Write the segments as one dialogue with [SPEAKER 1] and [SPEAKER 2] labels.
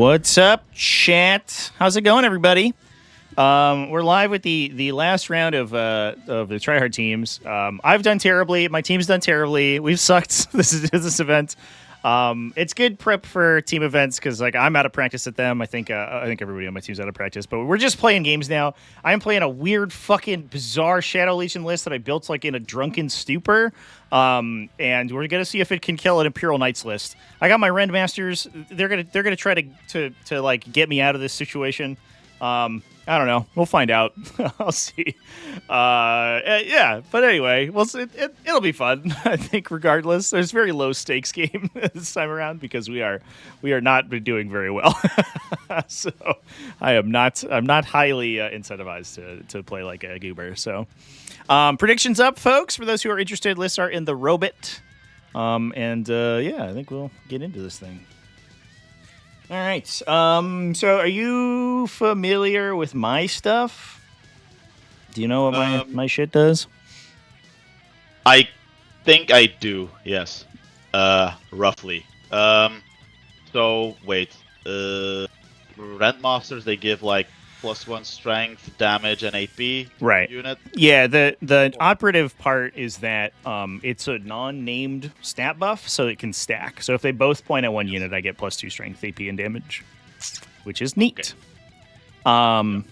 [SPEAKER 1] What's up, chat? How's it going, everybody? We're live with the last round of the tryhard teams. I've done terribly. My team's done terribly. We've sucked this event. It's good prep for team events because like I'm out of practice at them. I think everybody on my team's out of practice. But we're just playing games now. I'm playing a weird, fucking bizarre Shadow Legion list that I built like in a drunken stupor. And we're gonna see if it can kill an Imperial Knights list. I got my Rend Masters. They're gonna try to like get me out of this situation. I don't know. We'll find out. I'll see. Yeah, but anyway, it'll be fun. I think regardless. There's very low stakes game this time around because we are not doing very well. So I'm not highly incentivized to play like a goober. So predictions up, folks. For those who are interested, lists are in the Robit. Yeah, I think we'll get into this thing. All right. So are you familiar with my stuff? Do you know what my shit does?
[SPEAKER 2] I think I do. Yes. Roughly. So wait. Rent Masters, they give like +1 strength, damage, and AP
[SPEAKER 1] right.
[SPEAKER 2] unit.
[SPEAKER 1] Yeah, the operative part is that it's a non-named stat buff, so it can stack. So if they both point at one unit, I get +2 strength, AP, and damage, which is neat. Okay.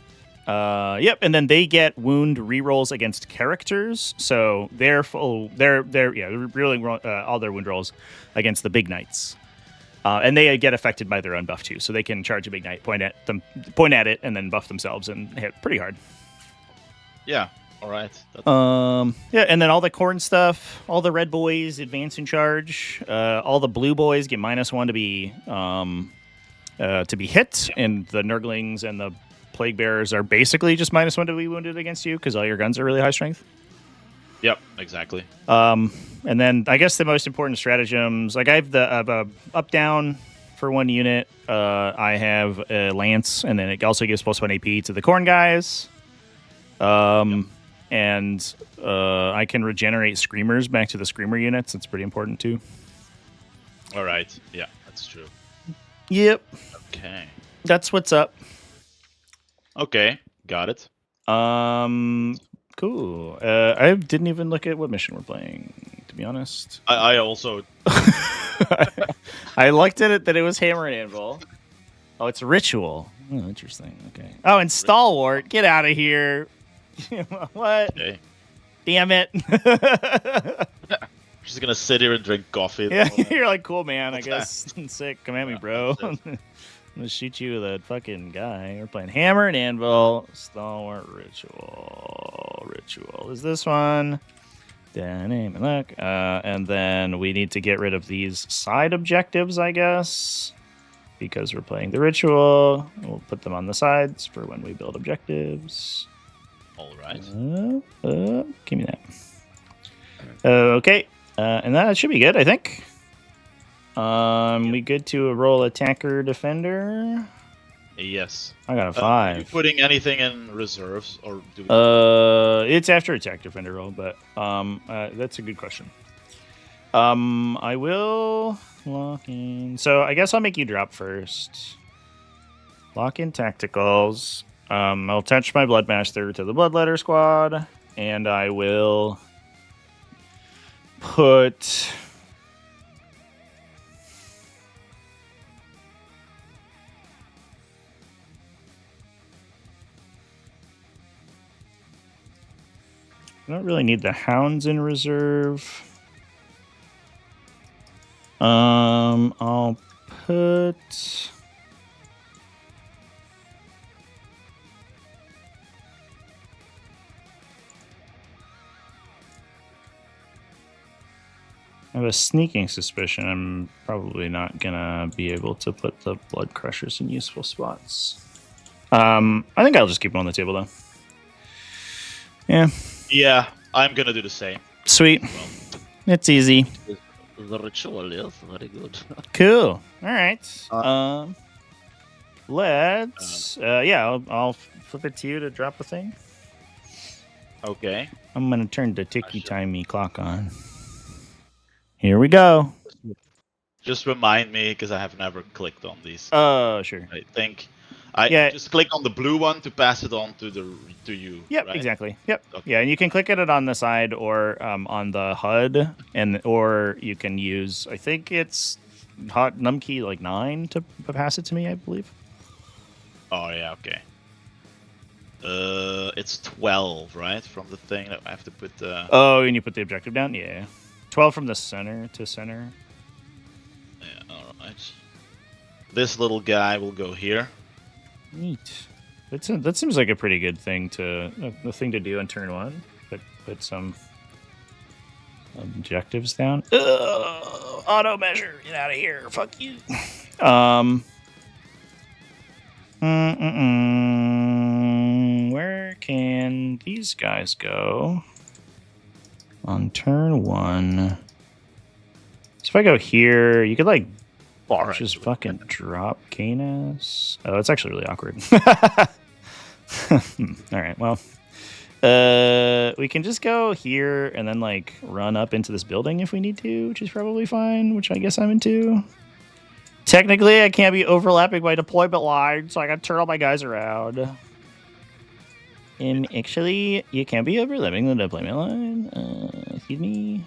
[SPEAKER 1] Yep, and then they get wound rerolls against characters, so they're really all their wound rolls against the big knights. And they get affected by their own buff too, so they can charge a big knight, point at it, and then buff themselves and hit pretty hard.
[SPEAKER 2] Yeah. All right.
[SPEAKER 1] Yeah, and then all the corn stuff, all the red boys advance in charge. All the blue boys get -1 to be hit, and the Nurglings and the Plague Bearers are basically just -1 to be wounded against you because all your guns are really high strength.
[SPEAKER 2] Yep, exactly.
[SPEAKER 1] And then I guess the most important stratagems, like I have a up down for one unit. I have a lance, and then it also gives +1 AP to the corn guys. And I can regenerate screamers back to the screamer units. It's pretty important too.
[SPEAKER 2] All right. Yeah, that's true.
[SPEAKER 1] Yep.
[SPEAKER 2] Okay.
[SPEAKER 1] That's what's up.
[SPEAKER 2] Okay, got it.
[SPEAKER 1] Cool. I didn't even look at what mission we're playing, to be honest.
[SPEAKER 2] I also...
[SPEAKER 1] I looked at it that it was Hammer and Anvil. Oh, it's Ritual. Oh, interesting. Okay. Oh, and Stalwart. Get out of here. What? Okay. Damn it.
[SPEAKER 2] Just gonna sit here and drink coffee.
[SPEAKER 1] Yeah, you're like, cool, man. I guess. Sick. Come at me, bro. I'm gonna shoot you with a fucking guy. We're playing Hammer and Anvil, Stalwart, Ritual. Is this one? Name and look. And then we need to get rid of these side objectives, I guess, because we're playing the Ritual. We'll put them on the sides for when we build objectives.
[SPEAKER 2] All right.
[SPEAKER 1] Give me that. Okay. And that should be good, I think. We good to roll attacker defender?
[SPEAKER 2] Yes.
[SPEAKER 1] I got a 5.
[SPEAKER 2] Are you putting anything in reserves or do we...
[SPEAKER 1] It's after attack defender roll, but that's a good question. I will lock in. So I guess I'll make you drop first. Lock in tacticals. I'll attach my Bloodmaster to the Bloodletter squad, and I will put... I don't really need the hounds in reserve. I'll put... I have a sneaking suspicion I'm probably not gonna be able to put the Blood Crushers in useful spots. I think I'll just keep them on the table though. Yeah.
[SPEAKER 2] Yeah, I'm gonna do the same.
[SPEAKER 1] Sweet. Well, it's easy.
[SPEAKER 3] The Ritual is very good.
[SPEAKER 1] Cool. All right. Let's. Yeah, I'll flip it to you to drop a thing.
[SPEAKER 2] Okay.
[SPEAKER 1] I'm gonna turn the ticky-timey clock on. Here we go.
[SPEAKER 2] Just remind me, because I have never clicked on these.
[SPEAKER 1] Oh, sure.
[SPEAKER 2] I think I
[SPEAKER 1] Yeah.
[SPEAKER 2] just click on the blue one to pass it on to you.
[SPEAKER 1] Yep,
[SPEAKER 2] right?
[SPEAKER 1] exactly. Yep.
[SPEAKER 2] Okay.
[SPEAKER 1] Yeah, and you can click it on the side or on the HUD, or you can use. I think it's hot num key like 9 to pass it to me. I believe.
[SPEAKER 2] Oh yeah, okay. It's 12, right? From the thing that I have to put the.
[SPEAKER 1] Oh, and you put the objective down. Yeah, 12 from the center to center.
[SPEAKER 2] Yeah, all right. This little guy will go here.
[SPEAKER 1] Neat. That seems like a pretty good thing a thing to do in turn 1. Put some objectives down. Auto measure. Get out of here. Fuck you. Where can these guys go on turn 1? So if I go here, you could like just fucking drop Canis. Oh, it's actually really awkward. All right, well, we can just go here and then like run up into this building if we need to, which is probably fine. Which I guess I'm into. Technically, I can't be overlapping my deployment line, so I gotta turn all my guys around. And actually, you can't be overlapping the deployment line. Excuse me.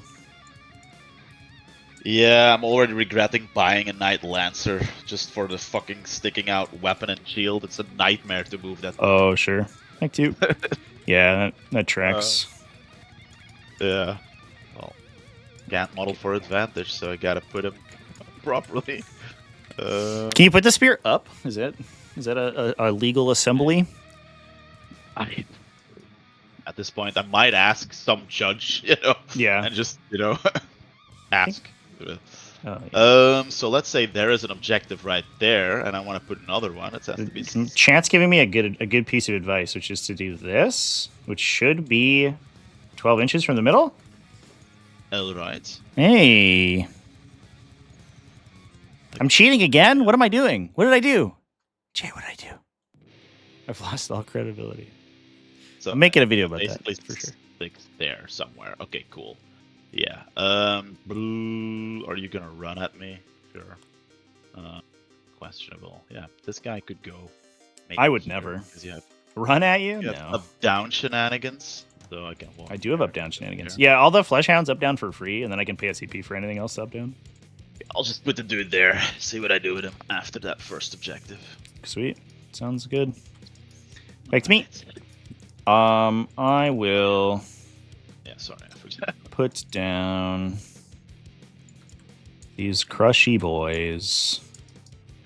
[SPEAKER 2] Yeah, I'm already regretting buying a Knight Lancer just for the fucking sticking out weapon and shield. It's a nightmare to move that.
[SPEAKER 1] Oh, sure. Thank you. Yeah, that tracks.
[SPEAKER 2] Yeah. Well, can't model for advantage, so I gotta put him properly.
[SPEAKER 1] Can you put the spear up? Is that a legal assembly?
[SPEAKER 2] At this point, I might ask some judge,
[SPEAKER 1] Yeah.
[SPEAKER 2] and just, ask.
[SPEAKER 1] Oh, yeah.
[SPEAKER 2] So let's say there is an objective right there, and I want to put another one. It has to be.
[SPEAKER 1] Chance giving me a good piece of advice, which is to do this, which should be 12 inches from the middle.
[SPEAKER 2] All right.
[SPEAKER 1] Hey. I'm cheating again? What am I doing? What did I do? Jay, what did I do? I've lost all credibility.
[SPEAKER 2] So
[SPEAKER 1] I'm making a video about
[SPEAKER 2] basically
[SPEAKER 1] that, for sure.
[SPEAKER 2] Like there somewhere. Okay, cool. Yeah. Blue, are you gonna run at me? Sure. Questionable. Yeah, this guy could go.
[SPEAKER 1] I would never. Run at you?
[SPEAKER 2] You have up-down shenanigans. So I can walk.
[SPEAKER 1] I do have up-down shenanigans. Yeah, all the flesh hounds up-down for free, and then I can pay a CP for anything else up-down.
[SPEAKER 2] I'll just put the dude there, see what I do with him after that first objective.
[SPEAKER 1] Sweet. Sounds good. Back to me. I will...
[SPEAKER 2] Yeah, sorry, I forgot.
[SPEAKER 1] Put down these crushy boys.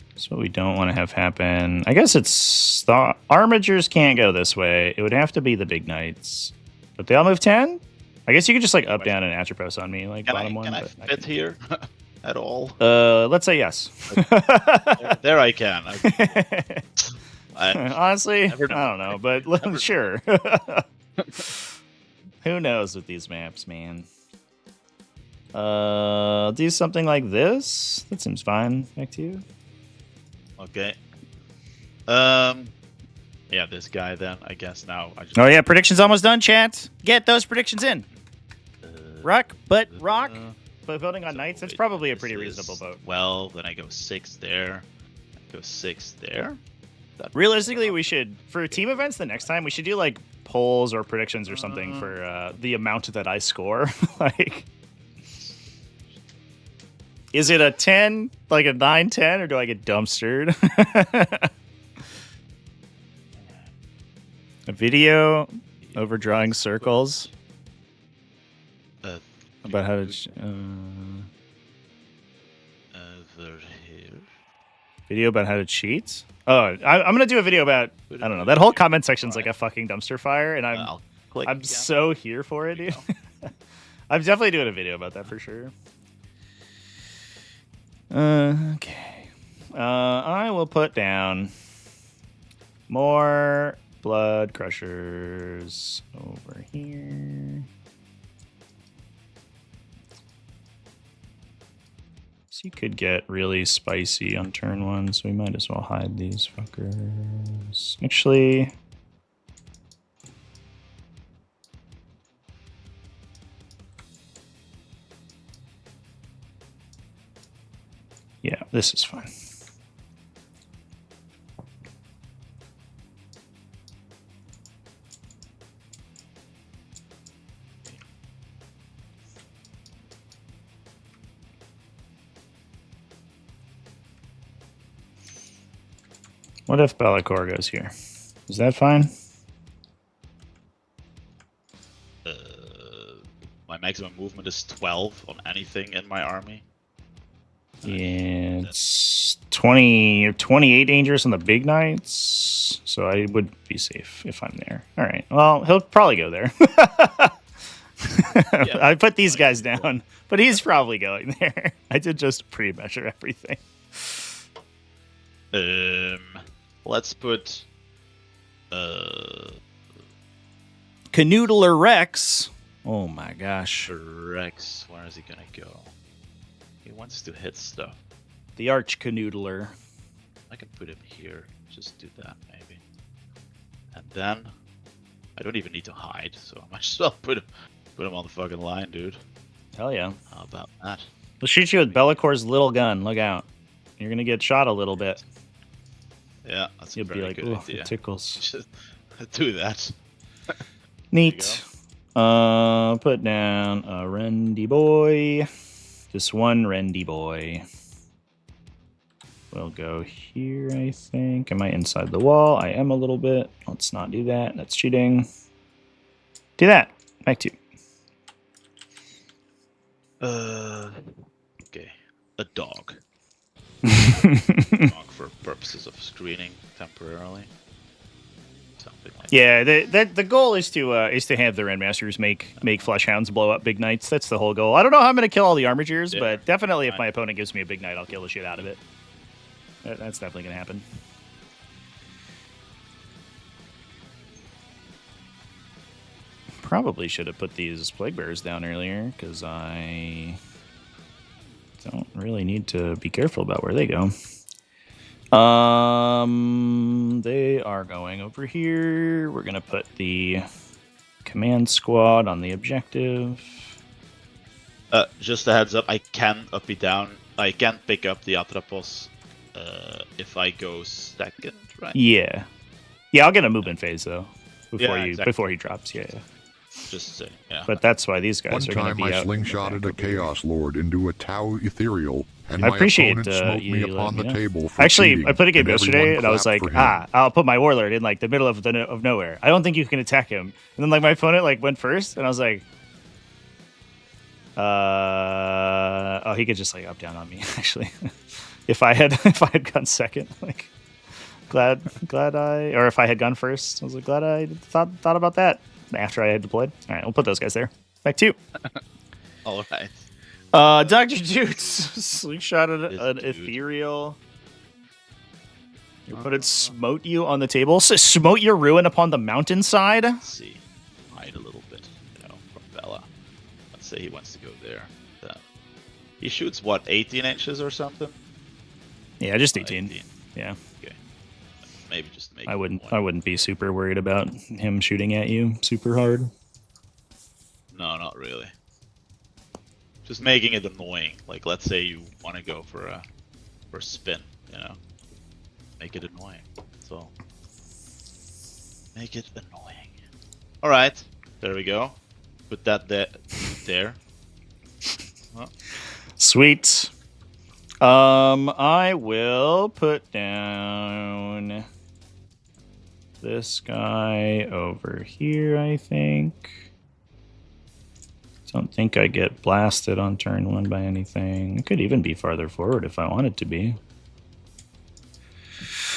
[SPEAKER 1] That's what we don't want to have happen. I guess it's... The armigers can't go this way. It would have to be the big knights. But they all move 10? I guess you could just like up-down and Atropos on me, like bottom one.
[SPEAKER 2] Can I fit here? At all?
[SPEAKER 1] Let's say yes.
[SPEAKER 2] there I can.
[SPEAKER 1] Honestly, I don't know, but sure. Who knows with these maps, man? Do something like this. That seems fine. Back to you.
[SPEAKER 2] Okay. Yeah, this guy then. I guess now.
[SPEAKER 1] Oh yeah, predictions almost done, chat. Get those predictions in. Rock. But voting on knights, that's probably a pretty reasonable vote.
[SPEAKER 2] Well, then I go 6 there. I go 6 there.
[SPEAKER 1] Realistically, we should, for team events the next time, we should do like polls or predictions or something for the amount that I score. Like, is it a 10, like a 9-10, or do I get dumpstered? A video over drawing circles. About how to...
[SPEAKER 2] over here.
[SPEAKER 1] Video about how to cheat? Oh, I'm going to do a video about... I don't know. That whole comment section's like a fucking dumpster fire, and I'm so here for it, dude. I'm definitely doing a video about that for sure. Okay. I will put down more blood crushers over here. You could get really spicy on turn 1, so we might as well hide these fuckers. Actually, Yeah, this is fine. What if Be'lakor goes here? Is that fine?
[SPEAKER 2] My maximum movement is 12 on anything in my army.
[SPEAKER 1] Yeah, it's 20 or 28 dangerous on the big knights, so I would be safe if I'm there. All right. Well, he'll probably go there. I put these guys down, but he's probably going there. I did just pre-measure everything.
[SPEAKER 2] Let's put
[SPEAKER 1] Canoodler Rex. Oh my gosh.
[SPEAKER 2] Rex. Where is he gonna go? He wants to hit stuff.
[SPEAKER 1] The Arch Canoodler.
[SPEAKER 2] I can put him here. Just do that maybe. And then I don't even need to hide, so I might as well put him on the fucking line, dude.
[SPEAKER 1] Hell yeah.
[SPEAKER 2] How about that?
[SPEAKER 1] We'll shoot you with Bellacor's little gun. Look out. You're gonna get shot a little bit.
[SPEAKER 2] Yeah, that's
[SPEAKER 1] You'll
[SPEAKER 2] a very
[SPEAKER 1] be like,
[SPEAKER 2] good
[SPEAKER 1] ooh,
[SPEAKER 2] idea.
[SPEAKER 1] it tickles.
[SPEAKER 2] Just do that.
[SPEAKER 1] Neat. Put down a Rendy boy. Just one Rendy boy. We'll go here, I think. Am I inside the wall? I am a little bit. Let's not do that. That's cheating. Do that. Back to
[SPEAKER 2] Okay. A dog. Dog for purposes of screening temporarily. Something like
[SPEAKER 1] Yeah, the goal is to have the Rendmasters make flesh hounds blow up big knights. That's the whole goal. I don't know how I'm gonna kill all the armigers,
[SPEAKER 2] Yeah.
[SPEAKER 1] but definitely if my opponent gives me a big knight, I'll kill the shit out of it. That's definitely gonna happen. Probably should have put these plague bearers down earlier because I don't really need to be careful about where they go. They are going over here. We're gonna put the command squad on the objective.
[SPEAKER 2] just a heads up, I can up it down. I can pick up the Atrapos if I go second, right?
[SPEAKER 1] Yeah, I'll get a movement phase though before
[SPEAKER 2] Yeah, exactly.
[SPEAKER 1] before he drops. Yeah.
[SPEAKER 2] Just saying, yeah.
[SPEAKER 1] But that's why these guys
[SPEAKER 4] One
[SPEAKER 1] are going to
[SPEAKER 4] time
[SPEAKER 1] be
[SPEAKER 4] I
[SPEAKER 1] out.
[SPEAKER 4] slingshotted a Chaos Lord into a Tau Ethereal, and
[SPEAKER 1] I
[SPEAKER 4] my
[SPEAKER 1] appreciate
[SPEAKER 4] opponent smoked me
[SPEAKER 1] you
[SPEAKER 4] upon the
[SPEAKER 1] letting me know.
[SPEAKER 4] table for
[SPEAKER 1] Actually,
[SPEAKER 4] cheating,
[SPEAKER 1] I played a game
[SPEAKER 4] and
[SPEAKER 1] yesterday,
[SPEAKER 4] everyone
[SPEAKER 1] and I was like,
[SPEAKER 4] clapped for him.
[SPEAKER 1] I'll put my warlord in like the middle of nowhere. I don't think you can attack him. And then like my opponent like went first, and I was like, oh, he could just like up down on me. Actually, if I had gone second, like glad or if I had gone first, I was like glad I thought about that after I had deployed. All right, we'll put those guys there. Back two.
[SPEAKER 2] All right.
[SPEAKER 1] Dr. Dudes slingshot an
[SPEAKER 2] This dude.
[SPEAKER 1] ethereal. Your opponent smote you on the table. So smote your ruin upon the mountainside.
[SPEAKER 2] Let's see. Hide a little bit, from Bella. Let's say he wants to go there. He shoots what, 18 inches or something?
[SPEAKER 1] Yeah, just 18. Yeah,
[SPEAKER 2] Okay. Maybe just make.
[SPEAKER 1] I
[SPEAKER 2] it
[SPEAKER 1] wouldn't.
[SPEAKER 2] one.
[SPEAKER 1] I wouldn't be super worried about him shooting at you super hard.
[SPEAKER 2] No, not really. Just making it annoying. Like, let's say you want to go for a spin, Make it annoying. That's all. Make it annoying. All right, there we go. Put that there. Well,
[SPEAKER 1] Sweet. I will put down this guy over here, I think. Don't think I get blasted on turn one by anything. It could even be farther forward if I wanted to be.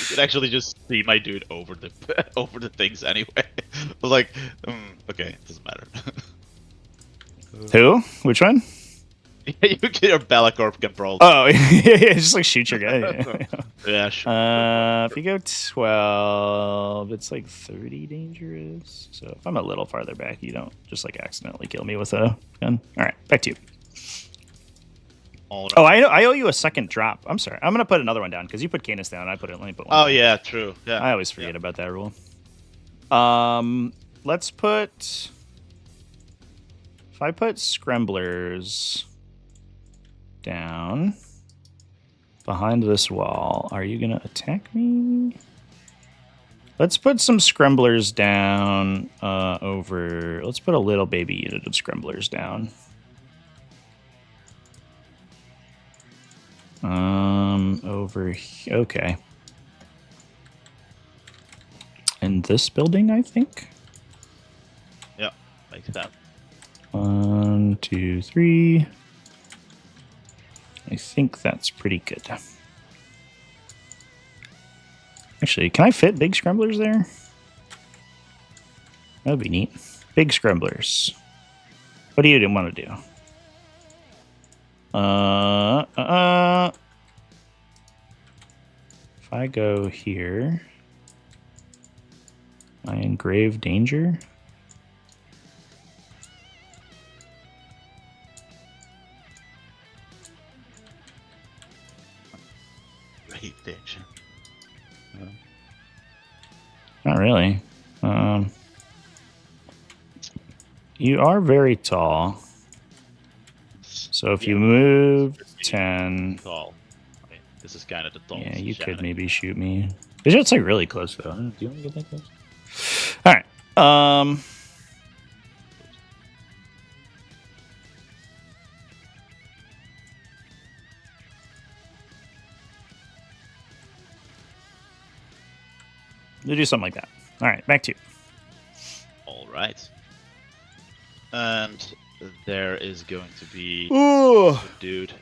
[SPEAKER 2] you could actually just see my dude over the over the things anyway. I was like, okay, it doesn't matter.
[SPEAKER 1] Who? Which one?
[SPEAKER 2] Your Bellacorp can probably.
[SPEAKER 1] Oh, yeah, just like shoot your guy.
[SPEAKER 2] Yeah, sure.
[SPEAKER 1] If you go 12, it's like 30 dangerous. So if I'm a little farther back, you don't just like accidentally kill me with a gun. All right, back to you.
[SPEAKER 2] All
[SPEAKER 1] Oh,
[SPEAKER 2] right.
[SPEAKER 1] I owe you a second drop. I'm sorry. I'm gonna put another one down because you put Canis down. Let me put one.
[SPEAKER 2] Oh
[SPEAKER 1] down.
[SPEAKER 2] yeah, true. Yeah.
[SPEAKER 1] I always forget about that rule. Let's put. If I put Scramblers down, behind this wall. Are you gonna attack me? Let's put some scramblers down over. Let's put a little baby unit of scramblers down. Over here. Okay. In this building, I think.
[SPEAKER 2] Yeah, makes sense.
[SPEAKER 1] 1, 2, 3. I think that's pretty good. Actually, can I fit big scramblers there? That'd be neat. Big scramblers. What do you want to do? If I go here, am I in grave danger?
[SPEAKER 2] Great danger.
[SPEAKER 1] Not really. You are very tall. So if you move 10...
[SPEAKER 2] Tall. I mean, this is kind of the tall.
[SPEAKER 1] Yeah, you could maybe shoot me. It's like really close though. Do you want to get that close? All right. We'll do something like that. All right, back to you.
[SPEAKER 2] All right. And there is going to be
[SPEAKER 1] Ooh.
[SPEAKER 2] a dude.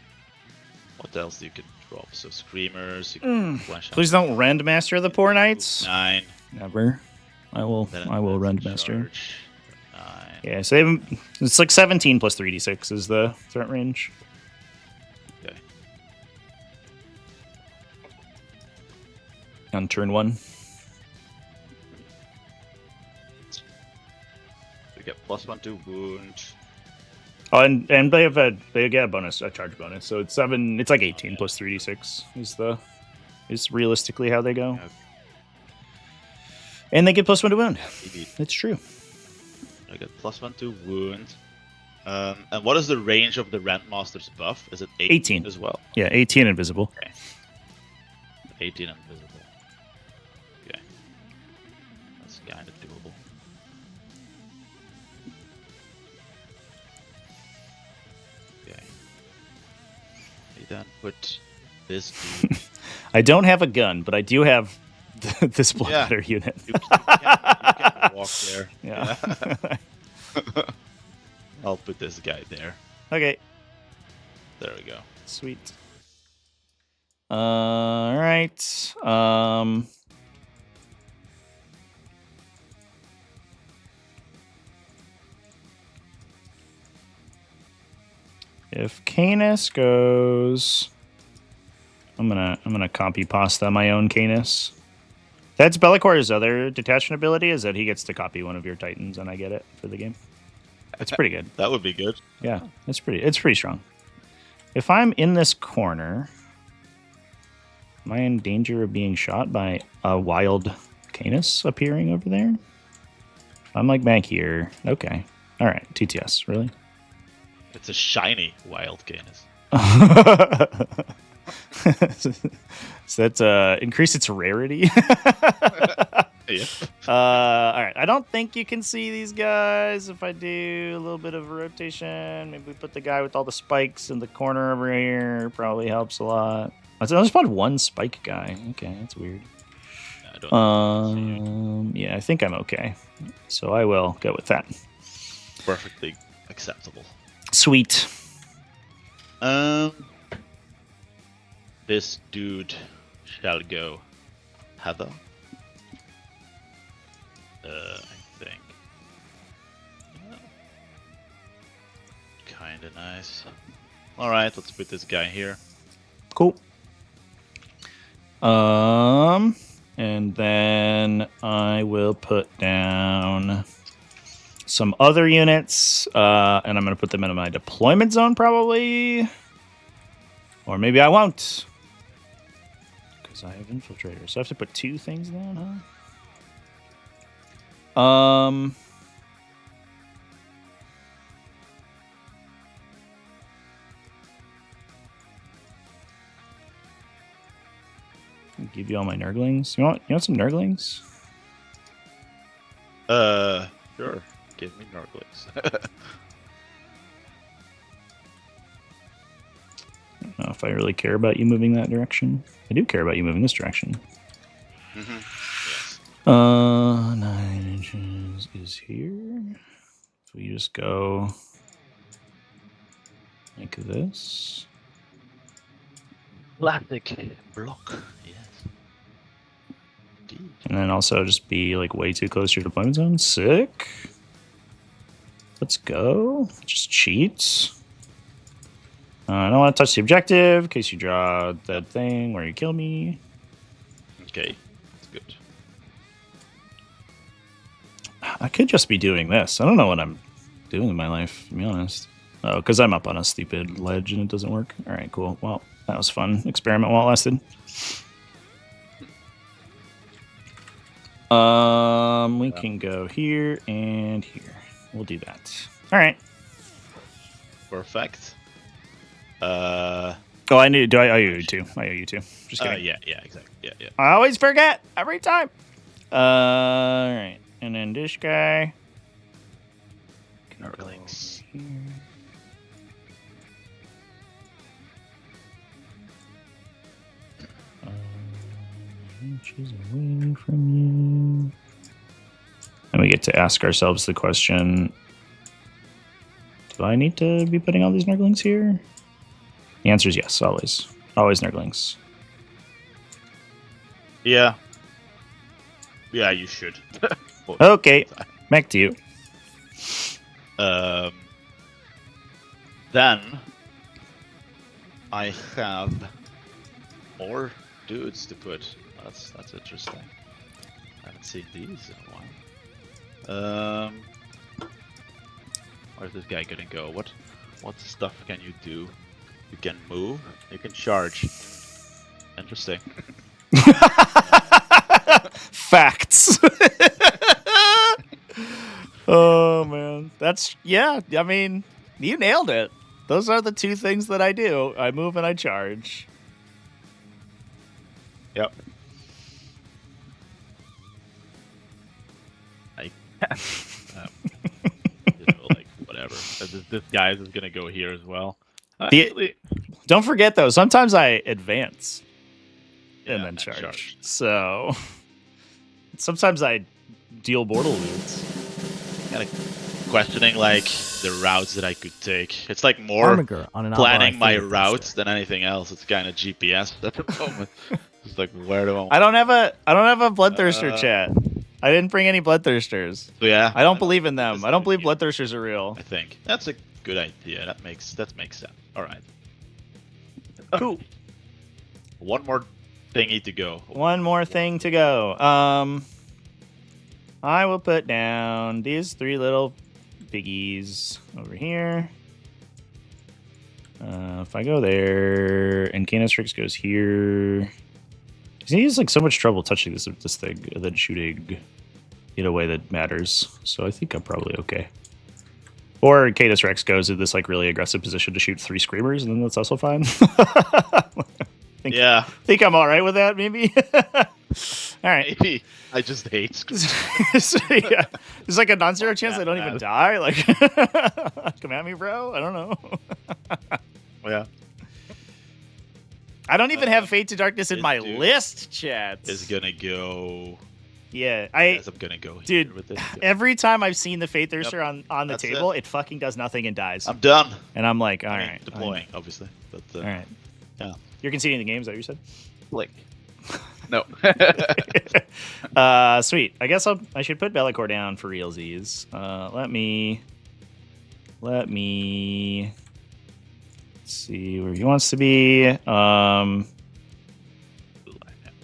[SPEAKER 2] What else you can drop? So screamers. You can flash
[SPEAKER 1] Please don't rend master the poor knights.
[SPEAKER 2] 9.
[SPEAKER 1] Never. I will rend master.
[SPEAKER 2] Charge. 9.
[SPEAKER 1] Yeah, so it's like 17 plus 3d6 is the threat range.
[SPEAKER 2] Okay.
[SPEAKER 1] On turn 1.
[SPEAKER 2] We get +1 to wound.
[SPEAKER 1] Oh, and they get a bonus, a charge bonus. So it's 7. It's like 18 plus 3d6 is realistically how they go.
[SPEAKER 2] Okay.
[SPEAKER 1] And they get +1 to wound.
[SPEAKER 2] Indeed.
[SPEAKER 1] It's true.
[SPEAKER 2] I get +1 to wound. And what is the range of the Rentmaster's buff? Is it
[SPEAKER 1] 18
[SPEAKER 2] as well?
[SPEAKER 1] Yeah, 18 invisible.
[SPEAKER 2] Okay. 18 invisible. Okay. That's kind of doable. Okay. We then put this dude.
[SPEAKER 1] I don't have a gun, but I do have this bloodletter unit.
[SPEAKER 2] You can walk there.
[SPEAKER 1] Yeah.
[SPEAKER 2] I'll put this guy there.
[SPEAKER 1] Okay.
[SPEAKER 2] There we go.
[SPEAKER 1] Sweet. All right. If Canis goes, I'm gonna copy pasta my own Canis. That's Bellacor's other detachment ability, is that he gets to copy one of your Titans and I get it for the game. That's pretty good.
[SPEAKER 2] That would be good.
[SPEAKER 1] Yeah, it's pretty strong. If I'm in this corner, am I in danger of being shot by a wild Canis appearing over there? I'm like back here. Okay. All right. TTS, really?
[SPEAKER 2] It's a shiny wild Canis.
[SPEAKER 1] So that increase its rarity.
[SPEAKER 2] Yeah.
[SPEAKER 1] All right. I don't think you can see these guys. If I do a little bit of a rotation, maybe we put the guy with all the spikes in the corner over here. Probably helps a lot. I just spawned one spike guy. Okay, that's weird.
[SPEAKER 2] I don't
[SPEAKER 1] Yeah, I think I'm okay. So I will go with that.
[SPEAKER 2] Perfectly acceptable.
[SPEAKER 1] Sweet.
[SPEAKER 2] This dude shall go Heather. I think. Kinda nice. Alright, let's put this guy here.
[SPEAKER 1] Cool. And then I will put down some other units, and I'm going to put them in my deployment zone probably. Or maybe I won't. Because I have infiltrators. So I have to put 2 things down, huh? give you all my Nurglings. You want some Nurglings?
[SPEAKER 2] Sure. Give me Nurglings.
[SPEAKER 1] I don't know if I really care about you moving that direction. I do care about you moving this direction.
[SPEAKER 2] Yes.
[SPEAKER 1] 9 inches is here. If we just go like this.
[SPEAKER 3] Classic block. Yes. Indeed.
[SPEAKER 1] And then also just be like way too close to your deployment zone. Sick. Let's go. Just cheats. I don't want to touch the objective in case you draw that thing where you kill me.
[SPEAKER 2] Okay. That's good.
[SPEAKER 1] I could just be doing this. I don't know what I'm doing in my life, to be honest. Oh, because I'm up on a stupid ledge and it doesn't work. All right, cool. Well, that was fun. Experiment while it lasted. We can go here and here. We'll do that. All right.
[SPEAKER 2] Perfect.
[SPEAKER 1] Oh, I need. Do I owe you two? I owe you two. Just kidding.
[SPEAKER 2] Yeah, exactly. Yeah.
[SPEAKER 1] I always forget every time. All right, and then this guy.
[SPEAKER 2] Nurglings.
[SPEAKER 1] Here. Inches away from you. And we get to ask ourselves the question: do I need to be putting all these Nurglings here? The answer is yes, always. Always Nurglings.
[SPEAKER 2] Yeah. Yeah, you should.
[SPEAKER 1] Okay, back to you.
[SPEAKER 2] Then I have more dudes to put. That's interesting. I haven't seen these in a while. Where's this guy gonna go? What stuff can you do? You can move. You can charge. Interesting.
[SPEAKER 1] Facts. Oh man, that's yeah. I mean, you nailed it. Those are the two things that I do. I move and I charge.
[SPEAKER 2] Yep. Like whatever. This guy is gonna go here as well.
[SPEAKER 1] Don't forget though. Sometimes I advance and
[SPEAKER 2] Yeah,
[SPEAKER 1] then charge.
[SPEAKER 2] charge.
[SPEAKER 1] So sometimes I deal mortal wounds.
[SPEAKER 2] Kind of questioning like the routes that I could take. It's like more
[SPEAKER 5] Armiger on an
[SPEAKER 2] planning my
[SPEAKER 5] Alvarez
[SPEAKER 2] routes than anything else. It's kind of GPS at the moment. It's like where do
[SPEAKER 1] I don't have a bloodthirster chat. I didn't bring any bloodthirsters.
[SPEAKER 2] So yeah,
[SPEAKER 1] I don't believe in them.
[SPEAKER 2] That's
[SPEAKER 1] I don't believe
[SPEAKER 2] the idea.
[SPEAKER 1] bloodthirsters are real.
[SPEAKER 2] I think that's a good idea. That makes sense. All right.
[SPEAKER 1] Cool.
[SPEAKER 2] One more thingy to go.
[SPEAKER 1] One more thing to go. I will put down these three little piggies over here. If I go there and Canistrix goes here, he has like so much trouble touching this thing and then shooting in a way that matters. So I think I'm probably okay. Or Cadus Rex goes in this like really aggressive position to shoot 3 screamers, and then that's also fine.
[SPEAKER 2] Yeah.
[SPEAKER 1] Think I'm all right with that, maybe. All right.
[SPEAKER 2] Maybe. I just hate screamers.
[SPEAKER 1] Yeah. There's like a non-zero chance I don't even die. Like, come at me, bro. I don't know.
[SPEAKER 2] Yeah.
[SPEAKER 1] I don't even have Fate to Darkness in
[SPEAKER 2] this
[SPEAKER 1] my
[SPEAKER 2] dude
[SPEAKER 1] list, chat.
[SPEAKER 2] Is gonna go.
[SPEAKER 1] Yeah,
[SPEAKER 2] I'm gonna go here
[SPEAKER 1] dude.
[SPEAKER 2] with this.
[SPEAKER 1] Every time I've seen the Fate Thirster on the
[SPEAKER 2] That's
[SPEAKER 1] table, it fucking does nothing and dies.
[SPEAKER 2] I'm done.
[SPEAKER 1] And I'm like, all
[SPEAKER 2] I mean,
[SPEAKER 1] right,
[SPEAKER 2] deploying, obviously. But
[SPEAKER 1] all right.
[SPEAKER 2] yeah.
[SPEAKER 1] You're conceding the game, is that what you said?
[SPEAKER 2] Like. No.
[SPEAKER 1] Sweet. I guess I should put Bellicor down for realsies. Let me see where he wants to be.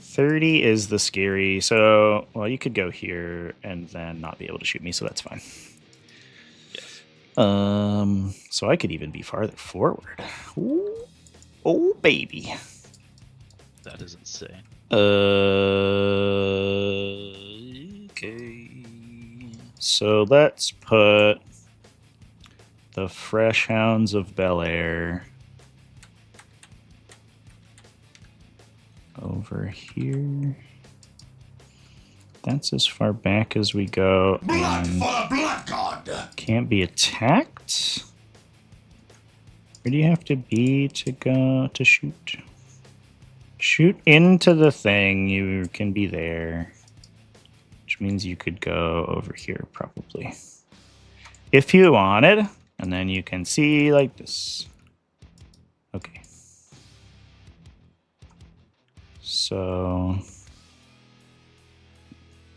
[SPEAKER 1] 30 is the scary. So, well, you could go here and then not be able to shoot me, so that's fine.
[SPEAKER 2] Yes.
[SPEAKER 1] So I could even be farther forward. Ooh. Oh, baby.
[SPEAKER 2] That is insane.
[SPEAKER 1] Okay. So let's put the Fresh Hounds of Bel Air over here. That's as far back as we go.
[SPEAKER 5] Blood
[SPEAKER 1] And
[SPEAKER 5] for the blood god!
[SPEAKER 1] can't be attacked. Where do you have to be to go to shoot? Shoot into the thing. You can be there. Which means you could go over here, probably. If you wanted. And then you can see like this. Okay. So...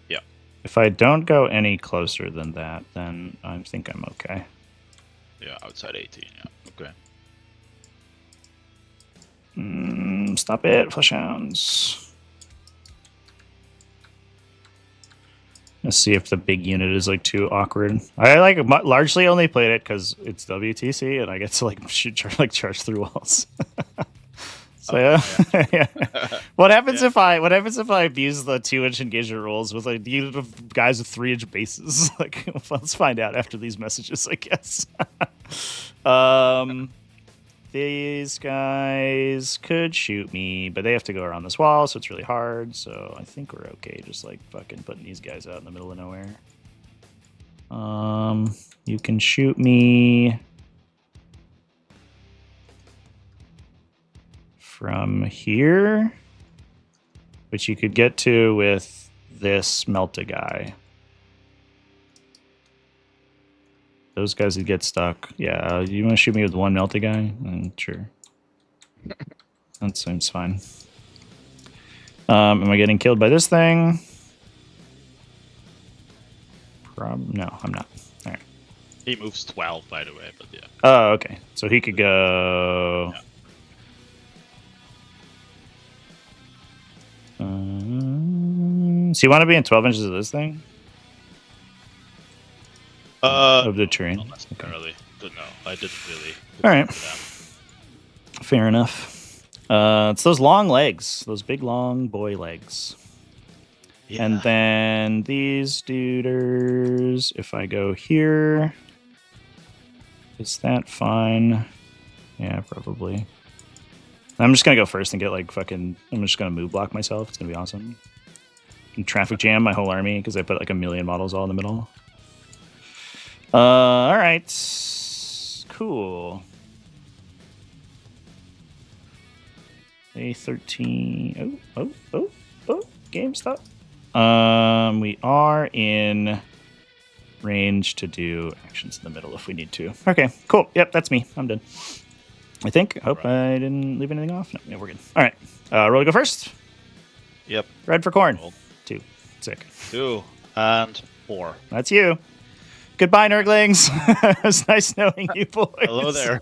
[SPEAKER 2] Yeah.
[SPEAKER 1] If I don't go any closer than that, then I think I'm okay.
[SPEAKER 2] Yeah, outside 18, yeah. Okay.
[SPEAKER 1] Stop it, flesh hounds. Let's see if the big unit is like too awkward. I like largely only played it because it's WTC and I get to like charge through walls. So yeah. What happens if I abuse the 2-inch engagement rules with a unit of guys with 3-inch bases? Like, let's find out after these messages, I guess. These guys could shoot me, but they have to go around this wall, so it's really hard. So I think we're okay, just like fucking putting these guys out in the middle of nowhere. You can shoot me from here, which you could get to with this Melta guy. Those guys would get stuck. Yeah, you want to shoot me with one Melta guy? Sure. That seems fine. Am I getting killed by this thing? No, I'm not. All right.
[SPEAKER 2] He moves 12, by the way, but yeah.
[SPEAKER 1] Oh, okay. So he could go...
[SPEAKER 2] Yeah.
[SPEAKER 1] So you want to be in 12 inches of this thing? Of the tree?
[SPEAKER 2] Not necessarily. Don't know. I didn't really.
[SPEAKER 1] All right. Fair enough. It's those long legs. Those big, long boy legs.
[SPEAKER 2] Yeah.
[SPEAKER 1] And then these duders, if I go here, is that fine? Yeah, probably. I'm just going to go first and get like fucking... I'm just going to move block myself. It's going to be awesome. And traffic jam my whole army because I put like 1 million models all in the middle. All right. Cool. A13. Oh, GameStop. We are in range to do actions in the middle if we need to. Okay, cool. Yep, that's me. I'm done. I think. Hope I didn't leave anything off. No, yeah, we're good. All right. Roll to go first.
[SPEAKER 2] Yep.
[SPEAKER 1] Red for corn.
[SPEAKER 2] Roll.
[SPEAKER 1] 2. Sick.
[SPEAKER 2] 2 and 4.
[SPEAKER 1] That's you. Goodbye, Nurglings. It was nice knowing you boys.
[SPEAKER 2] Hello there.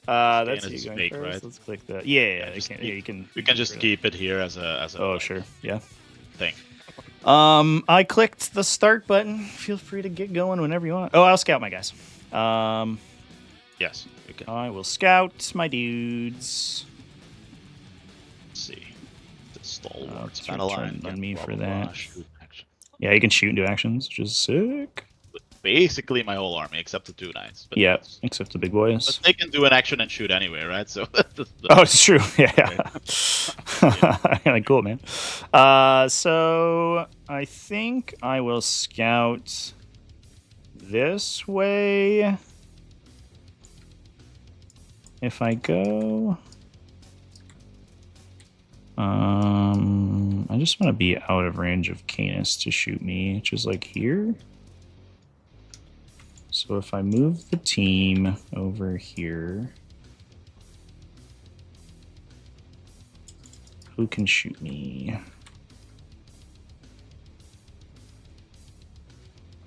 [SPEAKER 1] That's
[SPEAKER 2] it's
[SPEAKER 1] you going
[SPEAKER 2] fake,
[SPEAKER 1] first.
[SPEAKER 2] right?
[SPEAKER 1] Let's click that. Yeah,
[SPEAKER 2] just
[SPEAKER 1] you can.
[SPEAKER 2] We can just keep it here as a.
[SPEAKER 1] Oh,
[SPEAKER 2] like,
[SPEAKER 1] sure. Yeah.
[SPEAKER 2] thing.
[SPEAKER 1] I clicked the start button. Feel free to get going whenever you want. Oh, I'll scout my guys.
[SPEAKER 2] Yes. We can.
[SPEAKER 1] I will scout my dudes.
[SPEAKER 2] Let's see. The stalwarts
[SPEAKER 1] it's
[SPEAKER 2] battle
[SPEAKER 1] your
[SPEAKER 2] line.
[SPEAKER 1] turn on me for
[SPEAKER 2] blah,
[SPEAKER 1] that.
[SPEAKER 2] shoot action.
[SPEAKER 1] Yeah, you can shoot into actions, which is sick.
[SPEAKER 2] Basically my whole army except the 2 knights. But
[SPEAKER 1] Yeah, except the big boys.
[SPEAKER 2] But they can do an action and shoot anyway, right? So.
[SPEAKER 1] Oh, it's true. Yeah. Like, cool, man. So I think I will scout this way. If I go, I just want to be out of range of Canis to shoot me, which is like here. So if I move the team over here, who can shoot me?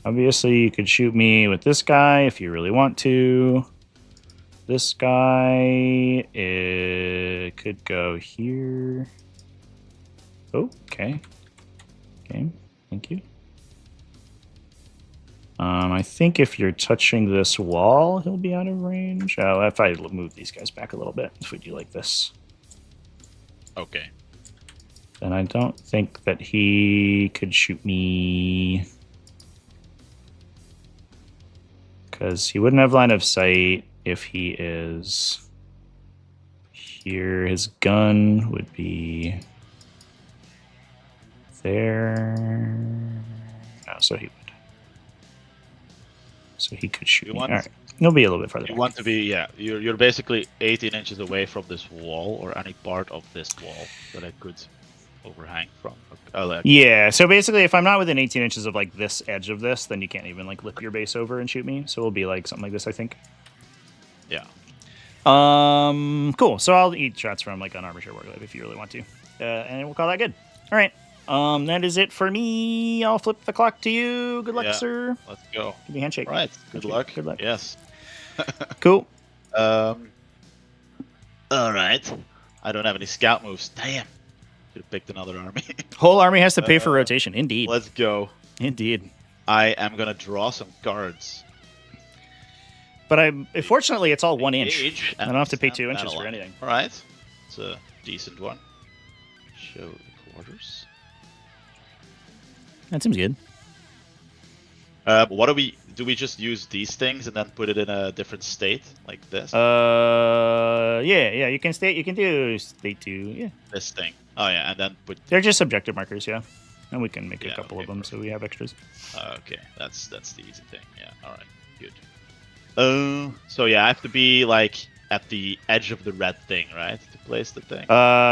[SPEAKER 1] Obviously, you could shoot me with this guy if you really want to. This guy, it could go here. Oh, okay. Okay, thank you. I think if you're touching this wall, he'll be out of range. Oh, if I move these guys back a little bit, if we do like this.
[SPEAKER 2] Okay.
[SPEAKER 1] Then I don't think that he could shoot me. Because he wouldn't have line of sight if he is here. His gun would be there. No, so he could shoot
[SPEAKER 2] You
[SPEAKER 1] me.
[SPEAKER 2] want-
[SPEAKER 1] All right, he'll be a little bit farther
[SPEAKER 2] You
[SPEAKER 1] back.
[SPEAKER 2] want to be, yeah, you're basically 18 inches away from this wall or any part of this wall that I could overhang from.
[SPEAKER 1] Yeah, so basically, if I'm not within 18 inches of like this edge of this, then you can't even like lift your base over and shoot me. So it'll be like something like this, I think.
[SPEAKER 2] Yeah.
[SPEAKER 1] Cool. So I'll eat shots from like an armor share warglaive if you really want to, and we'll call that good. All right. That is it for me. I'll flip the clock to you. Good luck,
[SPEAKER 2] Yeah.
[SPEAKER 1] sir.
[SPEAKER 2] Let's go.
[SPEAKER 1] Give me a handshake.
[SPEAKER 2] All right. Good luck.
[SPEAKER 1] Good luck.
[SPEAKER 2] Yes.
[SPEAKER 1] Cool.
[SPEAKER 2] All right. I don't have any scout moves. Damn. Should have picked another army.
[SPEAKER 1] Whole army has to pay for rotation. Indeed.
[SPEAKER 2] Let's go.
[SPEAKER 1] Indeed.
[SPEAKER 2] I am gonna draw some cards.
[SPEAKER 1] But fortunately, it's all 1 inch.
[SPEAKER 2] Engage
[SPEAKER 1] I don't have to pay 2
[SPEAKER 2] and
[SPEAKER 1] inches
[SPEAKER 2] battle
[SPEAKER 1] for
[SPEAKER 2] line.
[SPEAKER 1] anything.
[SPEAKER 2] All right. It's a decent one. Show the quarters.
[SPEAKER 1] That seems good.
[SPEAKER 2] What do we just use these things and then put it in a different state like this?
[SPEAKER 1] Yeah. You can do state 2. Yeah.
[SPEAKER 2] This thing. Oh yeah, and then put.
[SPEAKER 1] They're just subjective markers. Yeah. And we can make a
[SPEAKER 2] Yeah,
[SPEAKER 1] couple
[SPEAKER 2] okay,
[SPEAKER 1] of them, so we have extras.
[SPEAKER 2] Okay, that's the easy thing. Yeah. All right. Good. So yeah, I have to be like at the edge of the red thing, right, to place the thing.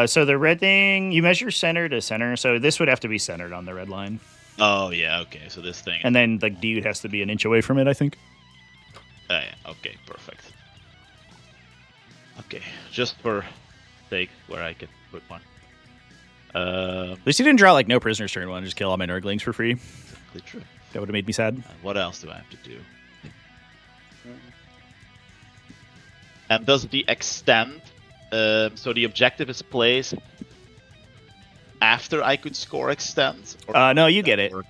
[SPEAKER 1] So the red thing, you measure center to center, so this would have to be centered on the red line,
[SPEAKER 2] Oh yeah. Okay. So this thing.
[SPEAKER 1] and then the dude has to be an inch away from it, I think.
[SPEAKER 2] Yeah. Okay. Perfect. Okay. Just for sake, where I can put one.
[SPEAKER 1] At least he didn't draw like no prisoners turn 1, just kill all my Nurglings for free.
[SPEAKER 2] Exactly true.
[SPEAKER 1] That would have made me sad.
[SPEAKER 2] And what else do I have to do? And does the extend? So the objective is placed after I could score extend. Or
[SPEAKER 1] No, you get it.
[SPEAKER 2] or-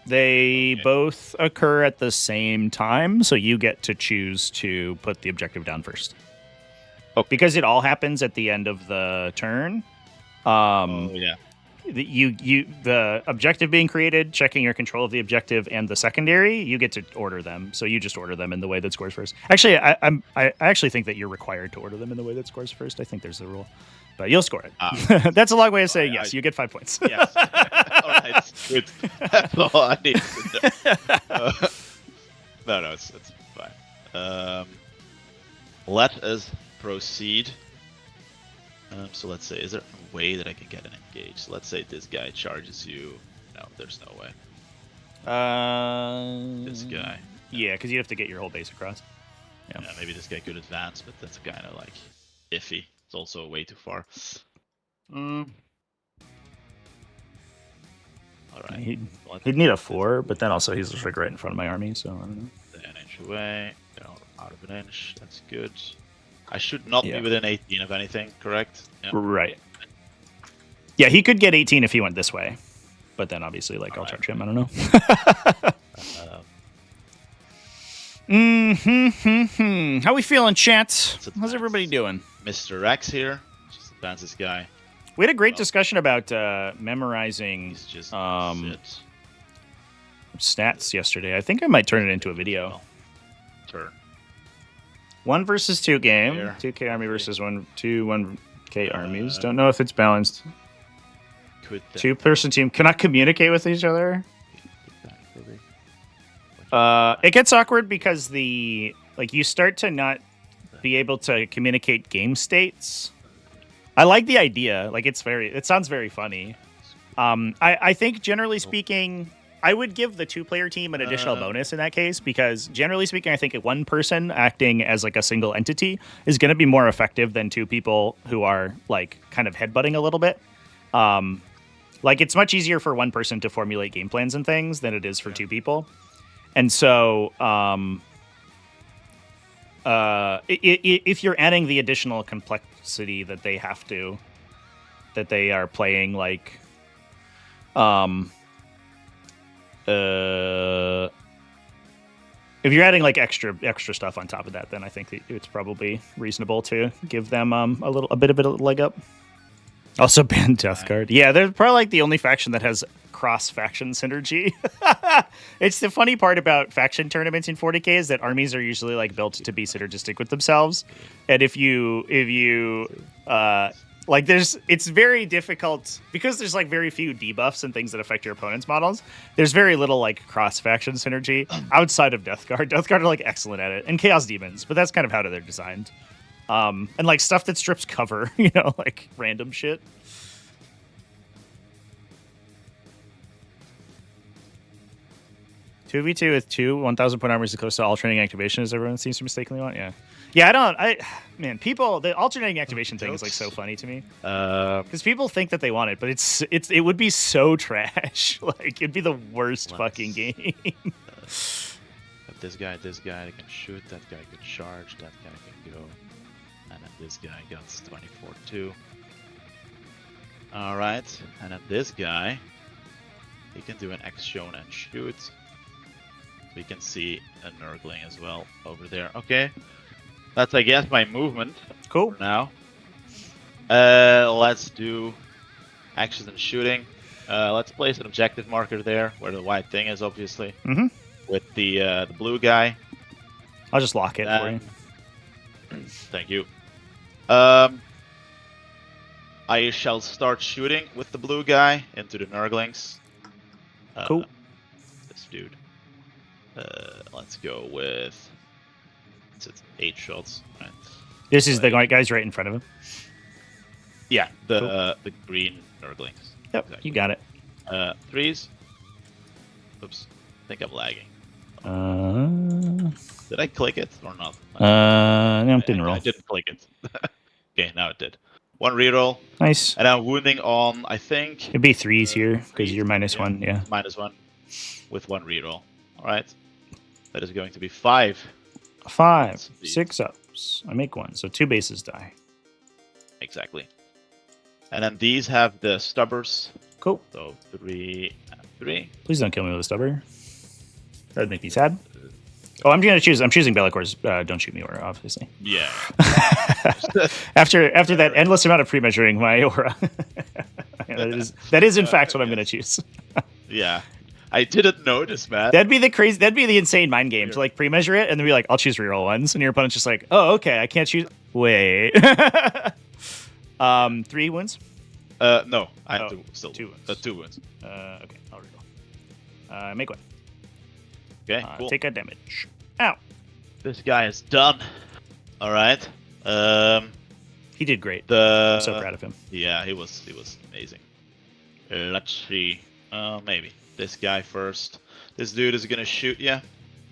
[SPEAKER 1] They
[SPEAKER 2] Okay.
[SPEAKER 1] both occur at the same time, so you get to choose to put the objective down first.
[SPEAKER 2] Okay.
[SPEAKER 1] Because it all happens at the end of the turn.
[SPEAKER 2] Oh yeah.
[SPEAKER 1] The objective being created, checking your control of the objective, and the secondary, you get to order them. So you just order them in the way that scores first. Actually, I actually think that you're required to order them in the way that scores first. I think there's a rule, but you'll score it. That's a long way of saying
[SPEAKER 2] yeah,
[SPEAKER 1] yes. You get 5 points.
[SPEAKER 2] Yes. All right. Good. That's all I need to know. No, it's fine. Let us proceed. So let's say, is there a way that I can get an engage? So let's say this guy charges you. No, there's no way. This guy.
[SPEAKER 1] Yeah, because you have to get your whole base across. Yeah.
[SPEAKER 2] Yeah, maybe this guy could advance, but that's kind of like iffy. It's also way too far. All right.
[SPEAKER 1] He'd need a 4, but then also he's just like right in front of my army, so I don't know.
[SPEAKER 2] Stay an inch away. They're out of an inch. That's good. I should not
[SPEAKER 1] Yeah.
[SPEAKER 2] be within 18 of anything, correct? Yeah.
[SPEAKER 1] Right. Yeah, he could get 18 if he went this way, but then obviously, like, I'll
[SPEAKER 2] Alright.
[SPEAKER 1] charge him. I don't know. How we feeling, chat? How's
[SPEAKER 2] advance.
[SPEAKER 1] everybody doing?
[SPEAKER 2] Mr. X here. Just advance this guy.
[SPEAKER 1] We had a great
[SPEAKER 2] Oh.
[SPEAKER 1] discussion about memorizing
[SPEAKER 2] He's just
[SPEAKER 1] stats yesterday. I think I might turn it into a video.
[SPEAKER 2] Turn.
[SPEAKER 1] 1 versus 2 game.
[SPEAKER 2] Here.
[SPEAKER 1] 2K army versus 1K armies. Don't know if it's balanced.
[SPEAKER 2] Could that
[SPEAKER 1] 2-person team cannot communicate with each other.
[SPEAKER 2] be?
[SPEAKER 1] It gets awkward because you start to not be able to communicate game states. I like the idea. Like it sounds very funny. I think generally speaking, I would give the 2-player team an additional bonus in that case because generally speaking, I think one person acting as like a single entity is going to be more effective than 2 people who are like kind of headbutting a little bit. Like it's much easier for one person to formulate game plans and things than it is for 2 people. And so, if you're adding the additional complexity that they are playing, like, if you're adding like extra stuff on top of that, then I think that it's probably reasonable to give them a bit of a leg up. Also ban Death Guard. Yeah, they're probably like the only faction that has cross-faction synergy. It's the funny part about faction tournaments in 40k is that armies are usually like built to be synergistic with themselves, and if you like it's very difficult because there's like very few debuffs and things that affect your opponent's models. There's very little like cross-faction synergy outside of Death Guard. Death Guard are like excellent at it, and Chaos Demons, but that's kind of how they're designed. And like stuff that strips cover, you know, like random shit. Two v two with 1,000 point armors is close to alternating activation, as everyone seems to mistakenly want. Yeah, man, people, the alternating activation thing is like so funny to me because people think that they want it, but it would be so trash. Like it'd be the worst fucking game.
[SPEAKER 2] This guy, they can shoot. That guy can charge. That guy can go. And then this guy got 24 too. All right, and then this guy, he can do an X shown and shoot. We can see a Nurgling as well over there. Okay, that's I guess my movement.
[SPEAKER 1] Cool.
[SPEAKER 2] For now. Let's do actions and shooting. Let's place an objective marker there where the white thing is, obviously.
[SPEAKER 1] Mm-hmm.
[SPEAKER 2] With the blue guy.
[SPEAKER 1] I'll just lock it for you.
[SPEAKER 2] Thank you. I shall start shooting with the blue guy into the Nurglings.
[SPEAKER 1] Cool.
[SPEAKER 2] This dude. Let's go with 8 shots. Right.
[SPEAKER 1] This is the guy's right in front of him.
[SPEAKER 2] Yeah, the green Nurglings.
[SPEAKER 1] Yep,
[SPEAKER 2] Exactly.
[SPEAKER 1] you got it.
[SPEAKER 2] 3s. Oops, I think I'm lagging.
[SPEAKER 1] Uh,
[SPEAKER 2] Did I click it or not?
[SPEAKER 1] no, it didn't roll.
[SPEAKER 2] I didn't click it. Okay, now it did. 1 reroll.
[SPEAKER 1] Nice.
[SPEAKER 2] And I'm wounding on, I think...
[SPEAKER 1] It'd be 3s here because you're -1, yeah.
[SPEAKER 2] -1 with 1 reroll. Alright. That is going to be 5.
[SPEAKER 1] 5, 6 ups. I make 1, so 2 bases die.
[SPEAKER 2] Exactly. And then these have the stubbers.
[SPEAKER 1] Cool.
[SPEAKER 2] So 3 and 3.
[SPEAKER 1] Please don't kill me with a stubber. That'd make me sad. Oh, I'm choosing Bellacor's Don't Shoot Me aura, obviously.
[SPEAKER 2] Yeah.
[SPEAKER 1] after that endless amount of pre-measuring my aura. that is in fact what I'm gonna choose.
[SPEAKER 2] Yeah. I didn't notice, man.
[SPEAKER 1] That'd be the insane mind game to like pre-measure it and then be like, I'll choose reroll ones, and your opponent's just like, oh, okay, I can't choose. Wait. 3 wounds?
[SPEAKER 2] No, I have still
[SPEAKER 1] 2 wounds.
[SPEAKER 2] 2 wounds.
[SPEAKER 1] Okay, I'll reroll. Make 1.
[SPEAKER 2] Okay, cool.
[SPEAKER 1] Take a damage. Ow.
[SPEAKER 2] This guy is done. All right.
[SPEAKER 1] He did great.
[SPEAKER 2] I'm
[SPEAKER 1] so proud of him.
[SPEAKER 2] Yeah, he was amazing. Let's see. Maybe this guy first. This dude is gonna shoot you.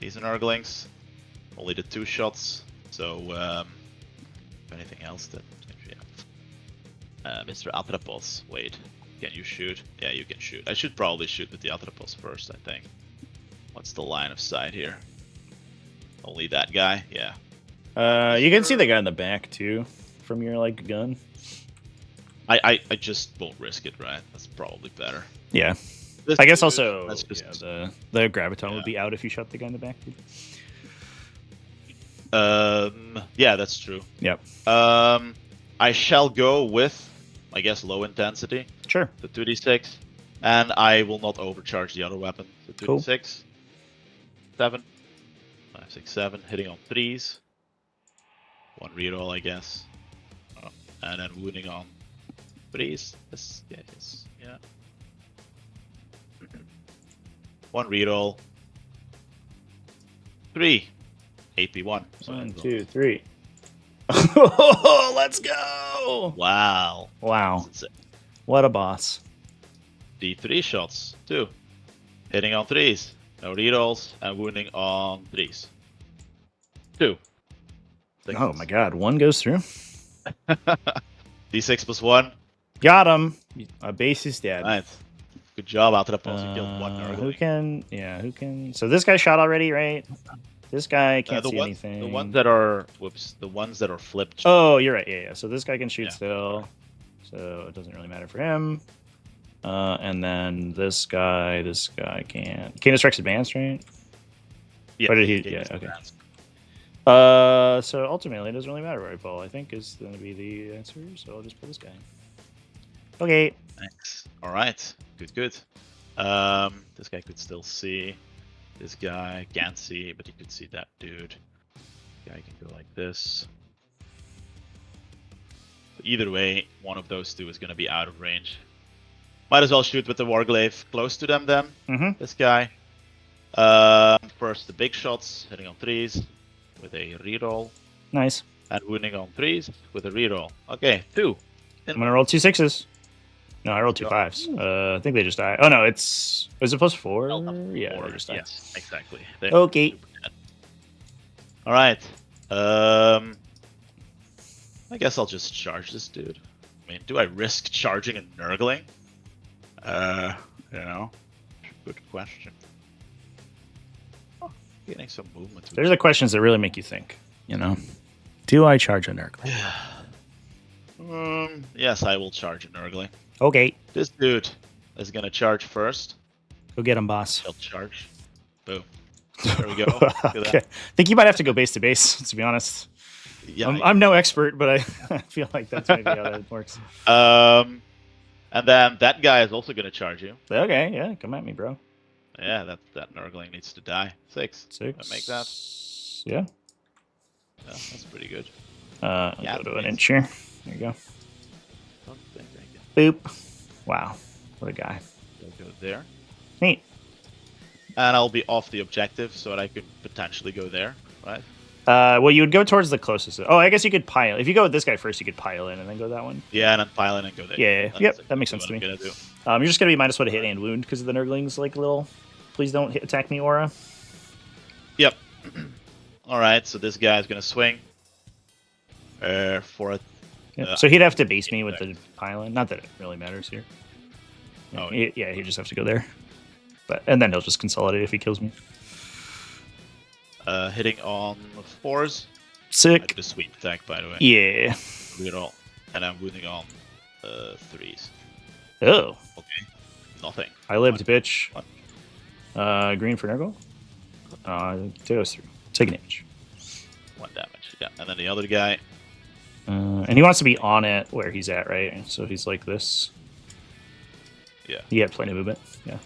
[SPEAKER 2] He's an Nurglings. Only the 2 shots. So, anything else that? Yeah. Mr. Atrapos. Wait, can you shoot? Yeah, you can shoot. I should probably shoot with the Atrapos first, I think. What's the line of sight here? Only that guy? Yeah.
[SPEAKER 1] You can see the guy in the back too, from your like gun.
[SPEAKER 2] I just won't risk it, right? That's probably better.
[SPEAKER 1] Yeah. I guess also the graviton would be out if you shot the guy in the back.
[SPEAKER 2] Yeah, that's true.
[SPEAKER 1] Yep.
[SPEAKER 2] I shall go with, I guess, low intensity.
[SPEAKER 1] Sure.
[SPEAKER 2] The 2d6, and I will not overcharge the other weapon. The 2d6. Cool. 7. 5, 6, 7. Hitting on 3s. 1 reroll, I guess. And then wounding on 3s. Yeah. 1 reroll. 3. AP1. So
[SPEAKER 1] 1, 2, 3. Let's go!
[SPEAKER 2] Wow.
[SPEAKER 1] What a boss.
[SPEAKER 2] D3 shots, 2. Hitting on 3s. No rerolls, and wounding on 3s. 2. 6.
[SPEAKER 1] Oh my god, 1 goes through.
[SPEAKER 2] D6 plus 1.
[SPEAKER 1] Got him. A base is dead.
[SPEAKER 2] Nice. Good job out to the post. You killed 1 Nurgling.
[SPEAKER 1] Who can? So this guy shot already, right? This guy can't see anything.
[SPEAKER 2] The ones that are, the ones that are flipped.
[SPEAKER 1] Oh, you're right. Yeah. So this guy can shoot still. So it doesn't really matter for him. And then this guy can't. Canis Rex advanced, right?
[SPEAKER 2] Yeah.
[SPEAKER 1] Or did he? Yeah. Okay. So ultimately, it doesn't really matter where I pull. I think is going to be the answer. So I'll just pull this guy. Okay.
[SPEAKER 2] Thanks. All right. Good. This guy could still see. This guy can't see, but he could see that dude. Guy can go like this. Either way, one of those two is going to be out of range. Might as well shoot with the Warglaive close to them then.
[SPEAKER 1] Mm-hmm.
[SPEAKER 2] This guy. First the big shots, hitting on 3s with a reroll.
[SPEAKER 1] Nice.
[SPEAKER 2] And wounding on 3s with a reroll. Okay, 2.
[SPEAKER 1] I'm gonna roll 2 6s. No, I rolled 2 5s. I think they just died. Oh no, is it plus 4? Yeah, they just died.
[SPEAKER 2] Yes, exactly. They're
[SPEAKER 1] Okay.
[SPEAKER 2] super dead. All right. I guess I'll just charge this dude. I mean, do I risk charging and nurgling? Good question. Oh, getting some movement.
[SPEAKER 1] There's the questions that really make you think. Do I charge a Nurgle?
[SPEAKER 2] Yes, I will charge a nurgling.
[SPEAKER 1] Okay.
[SPEAKER 2] This dude is gonna charge first.
[SPEAKER 1] Go get him, boss.
[SPEAKER 2] He'll charge. Boom. There we go. Look at
[SPEAKER 1] Okay.
[SPEAKER 2] that.
[SPEAKER 1] I think you might have to go base to base, to be honest.
[SPEAKER 2] Yeah,
[SPEAKER 1] I'm no expert, but I feel like that's maybe how that works.
[SPEAKER 2] And then that guy is also gonna charge you.
[SPEAKER 1] Okay, yeah, come at me, bro.
[SPEAKER 2] Yeah, that nurgling needs to die. 6.
[SPEAKER 1] 6.
[SPEAKER 2] Make that.
[SPEAKER 1] Yeah.
[SPEAKER 2] Yeah, that's pretty good.
[SPEAKER 1] I'll
[SPEAKER 2] Yeah,
[SPEAKER 1] go to an
[SPEAKER 2] please.
[SPEAKER 1] inch here. There you go.
[SPEAKER 2] Don't think I can
[SPEAKER 1] Boop. Wow. What a guy.
[SPEAKER 2] go there.
[SPEAKER 1] Neat.
[SPEAKER 2] And I'll be off the objective so that I could potentially go there, right?
[SPEAKER 1] Well, you would go towards the closest. Oh, I guess you could pile. If you go with this guy first, you could pile in and then go that one.
[SPEAKER 2] Yeah, and then pile in and go there.
[SPEAKER 1] Yeah,
[SPEAKER 2] That's
[SPEAKER 1] yep, that
[SPEAKER 2] exactly
[SPEAKER 1] makes sense
[SPEAKER 2] what
[SPEAKER 1] to
[SPEAKER 2] I'm
[SPEAKER 1] me.
[SPEAKER 2] gonna do.
[SPEAKER 1] You're just gonna be -1 to hit and wound because of the Nurgling's like little. Please don't attack me aura.
[SPEAKER 2] Yep. All right, so this guy is gonna swing for a.
[SPEAKER 1] Yep. So he'd have to base me with the pile-in. Not that it really matters here.
[SPEAKER 2] Oh,
[SPEAKER 1] Yeah, he'd just have to go there. And then he'll just consolidate if he kills me.
[SPEAKER 2] Hitting on 4s. I
[SPEAKER 1] Sick.
[SPEAKER 2] did a sweep attack, by the way.
[SPEAKER 1] Yeah.
[SPEAKER 2] Reroll. And I'm wounding on 3s.
[SPEAKER 1] Oh.
[SPEAKER 2] Okay. Nothing.
[SPEAKER 1] I lived, bitch.
[SPEAKER 2] What?
[SPEAKER 1] Green for Nurgle. Goes through. Take an damage.
[SPEAKER 2] 1 damage. Yeah. And then the other guy.
[SPEAKER 1] And he wants to be on it where he's at, right? So he's like this.
[SPEAKER 2] Yeah.
[SPEAKER 1] He had plenty of movement. Yeah.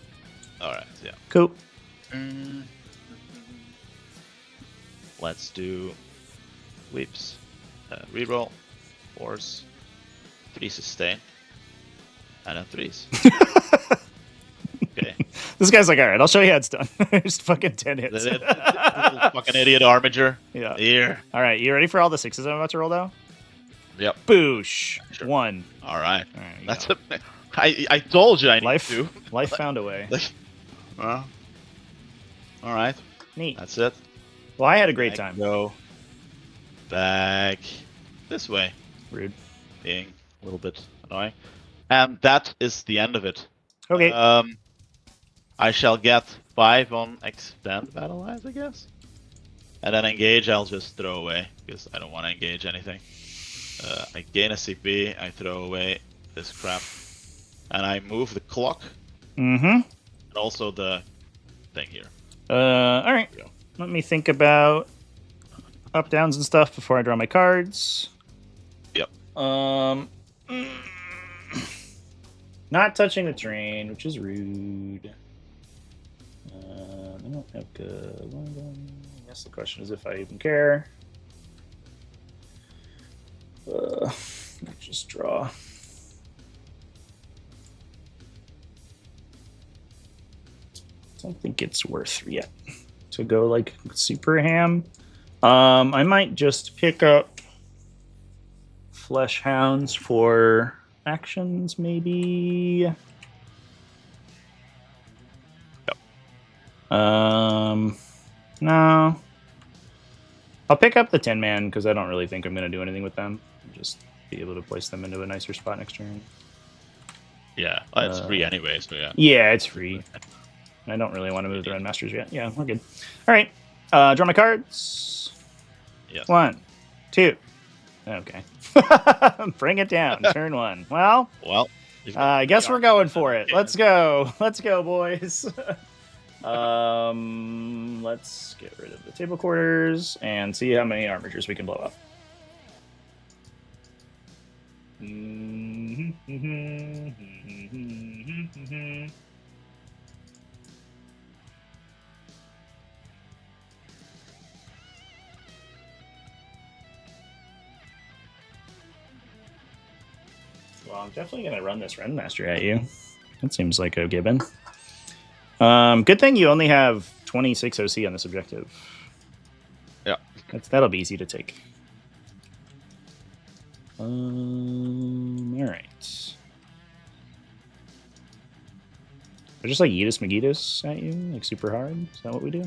[SPEAKER 2] All right. Yeah.
[SPEAKER 1] Cool.
[SPEAKER 2] Let's do sweeps. Reroll. 4s. 3 sustain. And then 3s. Okay.
[SPEAKER 1] This guy's like, all right, I'll show you how it's done. Just fucking 10 hits.
[SPEAKER 2] Little fucking idiot armature.
[SPEAKER 1] Yeah.
[SPEAKER 2] Here.
[SPEAKER 1] All right, you ready for all the 6s I'm about to roll down?
[SPEAKER 2] Yep.
[SPEAKER 1] Boosh.
[SPEAKER 2] Sure.
[SPEAKER 1] 1.
[SPEAKER 2] All right.
[SPEAKER 1] All right, you
[SPEAKER 2] That's
[SPEAKER 1] go.
[SPEAKER 2] I told you I need
[SPEAKER 1] Life.
[SPEAKER 2] to.
[SPEAKER 1] Life found a way.
[SPEAKER 2] All right.
[SPEAKER 1] Neat.
[SPEAKER 2] That's it.
[SPEAKER 1] Well, I had a great
[SPEAKER 2] I
[SPEAKER 1] time.
[SPEAKER 2] Go back this way,
[SPEAKER 1] Rude.
[SPEAKER 2] being a little bit annoying. And that is the end of it.
[SPEAKER 1] Okay.
[SPEAKER 2] I shall get 5 on extend battle lines, I guess. And then engage, I'll just throw away because I don't want to engage anything. I gain a CP, I throw away this crap, and I move the clock
[SPEAKER 1] Mm-hmm.
[SPEAKER 2] and also the thing here.
[SPEAKER 1] All right.
[SPEAKER 2] There we go.
[SPEAKER 1] Let me think about up downs and stuff before I draw my cards.
[SPEAKER 2] Yep.
[SPEAKER 1] Not touching the terrain, which is rude. I don't have good. I guess the question is if I even care. Let's just draw. Don't think it's worth yet to go like super ham. I might just pick up Flesh Hounds for actions, maybe. No. I'll pick up the 10-man because I don't really think I'm going to do anything with them. Just be able to place them into a nicer spot next turn.
[SPEAKER 2] Yeah, it's free anyway, so yeah.
[SPEAKER 1] Yeah, it's free. I don't really want to move the Rendmasters yet. Yeah, we're good. All right. Draw my cards.
[SPEAKER 2] Yes.
[SPEAKER 1] 1, 2. Okay. Bring it down. Turn 1. Well,
[SPEAKER 2] Well,
[SPEAKER 1] I guess we're going for it. Let's go. Let's go, boys. Let's get rid of the table quarters and see how many armatures we can blow up. Well, I'm definitely going to run this Renmaster at you. That seems like a given. Good thing you only have 26 OC on this objective.
[SPEAKER 2] Yeah.
[SPEAKER 1] That'll be easy to take. All right. I just like Yeetus McGeetus at you, like super hard. Is that what we do?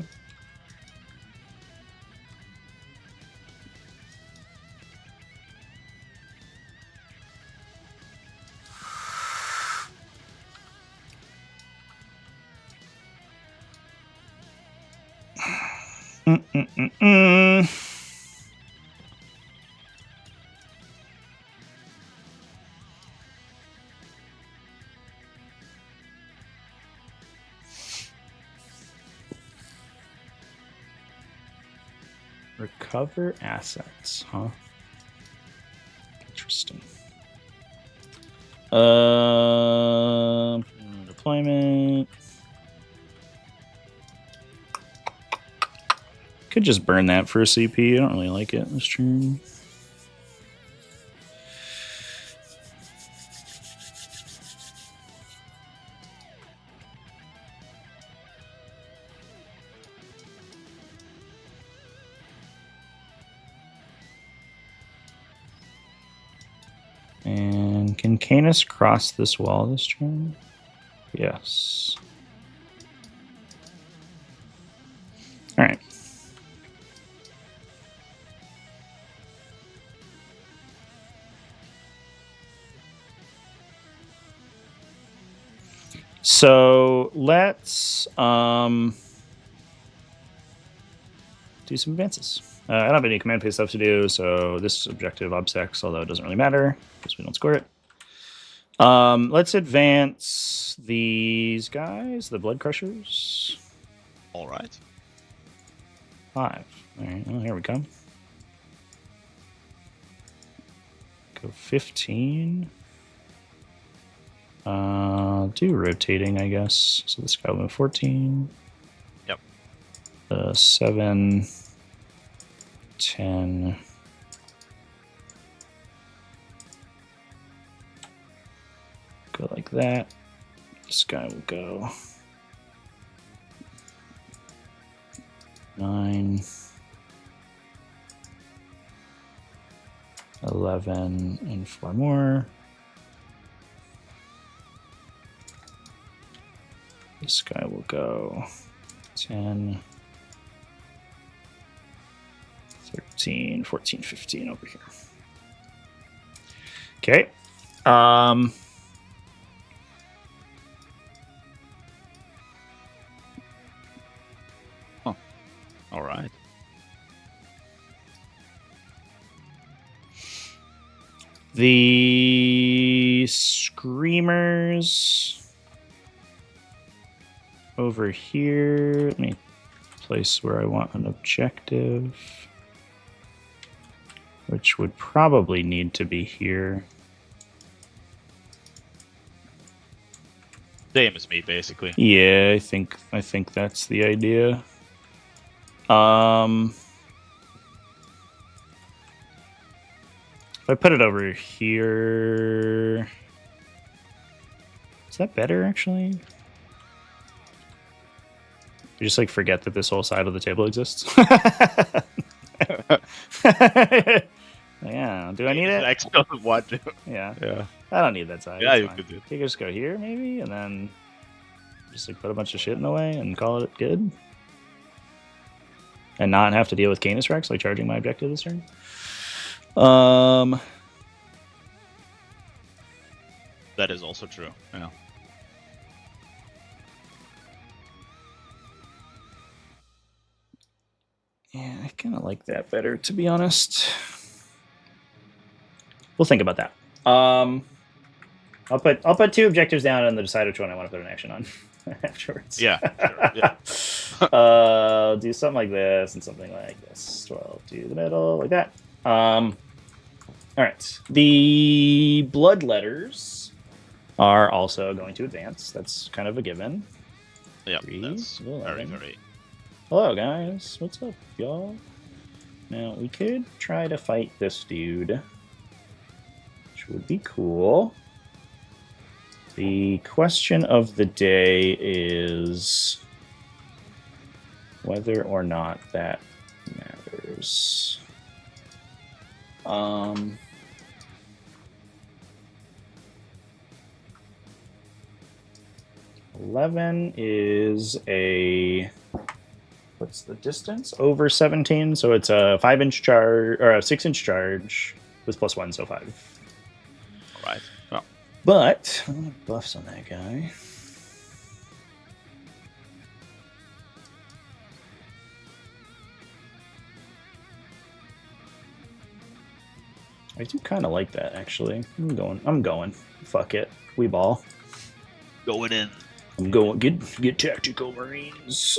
[SPEAKER 1] Recover assets, huh? Interesting. Deployment. Could just burn that for a CP. I don't really like it this turn. And can Canis cross this wall this turn? Yes. All right. So let's do some advances. I don't have any command phase stuff to do, so this objective obsects, although it doesn't really matter because we don't score it. Let's advance these guys, the Blood Crushers.
[SPEAKER 2] All right.
[SPEAKER 1] 5. All right, well, here we come. Go 15. Do rotating, I guess. So this guy will move 14.
[SPEAKER 2] Yep.
[SPEAKER 1] 7, 10. Go like that. This guy will go 9, 11, and 4 more. This guy will go 10, 13, 14, 15 over here. Okay.
[SPEAKER 2] All right.
[SPEAKER 1] The Screamers over here. Let me place where I want an objective, which would probably need to be here.
[SPEAKER 2] Same as me, basically.
[SPEAKER 1] Yeah, I think that's the idea. If I put it over here, is that better actually? You just like forget that this whole side of the table exists. Yeah, do I need it?
[SPEAKER 2] X doesn't want to.
[SPEAKER 1] Yeah,
[SPEAKER 2] Yeah.
[SPEAKER 1] I don't need that side.
[SPEAKER 2] Yeah,
[SPEAKER 1] It's
[SPEAKER 2] you
[SPEAKER 1] fine.
[SPEAKER 2] could do.
[SPEAKER 1] Can you just go here maybe, and then just like put a bunch of shit in the way and call it good, and not have to deal with Canis Rex like charging my objective this turn.
[SPEAKER 2] That is also true. Yeah.
[SPEAKER 1] Yeah, I kind of like that better, to be honest. We'll think about that. I'll put 2 objectives down and then decide which one I want to put an action on afterwards.
[SPEAKER 2] Yeah. Sure. Yeah.
[SPEAKER 1] Do something like this and something like this. 12 to the middle, like that. All right. The bloodletters are also going to advance. That's kind of a given.
[SPEAKER 2] Yeah,
[SPEAKER 1] 3,
[SPEAKER 2] that's very,
[SPEAKER 1] 11.
[SPEAKER 2] very.
[SPEAKER 1] Hello, guys. What's up, y'all? Now, we could try to fight this dude, which would be cool. The question of the day is whether or not that matters. 11 is a... What's the distance? Over 17, so it's a 5-inch charge, or a 6-inch charge with +1, so 5.
[SPEAKER 2] All right. Well,
[SPEAKER 1] But I'm gonna buffs on that guy. I do kind of like that, actually. I'm going. Fuck it. We ball.
[SPEAKER 2] going in.
[SPEAKER 1] I'm going. Get tactical marines.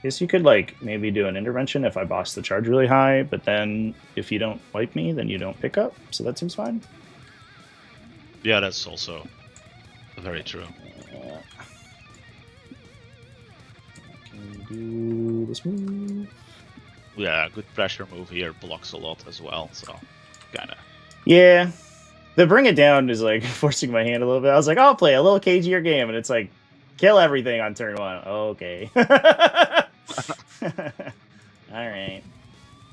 [SPEAKER 1] Guess you could like maybe do an intervention if I boss the charge really high, but then if you don't wipe me, then you don't pick up. So that seems fine.
[SPEAKER 2] Yeah, that's also very true.
[SPEAKER 1] Can we do this move?
[SPEAKER 2] Yeah, good pressure move here blocks a lot as well. So, kind of.
[SPEAKER 1] Yeah. The bring it down is like forcing my hand a little bit. I was like, I'll play a little cagier game, and it's like, kill everything on turn 1. Oh, okay. All right.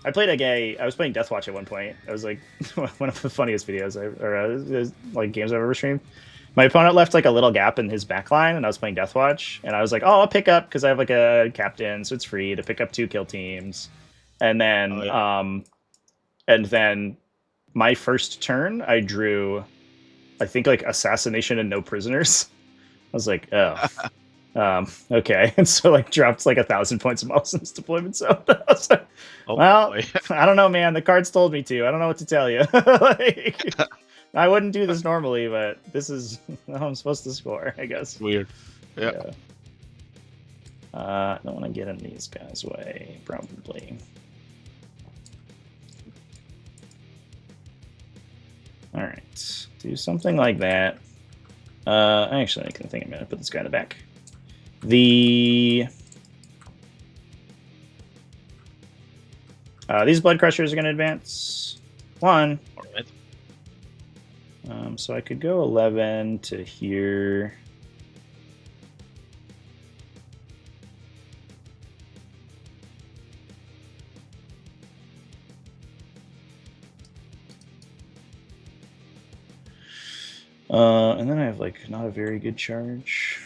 [SPEAKER 1] I played a guy. I was playing Deathwatch at one point. I was like one of the funniest videos like games I've ever streamed. My opponent left like a little gap in his backline, and I was playing Deathwatch, and I was like, "Oh, I'll pick up because I have like a captain, so it's free to pick up 2 kill teams." And then, and then my first turn, I drew, I think like assassination and no prisoners. I was like, oh. Okay, and so like dropped like 1,000 points of Melson's deployment zone. I was like, well, I don't know, man. The cards told me to. I don't know what to tell you. Like, I wouldn't do this normally, but this is how I'm supposed to score, I guess.
[SPEAKER 2] Weird. Yeah.
[SPEAKER 1] I don't want to get in these guys' way, probably. All right, do something like that. Actually, I think I'm gonna put this guy in the back. These blood crushers are going to advance 1.
[SPEAKER 2] All right.
[SPEAKER 1] So I could go 11 to here. And then I have like not a very good charge.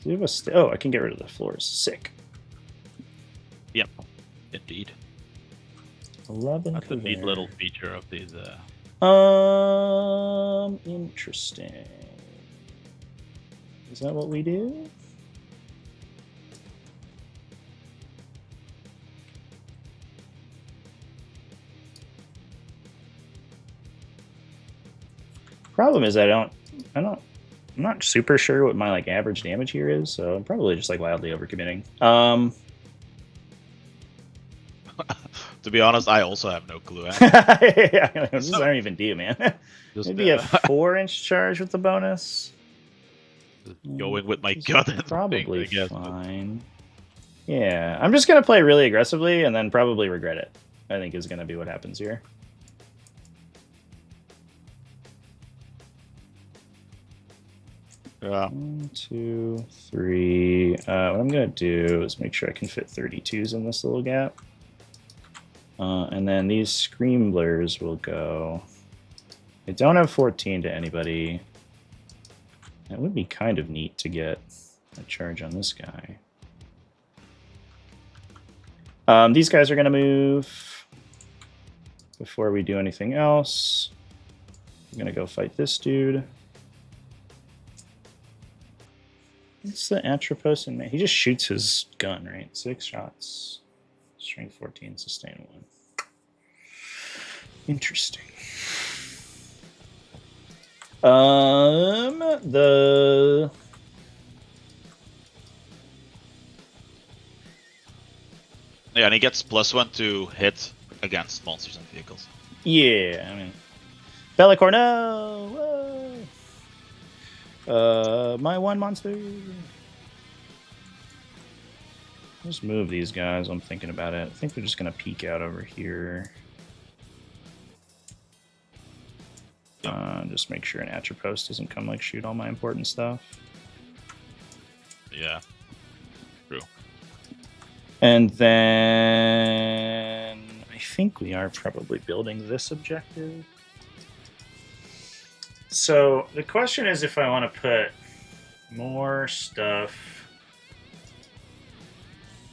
[SPEAKER 1] Do you have a oh, I can get rid of the floors. Sick.
[SPEAKER 2] Yep. Indeed.
[SPEAKER 1] 11.
[SPEAKER 2] That's a neat little feature of these.
[SPEAKER 1] Interesting. Is that what we do? Problem is I'm not super sure what my like average damage here is, so I'm probably just like wildly overcommitting.
[SPEAKER 2] To be honest, I also have no clue.
[SPEAKER 1] Yeah, I don't even do, man. Maybe a 4-inch charge with the bonus.
[SPEAKER 2] Going with my gut.
[SPEAKER 1] Probably fine. Yeah, I'm just gonna play really aggressively and then probably regret it. I think is gonna be what happens here.
[SPEAKER 2] Yeah.
[SPEAKER 1] 1, 2, 3. What I'm gonna do is make sure I can fit 32s in this little gap. And then these Screamblers will go. I don't have 14 to anybody. That would be kind of neat to get a charge on this guy. These guys are going to move before we do anything else. I'm going to go fight this dude. What's the Atropos in me? He just shoots his gun, right? 6 shots. Strength 14, sustain 1. Interesting.
[SPEAKER 2] Yeah, and he gets +1 to hit against monsters and vehicles.
[SPEAKER 1] Yeah, I mean, Bellicor, no! Whoa. My one monster. Just move these guys. I'm thinking about it. I think they're just gonna peek out over here. Just make sure an Atropos doesn't come like shoot all my important stuff.
[SPEAKER 2] Yeah. True.
[SPEAKER 1] And then I think we are probably building this objective. So the question is if I want to put more stuff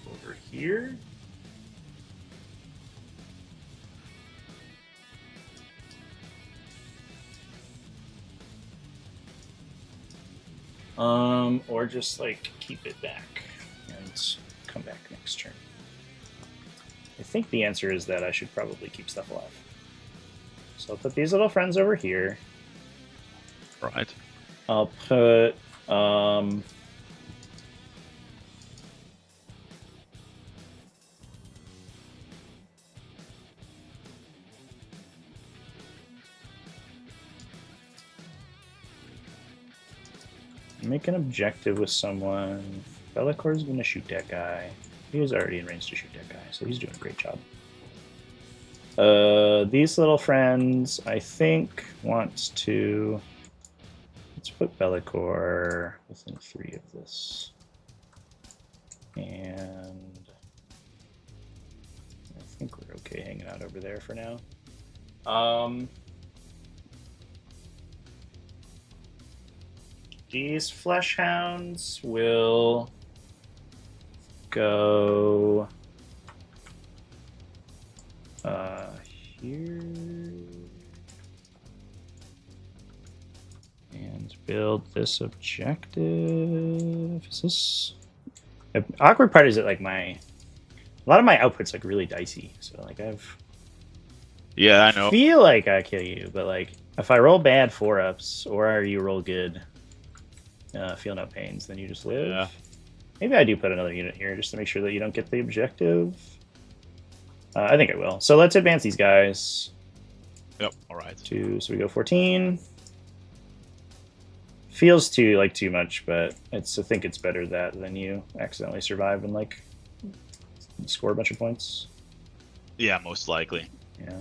[SPEAKER 1] over here. Or just like keep it back and come back next turn. I think the answer is that I should probably keep stuff alive. So I'll put these little friends over here.
[SPEAKER 2] Right.
[SPEAKER 1] I'll put make an objective with someone. Bellicor's gonna shoot that guy. He was already in range to shoot that guy, so he's doing a great job. These little friends, I think, want to. Let's put Bellicor within 3 of this. And I think we're okay hanging out over there for now. These flesh hounds will go here and build this objective. Is this the awkward part? Is that like a lot of my output's like really dicey. So like
[SPEAKER 2] Yeah, I know.
[SPEAKER 1] feel like I kill you, but like if I roll bad 4-ups or you roll good, feel no pains, then you just live.
[SPEAKER 2] Yeah.
[SPEAKER 1] Maybe I do put another unit here just to make sure that you don't get the objective. I think I will. So let's advance these guys.
[SPEAKER 2] Yep. All right.
[SPEAKER 1] So we go 14. Feels too much, but I think it's better that than you accidentally survive and like score a bunch of points.
[SPEAKER 2] Yeah, most likely.
[SPEAKER 1] Yeah.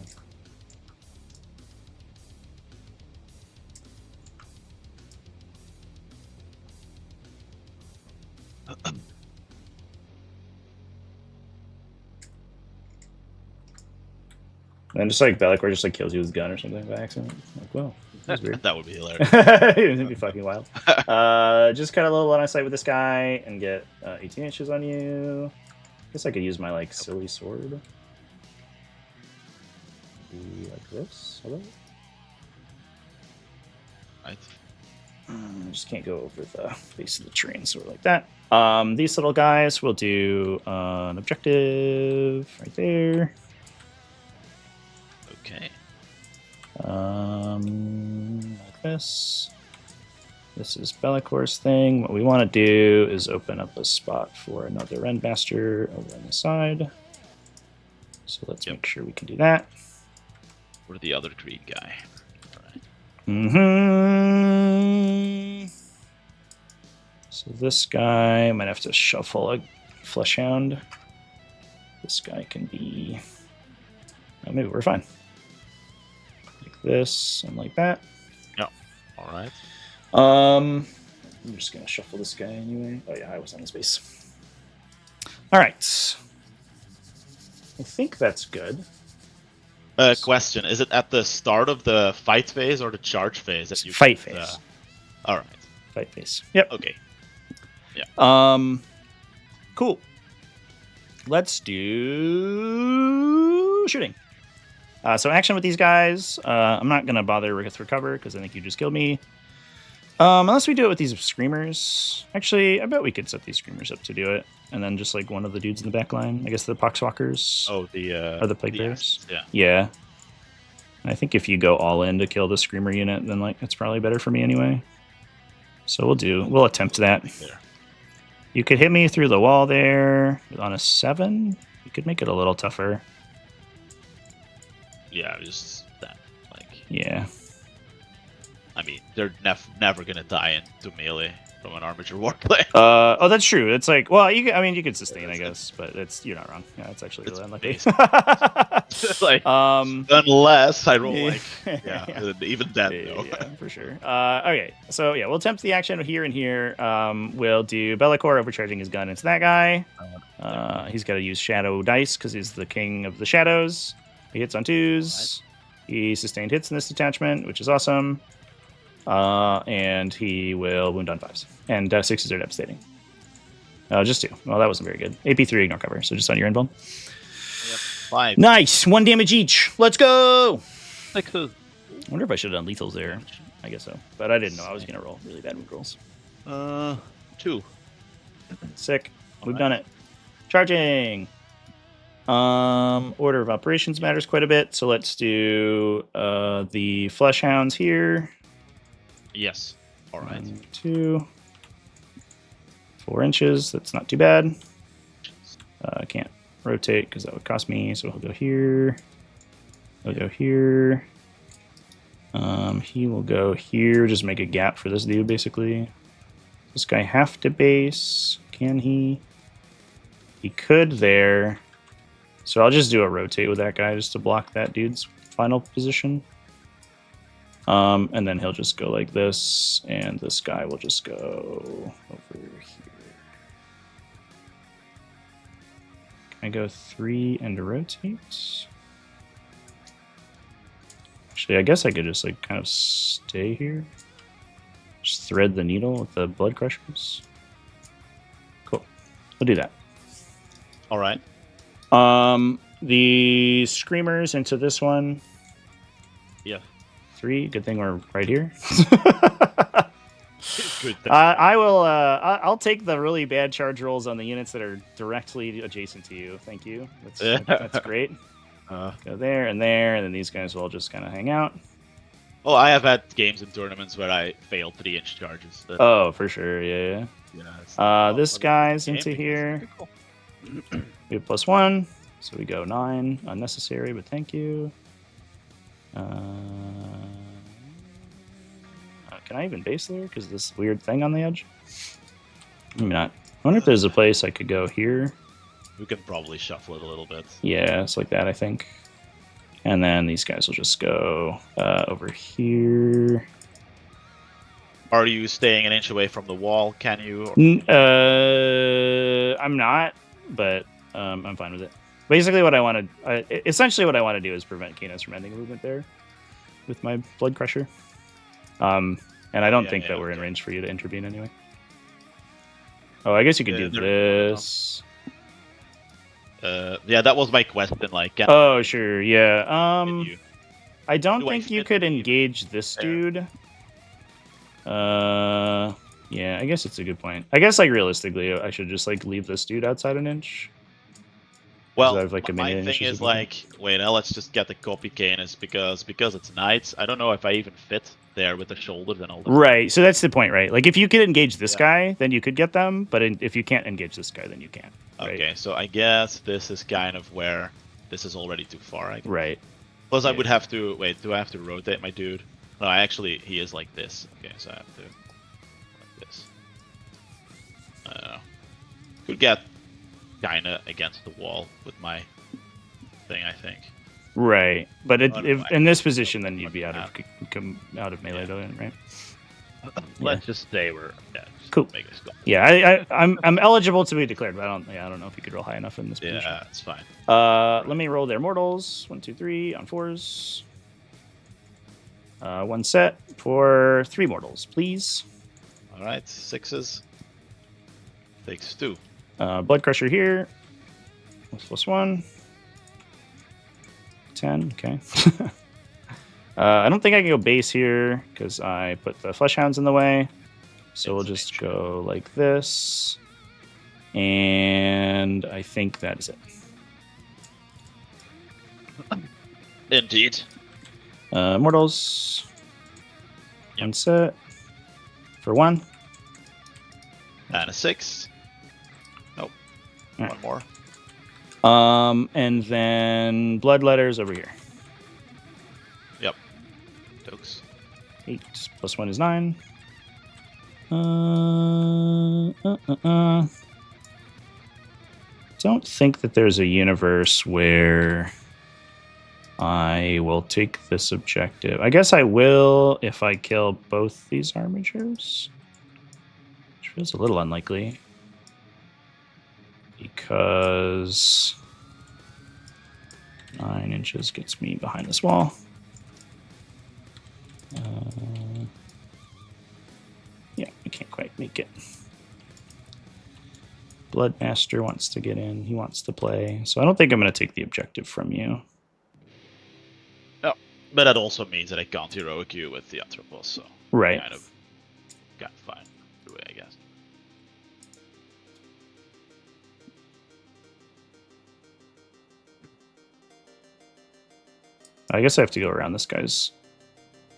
[SPEAKER 1] And just like Bellicor just like kills you with his gun or something by accident. Like, whoa, that's weird.
[SPEAKER 2] That would be hilarious.
[SPEAKER 1] It'd be fucking wild. Just cut a little line of sight with this guy and get 18 inches on you. Guess I could use my like silly sword. Be like this. Hello.
[SPEAKER 2] Right.
[SPEAKER 1] I just can't go over the face of the terrain, sort of like that. These little guys will do an objective right there.
[SPEAKER 2] Okay.
[SPEAKER 1] Like this. This is Bellicor's thing. What we want to do is open up a spot for another Rendmaster over on the side. So let's make sure we can do that.
[SPEAKER 2] Or the other green guy. All right.
[SPEAKER 1] So this guy might have to shuffle a Fleshhound. This guy can be. Oh, maybe we're fine. Like this and like that.
[SPEAKER 2] Yeah. All right.
[SPEAKER 1] I'm just gonna shuffle this guy anyway. Oh yeah, I was on his base. All right. I think that's good.
[SPEAKER 2] Question: is it at the start of the fight phase or the charge phase that you
[SPEAKER 1] Fight
[SPEAKER 2] get,
[SPEAKER 1] phase.
[SPEAKER 2] All right.
[SPEAKER 1] Fight phase. Yep.
[SPEAKER 2] Okay.
[SPEAKER 1] Cool. Let's do shooting. So action with these guys. I'm not gonna bother with recover because I think you just killed me. Unless we do it with these screamers. Actually, I bet we could set these screamers up to do it, and then just like one of the dudes in the back line. I guess the poxwalkers.
[SPEAKER 2] Oh,
[SPEAKER 1] or the plague bears.
[SPEAKER 2] Yeah.
[SPEAKER 1] Yeah. I think if you go all in to kill the screamer unit, then like it's probably better for me anyway. So we'll attempt that.
[SPEAKER 2] There.
[SPEAKER 1] You could hit me through the wall there on a 7. You could make it a little tougher.
[SPEAKER 2] Yeah, just that. Like,
[SPEAKER 1] Yeah.
[SPEAKER 2] I mean, they're never gonna die into melee from an armature warplane.
[SPEAKER 1] Oh, that's true. It's like, well, you could sustain, I
[SPEAKER 2] It's-
[SPEAKER 1] guess, but you're not wrong. Yeah, it's actually
[SPEAKER 2] It's
[SPEAKER 1] really unlucky.
[SPEAKER 2] like,
[SPEAKER 1] um,
[SPEAKER 2] unless I roll
[SPEAKER 1] yeah.
[SPEAKER 2] like, yeah, even then, no.
[SPEAKER 1] Yeah, for sure. Okay, so yeah, we'll attempt the action here and here. We'll do Bellicor overcharging his gun into that guy. He's got to use shadow dice because he's the king of the shadows. He hits on 2s. He sustained hits in this detachment, which is awesome. And he will wound on 5s. And 6s are devastating. Just 2. Well, that wasn't very good. AP3 ignore cover, so just on your invuln.
[SPEAKER 2] Yep, 5.
[SPEAKER 1] Nice! 1 damage each. Let's go!
[SPEAKER 3] Like who?
[SPEAKER 1] I wonder if I should have done lethals there. I guess so. But I didn't know I was going to roll really bad wound rolls.
[SPEAKER 2] 2.
[SPEAKER 1] Sick. We've done it. Charging! Order of operations matters quite a bit, so let's do the flesh hounds here.
[SPEAKER 2] Yes. All right.
[SPEAKER 1] 1, 2. 4 inches. That's not too bad. I can't rotate because that would cost me, so he'll go here. He'll go here. He will go here. Just make a gap for this dude, basically. Does this guy have to base? Can he? He could there. So I'll just do a rotate with that guy just to block that dude's final position. And then he'll just go like this, and this guy will just go over here. Can I go 3 and rotate? Actually, I guess I could just like kind of stay here. Just thread the needle with the blood crushers. Cool. We'll do that.
[SPEAKER 2] All right.
[SPEAKER 1] The screamers into this one.
[SPEAKER 2] Yeah.
[SPEAKER 1] 3. Good thing we're right here.
[SPEAKER 2] Good.
[SPEAKER 1] I will. I'll take the really bad charge rolls on the units that are directly adjacent to you. Thank you. That's great. Go there, and then these guys will all just kind of hang out.
[SPEAKER 2] Oh, I have had games and tournaments where I failed 3-inch charges.
[SPEAKER 1] Oh, for sure. Yeah. This guy's into here.
[SPEAKER 2] Cool.
[SPEAKER 1] We have +1, so we go 9. Unnecessary, but thank you. Can I even base there? Because this weird thing on the edge? Maybe not. I wonder if there's a place I could go here.
[SPEAKER 2] We can probably shuffle it a little bit.
[SPEAKER 1] Yeah, it's like that, I think. And then these guys will just go over here.
[SPEAKER 2] Are you staying an inch away from the wall? Can you?
[SPEAKER 1] I'm not, but I'm fine with it. Basically, what I want to, essentially, what I want to do is prevent Canis from ending movement there with my blood crusher. And I don't think that we're in range for you to intervene anyway. Oh, I guess you could do this.
[SPEAKER 2] Yeah, that was my question. Like,
[SPEAKER 1] Oh, sure, yeah. I don't
[SPEAKER 2] Do I
[SPEAKER 1] think you
[SPEAKER 2] fit
[SPEAKER 1] could
[SPEAKER 2] the
[SPEAKER 1] engage this
[SPEAKER 2] there?
[SPEAKER 1] dude. Yeah, I guess it's a good point. I guess like realistically, I should just like leave this dude outside an inch.
[SPEAKER 2] well,
[SPEAKER 1] I have, like, a
[SPEAKER 2] my
[SPEAKER 1] million
[SPEAKER 2] thing
[SPEAKER 1] inches
[SPEAKER 2] is
[SPEAKER 1] of movement.
[SPEAKER 2] like, wait, now let's just get the copy Canis because it's knights. I don't know if I even fit there with the shoulders and all that.
[SPEAKER 1] Right, so that's the point, right? Like if you could engage this
[SPEAKER 2] Yeah.
[SPEAKER 1] guy, then you could get them, but if you can't engage this guy, then you can't. Right?
[SPEAKER 2] Okay, so I guess this is kind of where this is already too far. I guess.
[SPEAKER 1] Right.
[SPEAKER 2] Plus, I
[SPEAKER 1] Yeah.
[SPEAKER 2] would have to wait. Do I have to rotate my dude? No, he is like this. Okay, so I have to like this. I don't know. Could get kinda against the wall with my thing, I think.
[SPEAKER 1] Right, but
[SPEAKER 2] Oh, no,
[SPEAKER 1] if
[SPEAKER 2] I-
[SPEAKER 1] in this position, then you'd be
[SPEAKER 2] Fucking
[SPEAKER 1] out of melee, right?
[SPEAKER 3] Let's just stay where. Yeah. Just
[SPEAKER 1] Cool.
[SPEAKER 3] Make us go.
[SPEAKER 1] Yeah, I'm eligible to be declared, but I don't know if you could roll high enough in this position.
[SPEAKER 2] Yeah, it's fine.
[SPEAKER 1] Let me roll their mortals. 1, 2, 3 on 4s. 1 set for 3 mortals, please.
[SPEAKER 2] All right, 6s. Takes 2.
[SPEAKER 1] Blood crusher here. +1. 10. Okay. I don't think I can go base here because I put the flesh hounds in the way. So we'll just go like this. And I think that is it.
[SPEAKER 2] Indeed.
[SPEAKER 1] Mortals.
[SPEAKER 2] Yep.
[SPEAKER 1] 1 set. For 1.
[SPEAKER 2] And a 6. Nope.
[SPEAKER 1] Alright.
[SPEAKER 2] One more.
[SPEAKER 1] And then blood letters over here.
[SPEAKER 2] Yep. Tokes.
[SPEAKER 1] 8 plus 1 is 9. Don't think that there's a universe where I will take this objective. I guess I will if I kill both these armatures. Which feels a little unlikely. Because 9 inches gets me behind this wall. Yeah, I can't quite make it. Bloodmaster wants to get in. He wants to play. So I don't think I'm going to take the objective from you.
[SPEAKER 2] No, but that also means that I can't heroic you with the Atropos, so
[SPEAKER 1] Right.
[SPEAKER 2] kind of got fine the way, I guess.
[SPEAKER 1] I guess I have to go around this guy's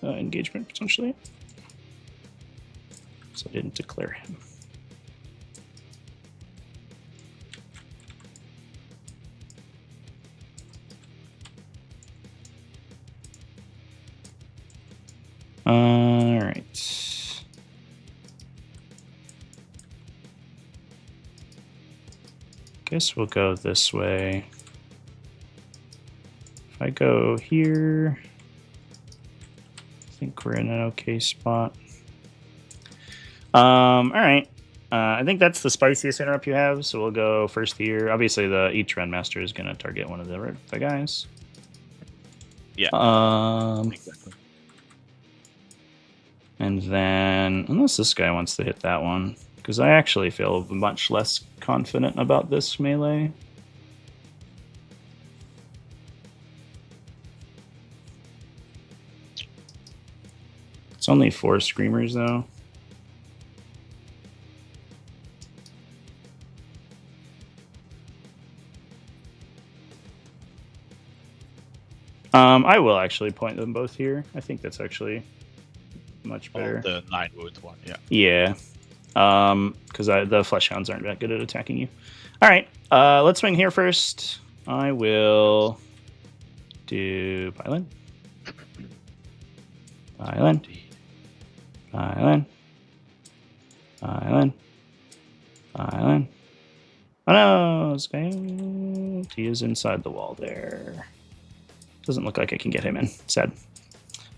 [SPEAKER 1] engagement potentially. So I didn't declare him. All right. Guess we'll go this way. If I go here, I think we're in an okay spot. All right. I think that's the spiciest interrupt you have, so we'll go first here. Obviously, each Rendmaster is going to target one of the guys.
[SPEAKER 2] Yeah.
[SPEAKER 3] Exactly.
[SPEAKER 1] And then, unless this guy wants to hit that one, because I actually feel much less confident about this melee. It's only 4 Screamers, though. I will actually point them both here. I think that's actually much better.
[SPEAKER 2] Oh, the 9 wound one, yeah.
[SPEAKER 1] Yeah. Because the flesh hounds aren't that good at attacking you. All right. Let's swing here first. I will do Pylon. Pylon. Pylon. Pylon. Pylon. Oh no! This guy, he is inside the wall there. Doesn't look like I can get him in. Sad.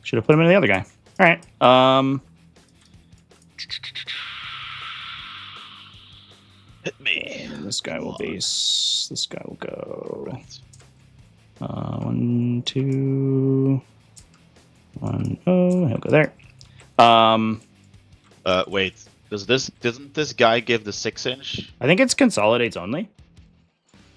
[SPEAKER 1] Should have put him in the other guy. All right.
[SPEAKER 2] Hit me.
[SPEAKER 1] And this guy will
[SPEAKER 2] Come on.
[SPEAKER 1] base. This guy will go.
[SPEAKER 2] Right.
[SPEAKER 1] 1, 2, 1. Oh, he'll go there.
[SPEAKER 2] Wait. Doesn't this guy give the 6-inch?
[SPEAKER 1] I think it's consolidates only.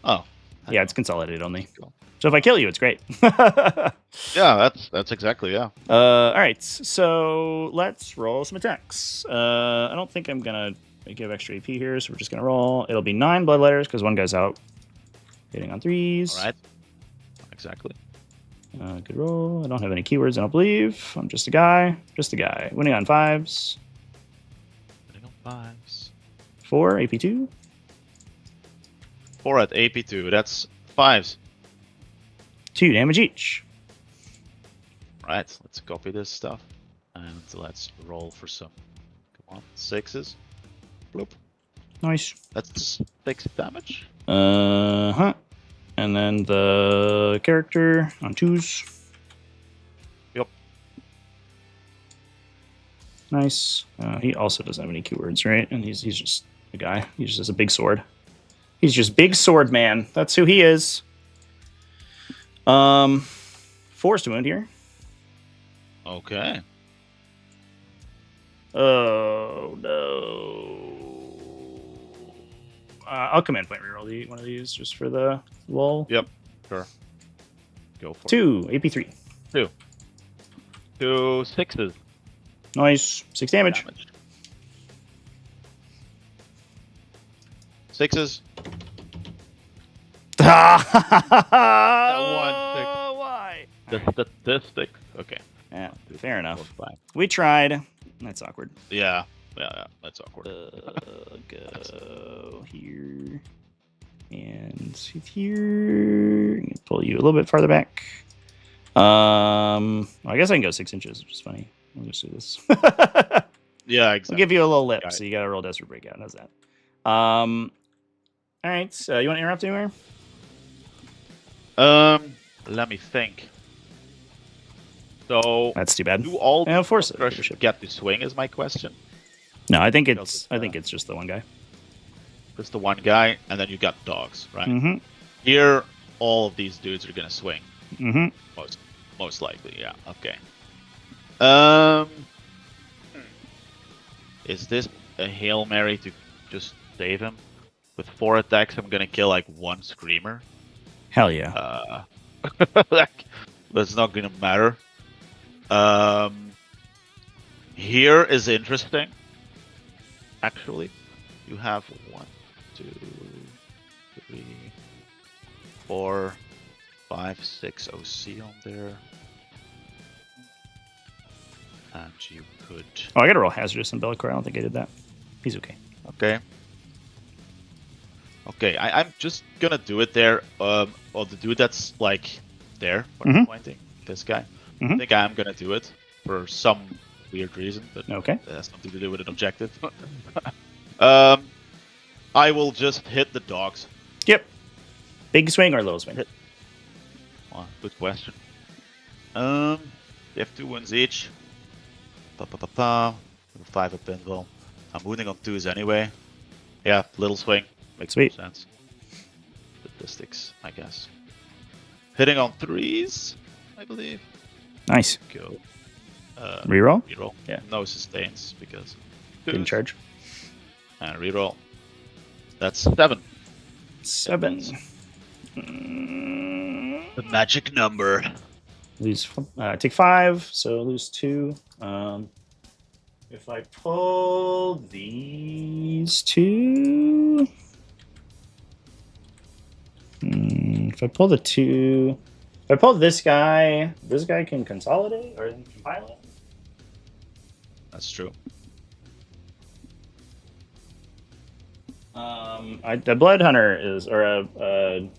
[SPEAKER 2] Oh.
[SPEAKER 1] Yeah, it's consolidated only.
[SPEAKER 2] Cool.
[SPEAKER 1] So if I kill you, it's great.
[SPEAKER 2] Yeah, that's exactly, yeah.
[SPEAKER 1] All right, so let's roll some attacks. I don't think I'm gonna give extra AP here, so we're just gonna roll. It'll be 9 blood letters because one guy's out. Hitting on 3s.
[SPEAKER 2] All right. Exactly.
[SPEAKER 1] Good roll. I don't have any keywords, I don't believe. I'm just a guy. Just a guy. Winning on 5s.
[SPEAKER 2] Putting on 5s.
[SPEAKER 1] 4, AP2.
[SPEAKER 2] 4 at AP2. That's 5s.
[SPEAKER 1] 2 damage each.
[SPEAKER 2] Right. Let's copy this stuff and let's roll for some. Come on, 6s. Bloop.
[SPEAKER 1] Nice.
[SPEAKER 2] That's 6 damage.
[SPEAKER 1] And then the character on 2s.
[SPEAKER 2] Yep.
[SPEAKER 1] Nice. He also doesn't have any keywords, right? And he's just a guy. He's just a big sword. He's just big sword man. That's who he is. Forced wound here.
[SPEAKER 2] Okay.
[SPEAKER 1] Oh no. I'll command point reroll one of these just for the lull.
[SPEAKER 2] Yep. Sure. Go for it.
[SPEAKER 1] 2 AP3.
[SPEAKER 2] 2
[SPEAKER 3] 6s.
[SPEAKER 1] Nice. 6 damage.
[SPEAKER 2] 6s.
[SPEAKER 1] That
[SPEAKER 2] one
[SPEAKER 1] Why?
[SPEAKER 3] The statistics.
[SPEAKER 2] Okay.
[SPEAKER 1] Yeah, fair enough.
[SPEAKER 2] 4, 5.
[SPEAKER 1] We tried. That's awkward.
[SPEAKER 2] Yeah. That's awkward.
[SPEAKER 1] Go here. And here, pull you a little bit farther back. I guess I can go 6 inches, which is funny. I'll just do this.
[SPEAKER 2] Yeah,
[SPEAKER 1] I'll
[SPEAKER 2] exactly.
[SPEAKER 1] give you a little lip,
[SPEAKER 2] Got
[SPEAKER 1] so
[SPEAKER 2] it.
[SPEAKER 1] you got to roll Desperate Breakout. How's that? All right. So you want to interrupt anywhere?
[SPEAKER 2] Let me think. So,
[SPEAKER 1] That's too bad.
[SPEAKER 2] do all
[SPEAKER 1] Yeah, force
[SPEAKER 2] the
[SPEAKER 1] it.
[SPEAKER 2] crushers get to swing? Is my question.
[SPEAKER 1] No, I think
[SPEAKER 2] Because
[SPEAKER 1] it's.
[SPEAKER 2] of,
[SPEAKER 1] I think it's just the one guy.
[SPEAKER 2] Just the one guy, and then you got dogs, right?
[SPEAKER 1] Mm-hmm.
[SPEAKER 2] Here, all of these dudes are gonna swing.
[SPEAKER 1] Mm-hmm.
[SPEAKER 2] Most likely, yeah. Okay. Um, is this a Hail Mary to just save him? With 4 attacks, I'm gonna kill like 1 screamer.
[SPEAKER 1] Hell yeah.
[SPEAKER 2] Like, that's not gonna matter. Here is interesting. Actually, you have 1, 2, 3, 4, 5, 6 OC on there, and you could.
[SPEAKER 1] Oh, I got to roll Hazardous and Bellicor. I don't think I did that. He's okay.
[SPEAKER 2] Okay. Okay, I'm just gonna do it there. Or the dude that's like there, where I'm pointing, this guy. I think I'm gonna do it for some weird reason, but
[SPEAKER 1] Okay.
[SPEAKER 2] it has nothing to do with an objective. I will just hit the dogs.
[SPEAKER 1] Yep. Big swing or little swing?
[SPEAKER 2] Oh, good question. They have 2 wounds each. 5 a pinball. I'm wounding on 2s anyway. Yeah, little swing. Makes
[SPEAKER 1] Sweet.
[SPEAKER 2] sense. Statistics, I guess. Hitting on 3s, I believe.
[SPEAKER 1] Nice.
[SPEAKER 2] Go.
[SPEAKER 1] Reroll?
[SPEAKER 2] Reroll.
[SPEAKER 1] Yeah.
[SPEAKER 2] No sustains because.
[SPEAKER 1] Didn't charge.
[SPEAKER 2] And reroll. That's 7.
[SPEAKER 1] 7.
[SPEAKER 2] The magic number.
[SPEAKER 1] Lose. Take 5, so lose 2. If I pull these 2. If I pull the 2. If I pull this guy can consolidate or compile it.
[SPEAKER 2] That's true.
[SPEAKER 1] A Blood Hunter is, or a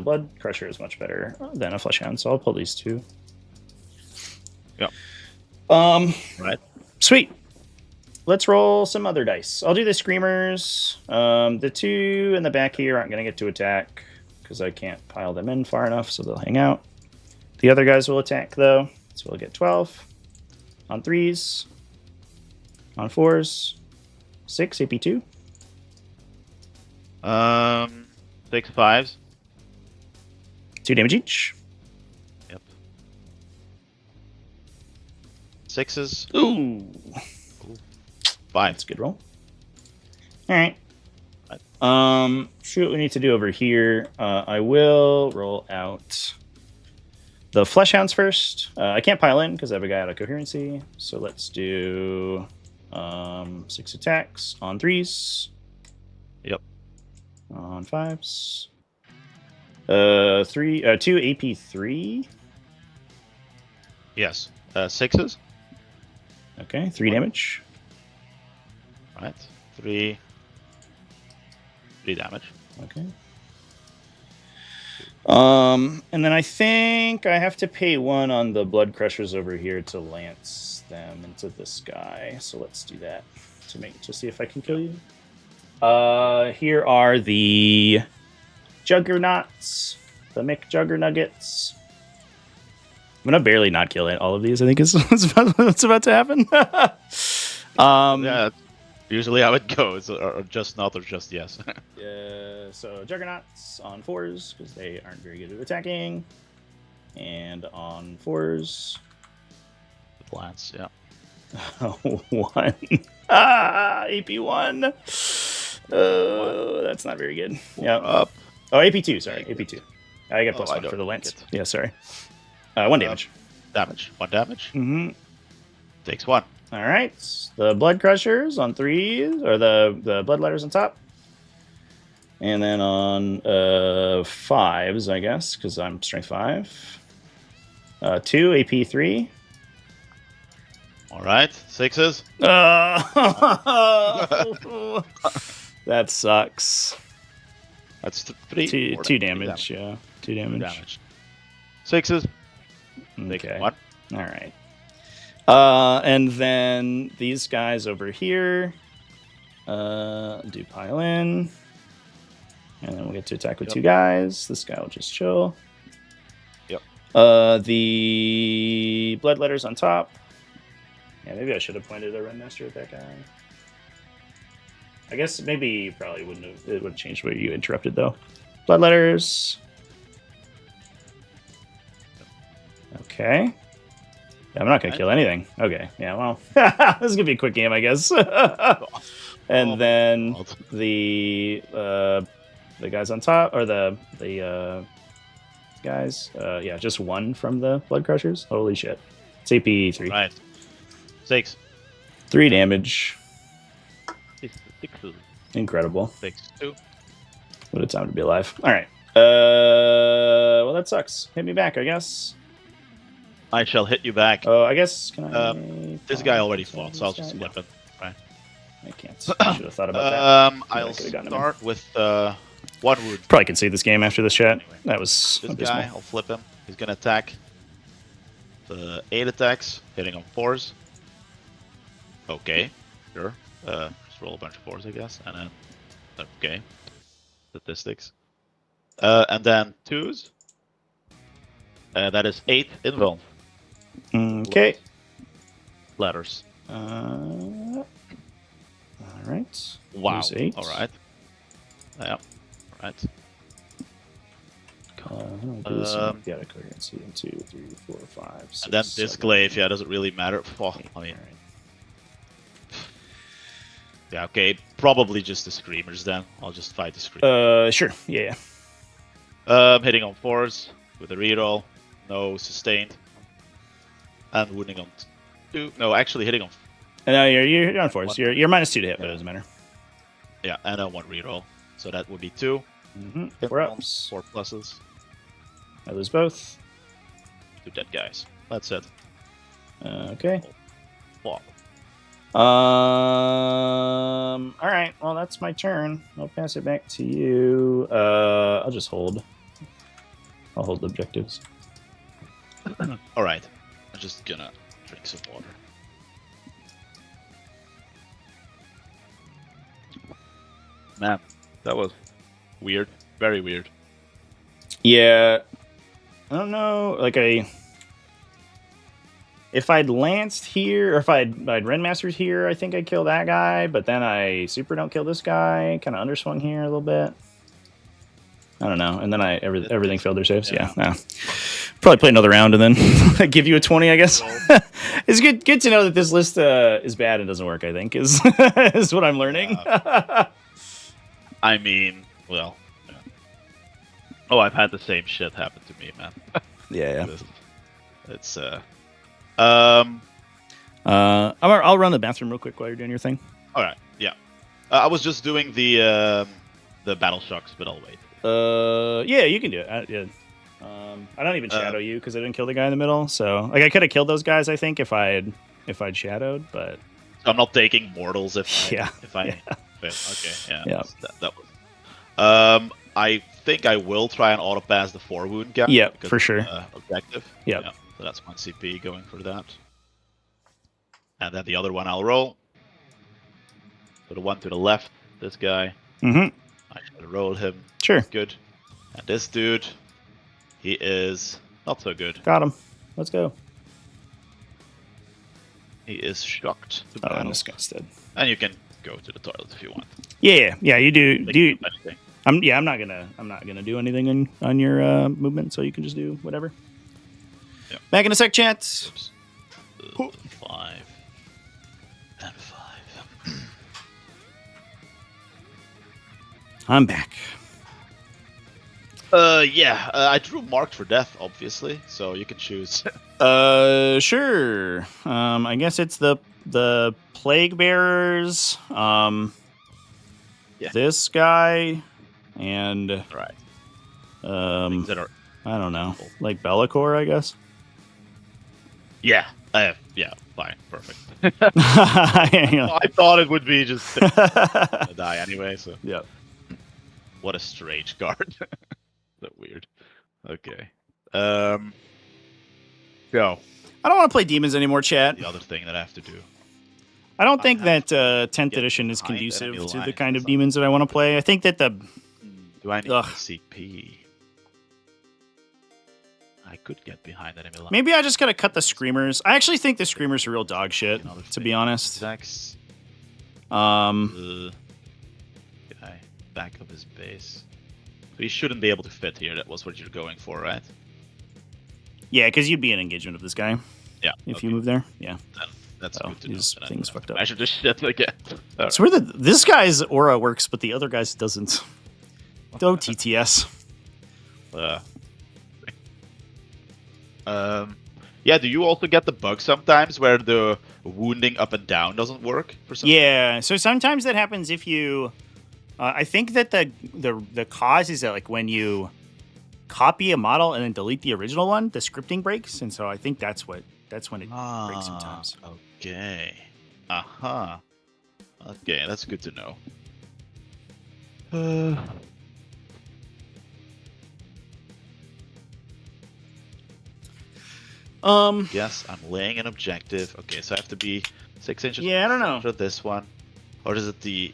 [SPEAKER 1] Blood Crusher is much better than a Fleshhound, so I'll pull these 2.
[SPEAKER 2] Yep. Right.
[SPEAKER 1] Sweet. Let's roll some other dice. I'll do the Screamers. The 2 in the back here aren't going to get to attack because I can't pile them in far enough, so they'll hang out. The other guys will attack, though, so we'll get 12. On 3s. On 4s. 6, AP2.
[SPEAKER 2] 6 5s.
[SPEAKER 1] 2 damage each.
[SPEAKER 2] Yep. 6s.
[SPEAKER 1] Ooh.
[SPEAKER 2] 5.
[SPEAKER 1] That's a good roll. All right.
[SPEAKER 2] Right.
[SPEAKER 1] See what we need to do over here. I will roll out the Fleshhounds first. I can't pile in because I have a guy out of coherency. So let's do 6 attacks on 3s.
[SPEAKER 2] Yep.
[SPEAKER 1] On 5s. 2 AP3.
[SPEAKER 2] Yes. 6s.
[SPEAKER 1] Okay, 3 damage.
[SPEAKER 2] Right. 3 damage.
[SPEAKER 1] Okay. And then I think I have to pay 1 on the Blood Crushers over here to lance them into this guy. So let's do that to see if I can kill you. Here are the Juggernauts, the McJuggernuggets. I'm gonna barely not kill all of these. I think is what's about to happen.
[SPEAKER 2] Yeah. Usually how it goes, or just not, or just yes.
[SPEAKER 1] So Juggernauts on 4s, because they aren't very good at attacking. And on 4s.
[SPEAKER 2] The plants, yeah.
[SPEAKER 1] 1. AP1. Oh, that's not very good. Yeah.
[SPEAKER 2] Up.
[SPEAKER 1] Oh, AP2, sorry. AP2. I got plus 1
[SPEAKER 2] I
[SPEAKER 1] for the
[SPEAKER 2] don't
[SPEAKER 1] lance.
[SPEAKER 2] like it.
[SPEAKER 1] Yeah, sorry. 1 damage.
[SPEAKER 2] Damage. 1 damage.
[SPEAKER 1] Mm-hmm.
[SPEAKER 2] Takes 1.
[SPEAKER 1] All right. The Blood Crushers on 3s, or the Bloodletters on top. And then on 5s, I guess, because I'm strength 5. 2 AP3.
[SPEAKER 2] All right. 6s.
[SPEAKER 1] That sucks.
[SPEAKER 2] That's three.
[SPEAKER 1] Two,
[SPEAKER 2] Four
[SPEAKER 1] two
[SPEAKER 2] damage.
[SPEAKER 1] damage. Yeah, 2
[SPEAKER 2] Two
[SPEAKER 1] damage.
[SPEAKER 2] damage. Sixes. Take
[SPEAKER 1] Okay.
[SPEAKER 2] one.
[SPEAKER 1] All right. And then these guys over here do pile in. And then we'll get to attack with
[SPEAKER 2] Yep.
[SPEAKER 1] 2 guys. This guy will just chill.
[SPEAKER 2] Yep.
[SPEAKER 1] The bloodletters on top. Yeah, maybe I should have pointed a Renmaster at that guy. I guess maybe you probably wouldn't have. It would have changed what you interrupted, though. Bloodletters. Okay. Yeah, I'm not going to kill anything. Okay. Yeah, well, this is going to be a quick game, I guess. And
[SPEAKER 2] Oh,
[SPEAKER 1] then
[SPEAKER 2] God.
[SPEAKER 1] the guys on top, or the guys, yeah, just 1 from the Blood Crushers. Holy shit. It's AP 3.
[SPEAKER 2] Right. 6.
[SPEAKER 1] 3 damage.
[SPEAKER 3] Sixes.
[SPEAKER 1] Incredible.
[SPEAKER 2] 6. 2.
[SPEAKER 1] What a time to be alive. All right. Well, that sucks. Hit me back, I guess.
[SPEAKER 2] I shall hit you back.
[SPEAKER 1] Oh, I guess, can I...
[SPEAKER 2] This guy already fought, so I'll just
[SPEAKER 1] No,
[SPEAKER 2] flip it. Right.
[SPEAKER 1] I can't. I should have thought about that.
[SPEAKER 2] I'll
[SPEAKER 1] could've gotten him in.
[SPEAKER 2] start with 1 wound.
[SPEAKER 1] Probably can see this game after this chat.
[SPEAKER 2] Anyway,
[SPEAKER 1] That was
[SPEAKER 2] This
[SPEAKER 1] abysmal.
[SPEAKER 2] guy, I'll flip him. He's gonna attack. The 8 attacks, hitting on 4s. Okay, sure. Just roll a bunch of 4s, I guess, and then okay. Statistics. And then 2s. That is 8 invuln
[SPEAKER 1] Okay.
[SPEAKER 2] letters.
[SPEAKER 1] All right.
[SPEAKER 2] Wow.
[SPEAKER 1] Lose 8.
[SPEAKER 2] All right. Yeah. All right.
[SPEAKER 1] Yeah, coherency. 1, 2, 3, 4, 5, 6.
[SPEAKER 2] And then this
[SPEAKER 1] 7,
[SPEAKER 2] glaive, yeah, doesn't really matter. Oh, I mean, yeah, okay, probably just the screamers then. I'll just fight the screamers.
[SPEAKER 1] Sure. Yeah.
[SPEAKER 2] Hitting on 4s with a reroll, no sustained, and wounding on 2. No, actually hitting on
[SPEAKER 1] No, you're on 4s.
[SPEAKER 2] One.
[SPEAKER 1] You're -2 to hit, but it
[SPEAKER 2] Yeah.
[SPEAKER 1] doesn't matter.
[SPEAKER 2] yeah, and then 1 reroll. So that would be 2.
[SPEAKER 1] Mm-hmm. 4 ups.
[SPEAKER 2] 4 pluses,
[SPEAKER 1] I lose both.
[SPEAKER 2] 2 dead guys. That's it.
[SPEAKER 1] Okay.
[SPEAKER 2] Flop.
[SPEAKER 1] All right. Well, that's my turn. I'll pass it back to you. I'll just hold. I'll hold the objectives.
[SPEAKER 2] All right, I'm just gonna drink some water. Man, that was weird. Very weird.
[SPEAKER 1] Yeah. I don't know. Like if I'd lanced here, or if I'd Renmastered here, I think I'd kill that guy. But then I super don't kill this guy. Kind of underswung here a little bit. I don't know. And then everything failed their saves. Yeah. No. Probably play another round and then give you a 20, I guess. It's good to know that this list is bad and doesn't work, I think, is is what I'm learning.
[SPEAKER 2] I mean, well, yeah. Oh, I've had the same shit happen to me, man.
[SPEAKER 1] Yeah.
[SPEAKER 2] It's
[SPEAKER 1] I'll run the bathroom real quick while you're doing your thing.
[SPEAKER 2] all right, yeah. I was just doing the battle shocks, but I'll wait.
[SPEAKER 1] Yeah, you can do it. Yeah. I don't even shadow you because I didn't kill the guy in the middle. So, like, I could have killed those guys, I think, if I'd shadowed, but
[SPEAKER 2] So I'm not taking mortals if I fail. Okay, yeah.
[SPEAKER 1] Yeah.
[SPEAKER 2] That was. I think I will try and auto pass the 4 wound guy.
[SPEAKER 1] Yeah,
[SPEAKER 2] because
[SPEAKER 1] for sure.
[SPEAKER 2] Objective.
[SPEAKER 1] Yep.
[SPEAKER 2] Yeah. So that's 1 CP going for that. And then the other one I'll roll. So the one to the left, this guy.
[SPEAKER 1] Mm-hmm.
[SPEAKER 2] I should roll him.
[SPEAKER 1] Sure.
[SPEAKER 2] Good. And this dude, he is not so good.
[SPEAKER 1] Got him. Let's go.
[SPEAKER 2] He is shocked to
[SPEAKER 1] Oh, and
[SPEAKER 2] battle.
[SPEAKER 1] this guy's dead.
[SPEAKER 2] And you can go to the toilet if you want.
[SPEAKER 1] Yeah. You do.
[SPEAKER 2] They
[SPEAKER 1] Do.
[SPEAKER 2] can do anything.
[SPEAKER 1] I'm not gonna do anything on your movement, so you can just do whatever.
[SPEAKER 2] Yep.
[SPEAKER 1] Back in a sec, chat.
[SPEAKER 2] Oops. 5 and 5.
[SPEAKER 1] I'm back.
[SPEAKER 2] Yeah. I drew marked for death, obviously, so you can choose.
[SPEAKER 1] Sure. I guess it's the plague bearers.
[SPEAKER 2] Yeah.
[SPEAKER 1] This guy, and
[SPEAKER 2] Right.
[SPEAKER 1] Things
[SPEAKER 2] that are.
[SPEAKER 1] I don't know, like Bellicor, I guess.
[SPEAKER 2] Yeah. Yeah. Fine. Perfect.
[SPEAKER 1] Yeah.
[SPEAKER 2] I thought it would be just gonna die anyway. So.
[SPEAKER 1] Yep.
[SPEAKER 2] What a strange card. So weird. Okay. Go.
[SPEAKER 1] I don't want to play demons anymore, chat.
[SPEAKER 2] The other thing that I have to do.
[SPEAKER 1] I don't
[SPEAKER 2] I
[SPEAKER 1] think
[SPEAKER 2] have
[SPEAKER 1] that 10th
[SPEAKER 2] get
[SPEAKER 1] edition is
[SPEAKER 2] behind
[SPEAKER 1] conducive
[SPEAKER 2] enemy
[SPEAKER 1] to the
[SPEAKER 2] lines
[SPEAKER 1] kind
[SPEAKER 2] or
[SPEAKER 1] of demons that I want to play. I think that the
[SPEAKER 2] Do I need
[SPEAKER 1] Ugh.
[SPEAKER 2] my CP? I could get behind enemy lines.
[SPEAKER 1] maybe I just gotta cut the screamers. I actually think the screamers are real dog shit,
[SPEAKER 2] Another
[SPEAKER 1] to
[SPEAKER 2] thing.
[SPEAKER 1] be honest.
[SPEAKER 2] Zax,
[SPEAKER 1] Um,
[SPEAKER 2] guy back of his base. So he shouldn't be able to fit here. That was what you're going for, right?
[SPEAKER 1] yeah, because you'd be in engagement of this guy
[SPEAKER 2] Yeah.
[SPEAKER 1] if
[SPEAKER 2] okay.
[SPEAKER 1] you move there. Yeah.
[SPEAKER 2] Then that's
[SPEAKER 1] Oh,
[SPEAKER 2] good to know.
[SPEAKER 1] these
[SPEAKER 2] Then I
[SPEAKER 1] things
[SPEAKER 2] don't have
[SPEAKER 1] fucked
[SPEAKER 2] to
[SPEAKER 1] up.
[SPEAKER 2] measure this shit again. Alright.
[SPEAKER 1] So where this guy's aura works, but the other guy's doesn't. Oh, TTS.
[SPEAKER 2] Yeah, do you also get the bug sometimes where the wounding up and down doesn't work for some?
[SPEAKER 1] Yeah, so sometimes that happens if you. I think that the cause is that like when you copy a model and then delete the original one, the scripting breaks, and so I think that's when it breaks sometimes.
[SPEAKER 2] Okay. Uh-huh. Okay, that's good to know. Yes, I'm laying an objective. Okay, so I have to be 6 inches.
[SPEAKER 1] Yeah, I don't know.
[SPEAKER 2] For this one, or is it the?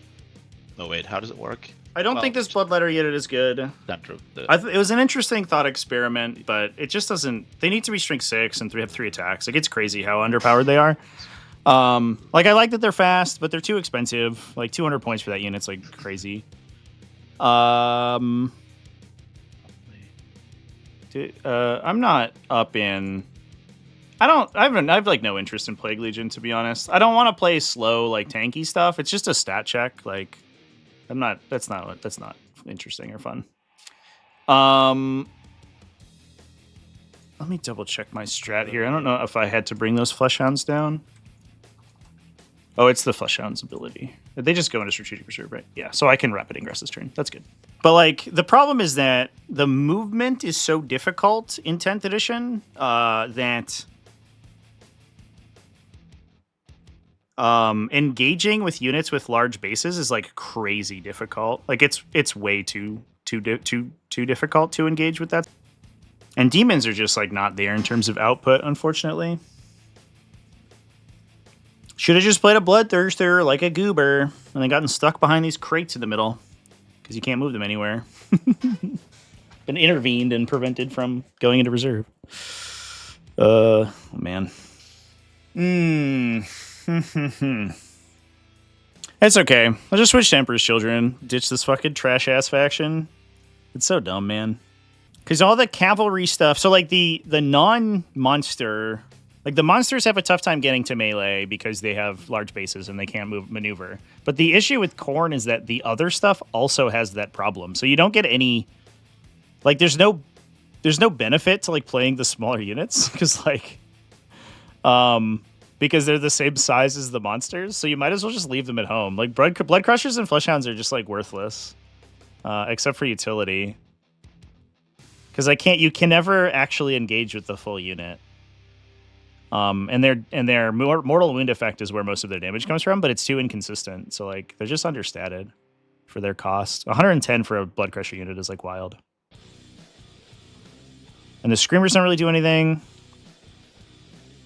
[SPEAKER 2] No, wait. How does it work?
[SPEAKER 1] I don't think this bloodletter unit is good.
[SPEAKER 2] Center of the.
[SPEAKER 1] It was an interesting thought experiment, but it just doesn't. They need to be strength 6 and have 3 attacks. Like it's crazy how underpowered they are. Like I like that they're fast, but they're too expensive. Like 200 points for that unit's like crazy. I'm not up in. I have like no interest in Plague Legion, to be honest. I don't want to play slow like tanky stuff. It's just a stat check. Like that's not interesting or fun. Let me double check my strat here. I don't know if I had to bring those Flesh Hounds down. Oh, it's the Flesh Hounds ability. They just go into Strategic Reserve, right? Yeah, so I can rapid ingress this turn. That's good. But like the problem is that the movement is so difficult in 10th edition that engaging with units with large bases is like crazy difficult. Like it's way too difficult to engage with that. And demons are just like not there in terms of output, unfortunately. Should have just played a Bloodthirster like a goober and then gotten stuck behind these crates in the middle because you can't move them anywhere. Been intervened and prevented from going into reserve. Oh, man. That's okay. I'll just switch to Emperor's Children. Ditch this fucking trash-ass faction. It's so dumb, man. Because all the cavalry stuff... So, like, the non-monster... Like, the monsters have a tough time getting to melee because they have large bases and they can't maneuver. But the issue with Khorne is that the other stuff also has that problem. So you don't get any... Like, there's no benefit to, like, playing the smaller units. Because, like... Because they're the same size as the monsters. So you might as well just leave them at home. Like, Blood Crushers and Fleshhounds are just, like, worthless. Except for utility. Because you can never actually engage with the full unit. And their mortal wound effect is where most of their damage comes from, but it's too inconsistent. So like they're just understated for their cost. 110 for a Blood Crusher unit is like wild. And the Screamers don't really do anything.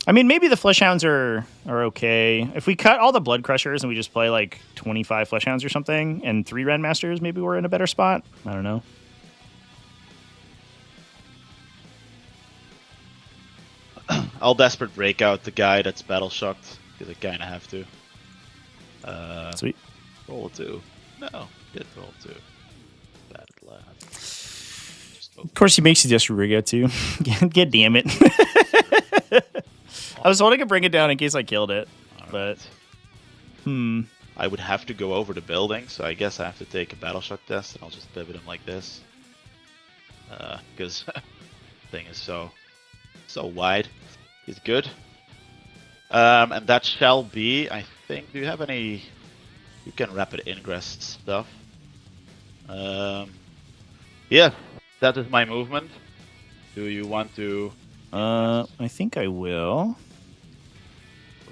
[SPEAKER 1] I mean, maybe the Fleshhounds are okay. If we cut all the Blood Crushers and we just play like 25 Fleshhounds or something and 3 Rendmasters, maybe we're in a better spot. I don't know.
[SPEAKER 2] I'll desperate break out the guy that's battle shocked because I kind of have to.
[SPEAKER 1] Sweet.
[SPEAKER 2] Roll 2. No, did roll 2. Bad lad.
[SPEAKER 1] Of course, he makes you just rig out too. God damn it! I was holding to bring it down in case I killed it, but
[SPEAKER 2] I would have to go over the building, so I guess I have to take a battle shock test, and I'll just pivot him like this, because thing is so wide. He's good. And that shall be, I think, do you have any... You can rapid ingress stuff. Yeah, that is my movement. Do you want to...
[SPEAKER 1] I think I will.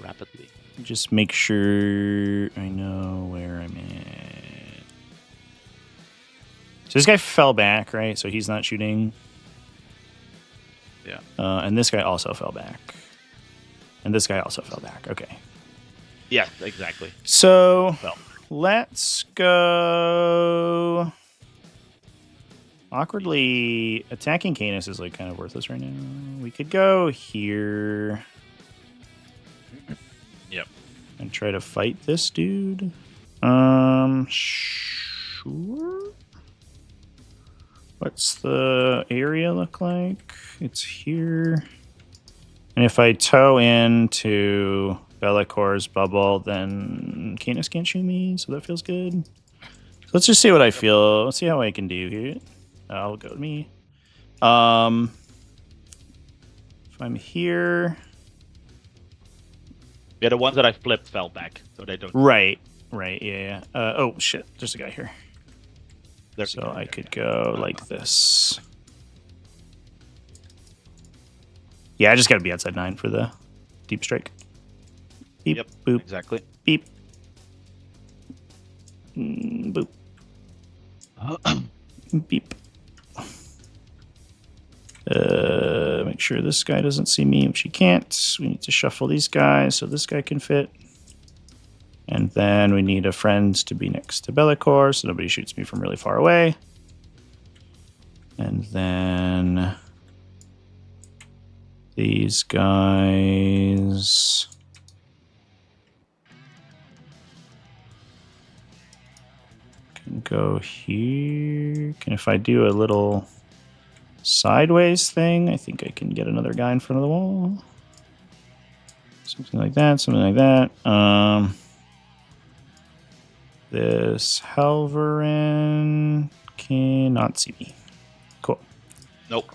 [SPEAKER 2] Rapidly.
[SPEAKER 1] Just make sure I know where I'm at. So this guy fell back, right? So he's not shooting.
[SPEAKER 2] Yeah.
[SPEAKER 1] And this guy also fell back. And this guy also fell back. Okay.
[SPEAKER 2] Yeah, exactly.
[SPEAKER 1] So
[SPEAKER 2] Well.
[SPEAKER 1] let's go. Awkwardly, attacking Canis is like kind of worthless right now. We could go here.
[SPEAKER 2] Yep.
[SPEAKER 1] And try to fight this dude. Sure. What's the area look like? It's here. And if I tow into Bellacor's bubble, then Canis can't shoot me, so that feels good. So let's just see what I feel. Let's see how I can do here. I'll go with me. If I'm here.
[SPEAKER 3] Yeah, the ones that I flipped fell back, so they don't.
[SPEAKER 1] Right, yeah. Oh, shit. There's a guy here.
[SPEAKER 3] There's
[SPEAKER 1] So I could go like this. Yeah, I just got to be outside 9 for the deep strike. Beep,
[SPEAKER 2] Yep,
[SPEAKER 1] boop,
[SPEAKER 2] exactly.
[SPEAKER 1] beep. Boop, beep. Make sure this guy doesn't see me, which he can't. We need to shuffle these guys so this guy can fit. And then we need a friend to be next to Be'lakor so nobody shoots me from really far away. And then these guys. Can go here. If I do a little sideways thing, I think I can get another guy in front of the wall. Something like that, This Halvarin cannot see me. Cool.
[SPEAKER 2] Nope.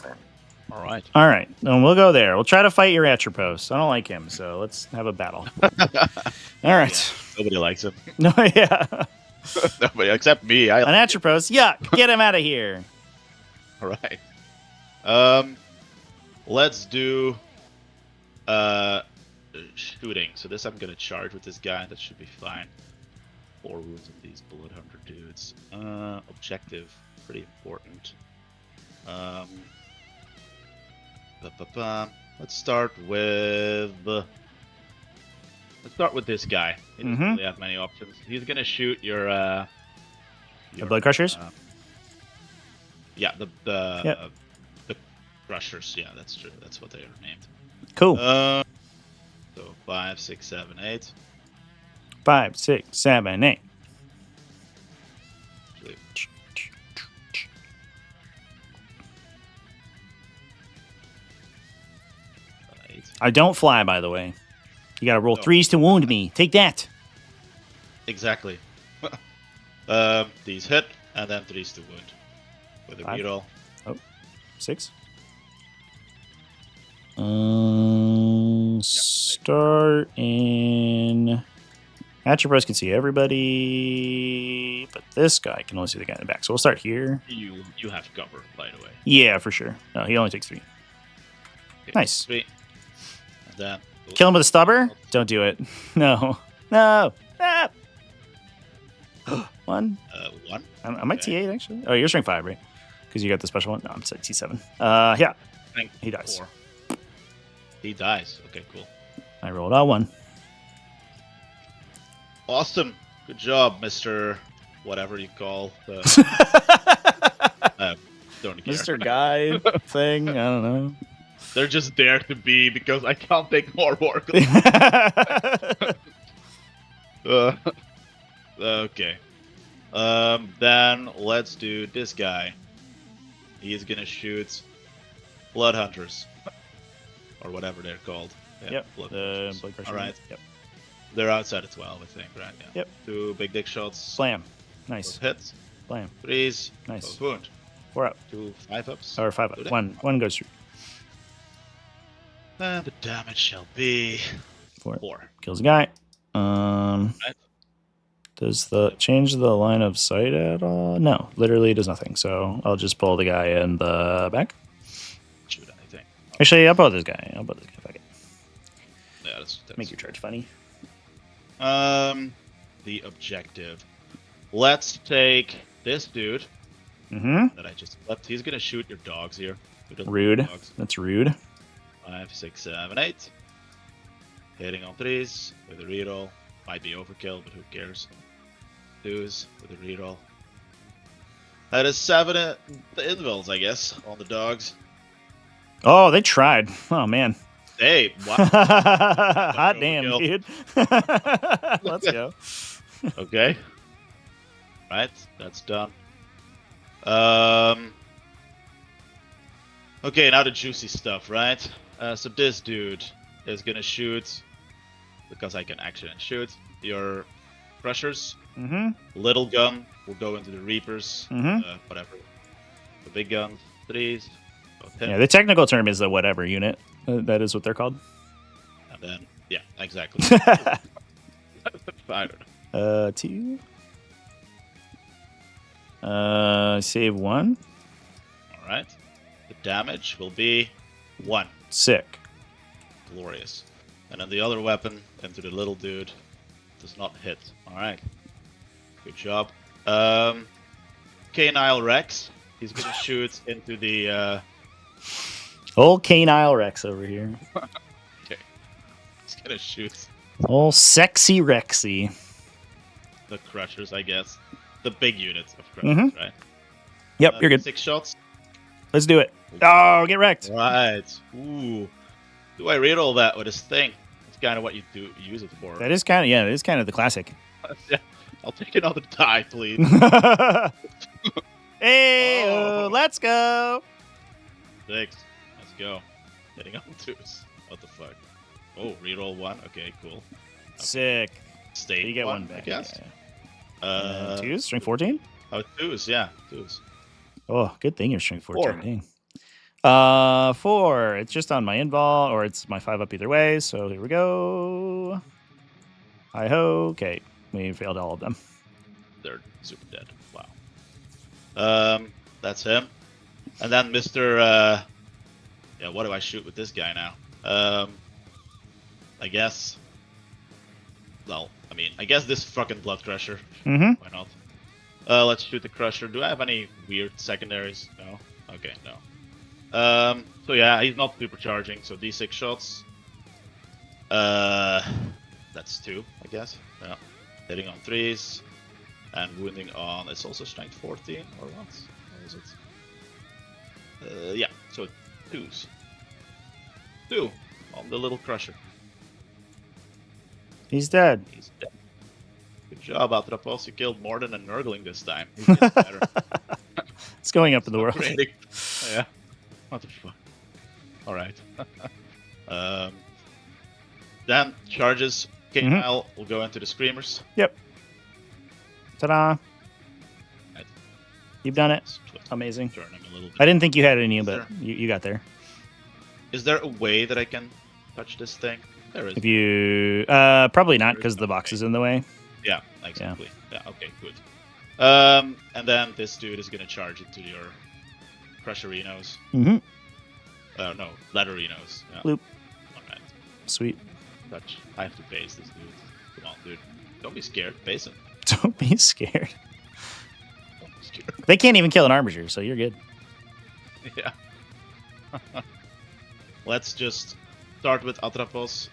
[SPEAKER 2] All right.
[SPEAKER 1] All right, then we'll go there. We'll try to fight your Atropos. I don't like him, so let's have a battle. All right.
[SPEAKER 2] Yeah, nobody likes him.
[SPEAKER 1] No, yeah.
[SPEAKER 2] Nobody except me.
[SPEAKER 1] An Atropos, yuck. Get him out of here.
[SPEAKER 2] All right. Let's do shooting. So this I'm gonna charge with this guy. That should be fine. 4 wounds of these bullet hunter dudes. Objective, pretty important. Let's start with this guy. He doesn't really have many options. He's gonna shoot your
[SPEAKER 1] The blood crushers?
[SPEAKER 2] Yeah, the
[SPEAKER 1] Yep.
[SPEAKER 2] the crushers. Yeah, that's true. That's what they are named.
[SPEAKER 1] Cool.
[SPEAKER 2] So 5, 6, 7, 8.
[SPEAKER 1] 5, 6, 7, 8.
[SPEAKER 2] Actually, 8.
[SPEAKER 1] I don't fly, by the way. You gotta roll
[SPEAKER 2] No.
[SPEAKER 1] 3s to wound me. Take that.
[SPEAKER 2] Exactly. These hit, and then 3s to wound. With a
[SPEAKER 1] 5.
[SPEAKER 2] reroll.
[SPEAKER 1] 6. Start in. Atropos can see everybody, but this guy can only see the guy in the back. So we'll start here.
[SPEAKER 2] You have cover, by the way.
[SPEAKER 1] Yeah, for sure. No, he only takes 3.
[SPEAKER 2] Okay,
[SPEAKER 1] Nice.
[SPEAKER 2] 3. And then
[SPEAKER 1] Kill him with a stubber? Don't do it. No. No. Ah. 1.
[SPEAKER 2] 1.
[SPEAKER 1] Am I
[SPEAKER 2] Okay.
[SPEAKER 1] T8 actually? Oh, you're strength 5, right? Because you got the special one. No, I'm T7. Yeah.
[SPEAKER 2] Rank
[SPEAKER 1] He dies.
[SPEAKER 2] 4. He dies. Okay, cool.
[SPEAKER 1] I rolled out 1.
[SPEAKER 2] Awesome. Good job, Mr. Whatever you call the. Don't care.
[SPEAKER 1] Mr. Guy thing. I don't know.
[SPEAKER 2] They're just there to be because I can't take more work. Okay. Then let's do this guy. He's gonna shoot blood hunters, or whatever they're called. Yeah,
[SPEAKER 1] Yep.
[SPEAKER 2] blood
[SPEAKER 1] The
[SPEAKER 2] hunters.
[SPEAKER 1] blood crusher.
[SPEAKER 2] All right.
[SPEAKER 1] Yep.
[SPEAKER 2] They're outside at 12, I think. Right? Yeah.
[SPEAKER 1] Yep.
[SPEAKER 2] 2 big dick shots.
[SPEAKER 1] Slam. Nice.
[SPEAKER 2] Both hits.
[SPEAKER 1] Slam.
[SPEAKER 2] 3s.
[SPEAKER 1] Nice.
[SPEAKER 2] Both wound.
[SPEAKER 1] 4 up.
[SPEAKER 2] 2 5-ups.
[SPEAKER 1] Or 5
[SPEAKER 2] Do
[SPEAKER 1] up.
[SPEAKER 2] that.
[SPEAKER 1] One goes through.
[SPEAKER 2] And the damage shall be
[SPEAKER 1] 4.
[SPEAKER 2] 4.
[SPEAKER 1] Kills a guy.
[SPEAKER 2] Right.
[SPEAKER 1] Does the change the line of sight at all? No, literally does nothing. So I'll just pull the guy in the back.
[SPEAKER 2] Shoot anything.
[SPEAKER 1] Actually, I'll pull this guy. Fuck it.
[SPEAKER 2] Yeah, that's
[SPEAKER 1] Make your charge funny.
[SPEAKER 2] The objective. Let's take this dude
[SPEAKER 1] Mm-hmm.
[SPEAKER 2] that I just flipped. He's gonna shoot your dogs here. Your little
[SPEAKER 1] Rude.
[SPEAKER 2] Dogs.
[SPEAKER 1] That's rude.
[SPEAKER 2] 5, 6, 7, 8. Hitting on 3s with a reroll. Might be overkill, but who cares? 2s with a reroll. That is 7 the invils, I guess, on the dogs.
[SPEAKER 1] Oh, they tried. Oh man.
[SPEAKER 2] Hey, wow.
[SPEAKER 1] Hot damn,
[SPEAKER 2] overkill.
[SPEAKER 1] dude. Let's go.
[SPEAKER 2] Okay. Right, that's done. Okay, now the juicy stuff, right? So this dude is gonna shoot, because I can action and shoot, your crushers.
[SPEAKER 1] Mm-hmm.
[SPEAKER 2] Little gun will go into the reapers,
[SPEAKER 1] Mhm.
[SPEAKER 2] whatever. The big gun, 3s. Both him.
[SPEAKER 1] Yeah, the technical term is the whatever unit. That is what they're called.
[SPEAKER 2] And then, yeah, exactly. I don't know.
[SPEAKER 1] 2. Save 1.
[SPEAKER 2] All right. The damage will be 1.
[SPEAKER 1] Sick.
[SPEAKER 2] Glorious. And then the other weapon into the little dude does not hit. All right. Good job. Canile Rex. He's gonna shoot into the.
[SPEAKER 1] Old Canile Rex over here.
[SPEAKER 2] Okay. He's gonna shoot
[SPEAKER 1] Old sexy Rexy.
[SPEAKER 2] the crushers, I guess. The big units of crushers, right?
[SPEAKER 1] Yep, you're good.
[SPEAKER 2] 6 shots.
[SPEAKER 1] Let's do it. Oh, get wrecked.
[SPEAKER 2] Right. Ooh. Do I read all that with this thing? That's kind of what you do use it for.
[SPEAKER 1] That is kind of, yeah, that is kind of the classic.
[SPEAKER 2] Yeah. I'll take another die, please.
[SPEAKER 1] Hey,
[SPEAKER 2] Oh.
[SPEAKER 1] let's go.
[SPEAKER 2] 6. Let's go. Hitting on 2s. What the fuck? Oh, reroll 1. Okay, cool.
[SPEAKER 1] Sick.
[SPEAKER 2] Stay.
[SPEAKER 1] You get one back.
[SPEAKER 2] I guess.
[SPEAKER 1] Yeah. 2s, strength 14?
[SPEAKER 2] Oh, 2s, yeah. 2s.
[SPEAKER 1] Oh, good thing you're strength 14.
[SPEAKER 2] 4.
[SPEAKER 1] Dang. 4. It's just on my invol, or it's my 5 up either way. So here we go. Hi ho. Okay, we failed all of them.
[SPEAKER 2] They're super dead. Wow. That's him. And then Mr. Yeah, what do I shoot with this guy now? I guess. Well, I mean, I guess this fucking Blood Crusher.
[SPEAKER 1] Mm-hmm.
[SPEAKER 2] Why not? Let's shoot the Crusher. Do I have any weird secondaries? No? Okay, no. So yeah, he's not supercharging, so D6 shots. That's 2, I guess. Yeah. Hitting on 3s. And wounding on... It's also strength 14, or what? What is it? Yeah, so 2s. 2 on the little Crusher.
[SPEAKER 1] He's dead.
[SPEAKER 2] He's dead. Good job, Batrep. You killed more than a Nurgling this time. He's getting better.
[SPEAKER 1] It's going up in the world.
[SPEAKER 2] Upgrading. Yeah. What the fuck? Alright. Then charges. Canile will go into the Screamers.
[SPEAKER 1] Yep. Ta-da.
[SPEAKER 2] Right.
[SPEAKER 1] You've done it.
[SPEAKER 2] Split.
[SPEAKER 1] Amazing.
[SPEAKER 2] Turn him a little bit.
[SPEAKER 1] I didn't think you had any, but
[SPEAKER 2] Sure.
[SPEAKER 1] you got there.
[SPEAKER 2] Is there a way that I can touch this thing? There is.
[SPEAKER 1] If you probably not because the box is in the way.
[SPEAKER 2] Yeah, exactly. Yeah, okay, good. And then this dude is gonna charge into your Crusherinos.
[SPEAKER 1] Mm-hmm.
[SPEAKER 2] No, Leatherinos. Yeah.
[SPEAKER 1] Loop.
[SPEAKER 2] Alright,
[SPEAKER 1] Sweet.
[SPEAKER 2] touch. I have to base this dude. Come on, dude. Don't be scared. Base him.
[SPEAKER 1] Don't be scared.
[SPEAKER 2] Don't be scared.
[SPEAKER 1] They can't even kill an armiger, so you're good.
[SPEAKER 2] Yeah. Let's just start with Atrapos.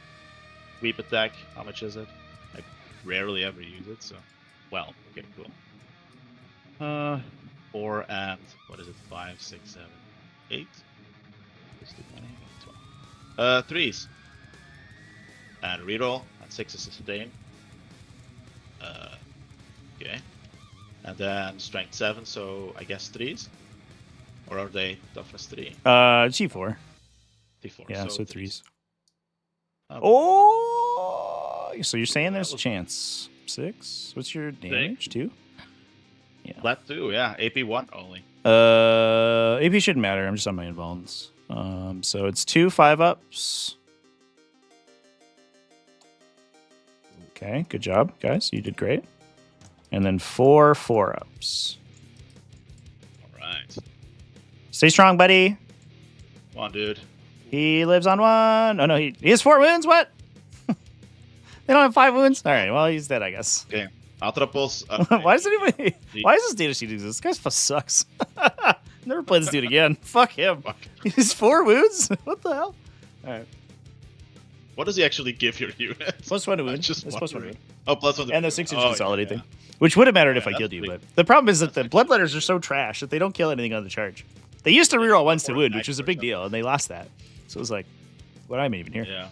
[SPEAKER 2] Sweep attack. How much is it? I rarely ever use it, so. Well, okay, cool. 4 and. What is it? 5, 6, 7, 8? 12. 3s. And reroll. And 6 is sustain. Okay. And then strength 7, so I guess 3s? Or are they toughness 3?
[SPEAKER 1] G4.
[SPEAKER 2] D4.
[SPEAKER 1] Yeah, so 3s.
[SPEAKER 2] Oh.
[SPEAKER 1] Oh, so you're saying there's a
[SPEAKER 2] That was-
[SPEAKER 1] chance? 6. What's your damage? 2.
[SPEAKER 2] Flat 2, yeah. AP 1 only.
[SPEAKER 1] AP shouldn't matter. I'm just on my involves. So it's 2 5-ups. Okay, good job, guys. You did great. And then 4 4-ups.
[SPEAKER 2] Alright.
[SPEAKER 1] Stay strong, buddy.
[SPEAKER 2] Come on, dude.
[SPEAKER 1] He lives on 1. Oh no, he has 4 wounds. What? They don't have 5 wounds. All right. Well, he's dead, I guess.
[SPEAKER 2] Okay. Batrep's.
[SPEAKER 1] Why does anybody? Why does this data sheet exist? This guy sucks. Never play this dude again. Fuck him.
[SPEAKER 2] Fuck.
[SPEAKER 1] He's 4 wounds. What the hell? All right.
[SPEAKER 2] What does he actually give your units?
[SPEAKER 1] +1 to wound.
[SPEAKER 2] I'm just
[SPEAKER 1] It's +1 to
[SPEAKER 2] wondering.
[SPEAKER 1] wound.
[SPEAKER 2] Oh, +1 to
[SPEAKER 1] And the
[SPEAKER 2] wound.
[SPEAKER 1] 6-inch
[SPEAKER 2] Oh,
[SPEAKER 1] consolidate
[SPEAKER 2] yeah,
[SPEAKER 1] thing, which would have mattered
[SPEAKER 2] Yeah,
[SPEAKER 1] if I
[SPEAKER 2] that's
[SPEAKER 1] killed you.
[SPEAKER 2] big.
[SPEAKER 1] But the problem is that the bloodletters are so trash that they don't kill anything on the charge. They used to reroll 1s to wound, which was a big deal, and they lost that. So it was like, what am I even here?
[SPEAKER 2] Yeah.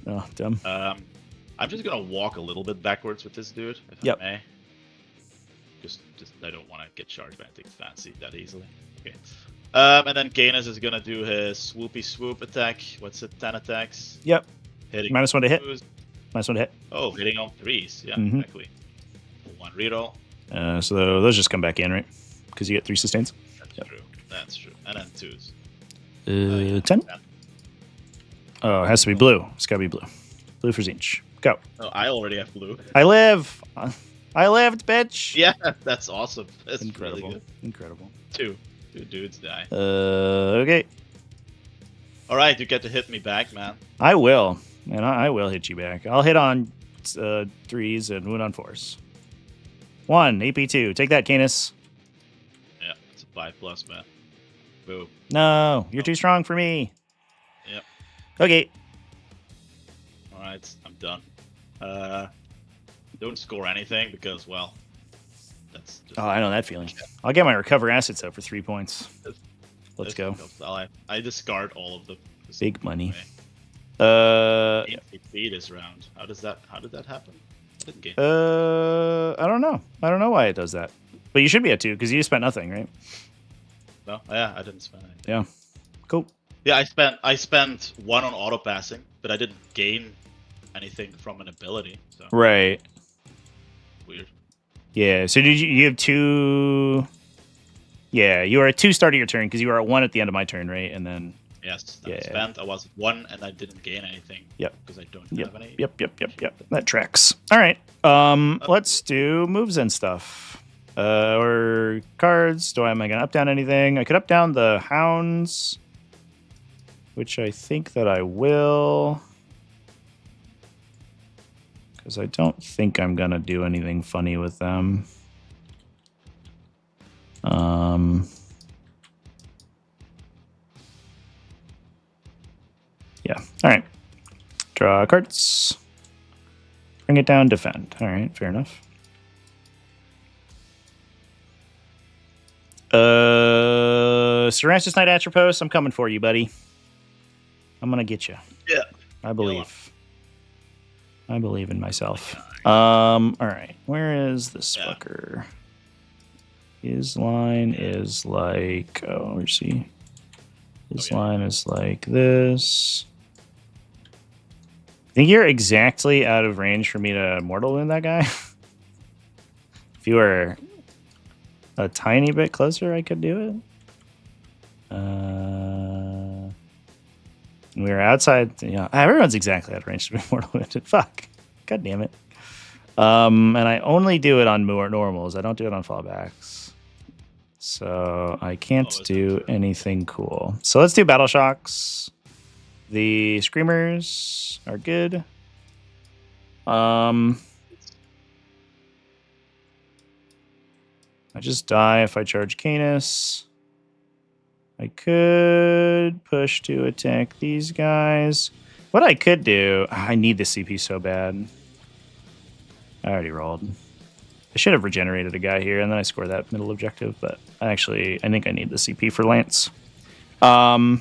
[SPEAKER 1] Oh, dumb.
[SPEAKER 2] I'm just gonna walk a little bit backwards with this dude, if
[SPEAKER 1] Yep.
[SPEAKER 2] I may. Just I don't want to get charged by anything fancy that easily. Okay. And then Canis is gonna do his swoopy swoop attack. What's it? 10 attacks.
[SPEAKER 1] Yep.
[SPEAKER 2] Hitting
[SPEAKER 1] -1 to hit.
[SPEAKER 2] twos.
[SPEAKER 1] -1 to hit.
[SPEAKER 2] Oh, hitting on 3s. Yeah,
[SPEAKER 1] Mhm.
[SPEAKER 2] exactly. 1 reroll.
[SPEAKER 1] So those just come back in, right? Because you get 3 sustains.
[SPEAKER 2] That's true. That's true. And then 2s.
[SPEAKER 1] 10. Oh, it has to be blue. It's gotta be blue. Blue for Zinch. Go.
[SPEAKER 2] Oh, I already have blue.
[SPEAKER 1] I live. I lived, bitch.
[SPEAKER 2] Yeah, that's awesome. That's
[SPEAKER 1] Incredible.
[SPEAKER 2] really good.
[SPEAKER 1] Incredible.
[SPEAKER 2] 2 dudes die.
[SPEAKER 1] Okay.
[SPEAKER 2] All right, you get to hit me back, man.
[SPEAKER 1] I will. And I will hit you back. I'll hit on 3s and wound on 4s. 1, AP2. Take that, Canis.
[SPEAKER 2] Yeah, it's a 5+, man. Boom.
[SPEAKER 1] No, you're too strong for me.
[SPEAKER 2] Yep.
[SPEAKER 1] Okay.
[SPEAKER 2] All right, I'm done. Don't score anything because, well, that's just.
[SPEAKER 1] Oh, I know that feeling. I'll get my recover assets out for 3 points. Let's go.
[SPEAKER 2] I discard all of them.
[SPEAKER 1] Big money.
[SPEAKER 2] Gain AP this round. How did that happen? I didn't gain.
[SPEAKER 1] I don't know. I don't know why it does that. But you should be at 2 because you spent nothing, right?
[SPEAKER 2] No, yeah, I didn't spend anything.
[SPEAKER 1] Yeah. Cool.
[SPEAKER 2] Yeah, I spent 1 on auto passing, but I didn't gain anything from an ability. So
[SPEAKER 1] Right.
[SPEAKER 2] weird.
[SPEAKER 1] Yeah. So did you have 2? Yeah, you were at 2 start of your turn because you were at 1 at the end of my turn, right? And then
[SPEAKER 2] Yes,
[SPEAKER 1] Yeah.
[SPEAKER 2] I was at 1 and I didn't gain anything.
[SPEAKER 1] Yep.
[SPEAKER 2] Because I don't
[SPEAKER 1] Yep.
[SPEAKER 2] have any.
[SPEAKER 1] Yep. That tracks. All right. Let's do moves and stuff. Or cards. Am I gonna up down anything? I could up down the hounds, which I think that I will, because I don't think I'm gonna do anything funny with them. Yeah. All right. Draw cards. Bring it down, defend. All right, fair enough. Cerastus Knight Atropos, I'm coming for you, buddy. I'm gonna get you.
[SPEAKER 2] Yeah.
[SPEAKER 1] I believe. I believe in myself. All right, where is this
[SPEAKER 2] Yeah.
[SPEAKER 1] fucker? His line is like, oh, where's he? His line is like this. I think you're exactly out of range for me to mortal wound that guy. If you were a tiny bit closer, I could do it. We were outside. Yeah, everyone's exactly out of range to be mortal wounded. Fuck. God damn it. And I only do it on more normals. I don't do it on fallbacks. So I can't do anything cool. So let's do battle shocks. The screamers are good. I just die if I charge Canis. I could push to attack these guys. What I could do, I need the CP so bad. I already rolled. I should have regenerated a guy here, and then I score that middle objective, but I think I need the CP for Lance.
[SPEAKER 2] Oh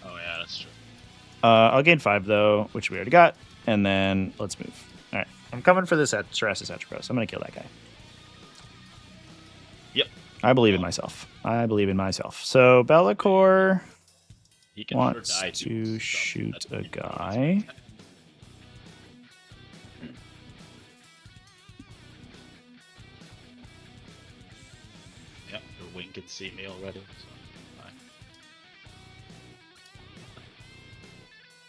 [SPEAKER 2] yeah, that's true.
[SPEAKER 1] I'll gain 5, though, which we already got, and then let's move. All right, I'm coming for this Cerastus Atropos. I'm going to kill that guy.
[SPEAKER 2] Yep.
[SPEAKER 1] I believe in myself. So Be'lakor
[SPEAKER 2] He can
[SPEAKER 1] wants
[SPEAKER 2] sure die
[SPEAKER 1] to
[SPEAKER 2] stuff
[SPEAKER 1] shoot
[SPEAKER 2] that
[SPEAKER 1] a
[SPEAKER 2] he
[SPEAKER 1] guy.
[SPEAKER 2] Yeah, your wing can see me already. So, fine.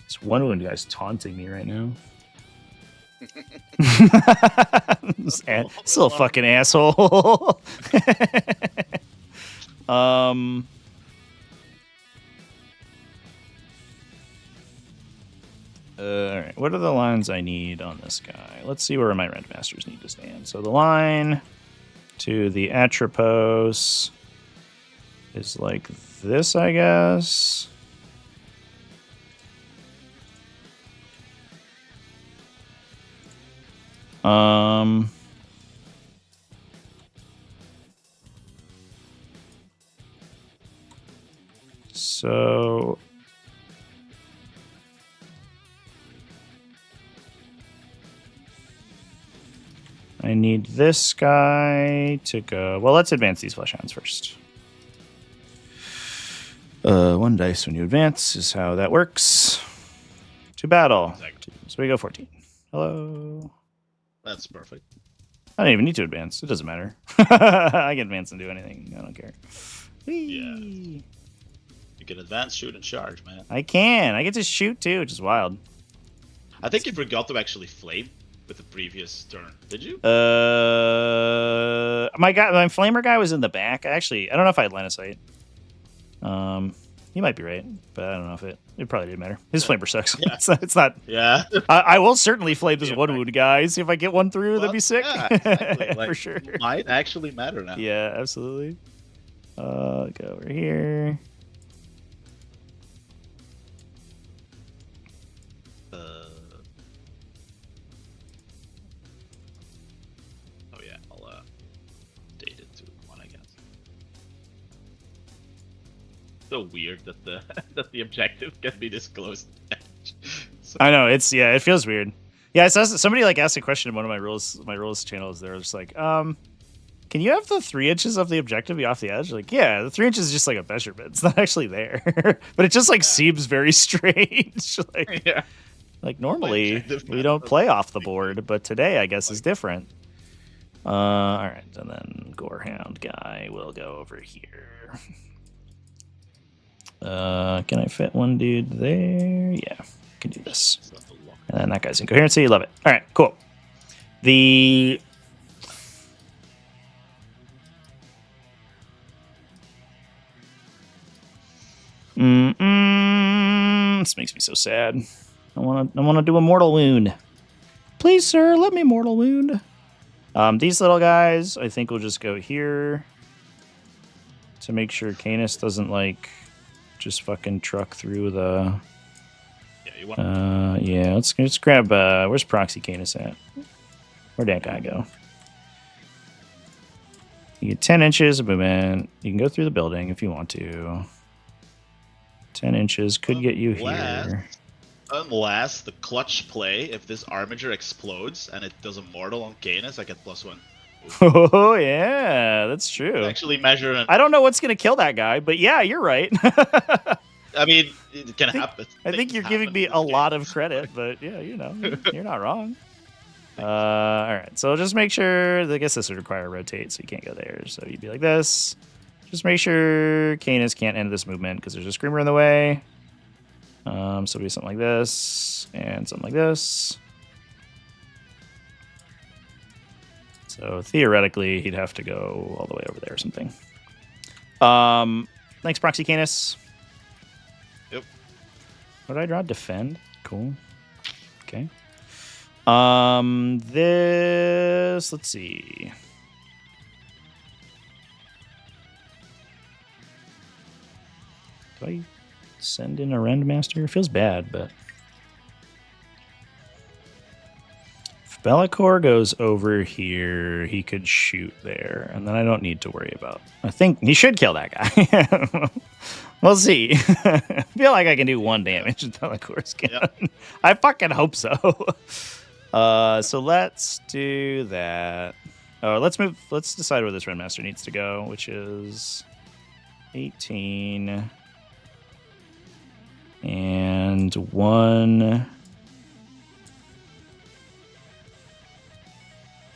[SPEAKER 1] This one wound guy's taunting me right now. This little fucking asshole. All right, what are the lines I need on this guy? Let's see where my Rendmasters need to stand. So the line to the Atropos is like this, I guess. So I need this guy to go. Well, let's advance these Fleshhounds first. 1 dice when you advance is how that works. To battle.
[SPEAKER 2] Exactly.
[SPEAKER 1] So we go 14. Hello.
[SPEAKER 2] That's perfect.
[SPEAKER 1] I don't even need to advance. It doesn't matter. I can advance and do anything. I don't care. Whee!
[SPEAKER 2] You can advance, shoot, and charge, man.
[SPEAKER 1] I can. I get to shoot too, which is wild.
[SPEAKER 2] I think you forgot to actually flame with the previous turn. Did you?
[SPEAKER 1] My flamer guy was in the back. I don't know if I had line of sight. You might be right, but I don't know if it probably didn't matter. His flamer sucks.
[SPEAKER 2] Yeah.
[SPEAKER 1] It's not.
[SPEAKER 2] Yeah.
[SPEAKER 1] I will certainly flame this
[SPEAKER 2] Yeah,
[SPEAKER 1] one
[SPEAKER 2] right.
[SPEAKER 1] wound guy. See if I get one through. That'd be sick.
[SPEAKER 2] Yeah, exactly. Like,
[SPEAKER 1] for sure.
[SPEAKER 2] Might actually matter now.
[SPEAKER 1] Yeah, absolutely. Go over here.
[SPEAKER 2] Oh yeah, I'll date it to 1, I guess. So weird that the that the objective can be disclosed. So,
[SPEAKER 1] I know it feels weird. Yeah, so somebody like asked a question in one of my rules channels. They're just like, can you have the 3 inches of the objective be off the edge? Like, yeah, the 3 inches is just like a measurement. It's not actually there, but it just like seems very strange. Like,
[SPEAKER 2] yeah.
[SPEAKER 1] like normally
[SPEAKER 2] objective
[SPEAKER 1] we don't play off the board, but today I guess is different. All right, and then Gorehound guy will go over here. Can I fit one dude there? Yeah, can do this. And then that guy's incoherency. Love it. All right, cool. The this makes me so sad. I wanna do a mortal wound. Please, sir, let me mortal wound. These little guys, I think, will just go here to make sure Canis doesn't like just fucking truck through the.
[SPEAKER 2] Yeah, you want.
[SPEAKER 1] Yeah. Let's grab. Where's Proxy Canis at? Where'd that guy go? You get 10 inches of movement. You can go through the building if you want to. 10 inches could get you here.
[SPEAKER 2] Unless the clutch play, if this armature explodes and it does a mortal on Canis, I get +1.
[SPEAKER 1] Oh yeah, that's true.
[SPEAKER 2] Actually measure an,
[SPEAKER 1] I don't know what's gonna kill that guy, but yeah, you're right.
[SPEAKER 2] I mean, it can happen.
[SPEAKER 1] I think you're giving me a lot of credit, but yeah, you know, you're not wrong. All right, so just make sure. I guess this would require a rotate, so you can't go there. So you'd be like this. Just make sure Canis can't end this movement because there's a screamer in the way. So it'll be something like this and something like this. So theoretically, he'd have to go all the way over there or something. Thanks, Proxy Canis.
[SPEAKER 2] Yep.
[SPEAKER 1] What did I draw? Defend. Cool. Okay. This. Let's see. Do I send in a Rendmaster? It feels bad, but if Bellicor goes over here, he could shoot there, and then I don't need to worry about. I think he should kill that guy. We'll see. I feel like I can do 1 damage with Bellicor's gun.
[SPEAKER 2] Yep.
[SPEAKER 1] I fucking hope so. So let's do that. Oh, let's move. Let's decide where this Rendmaster needs to go, which is 18. And 1.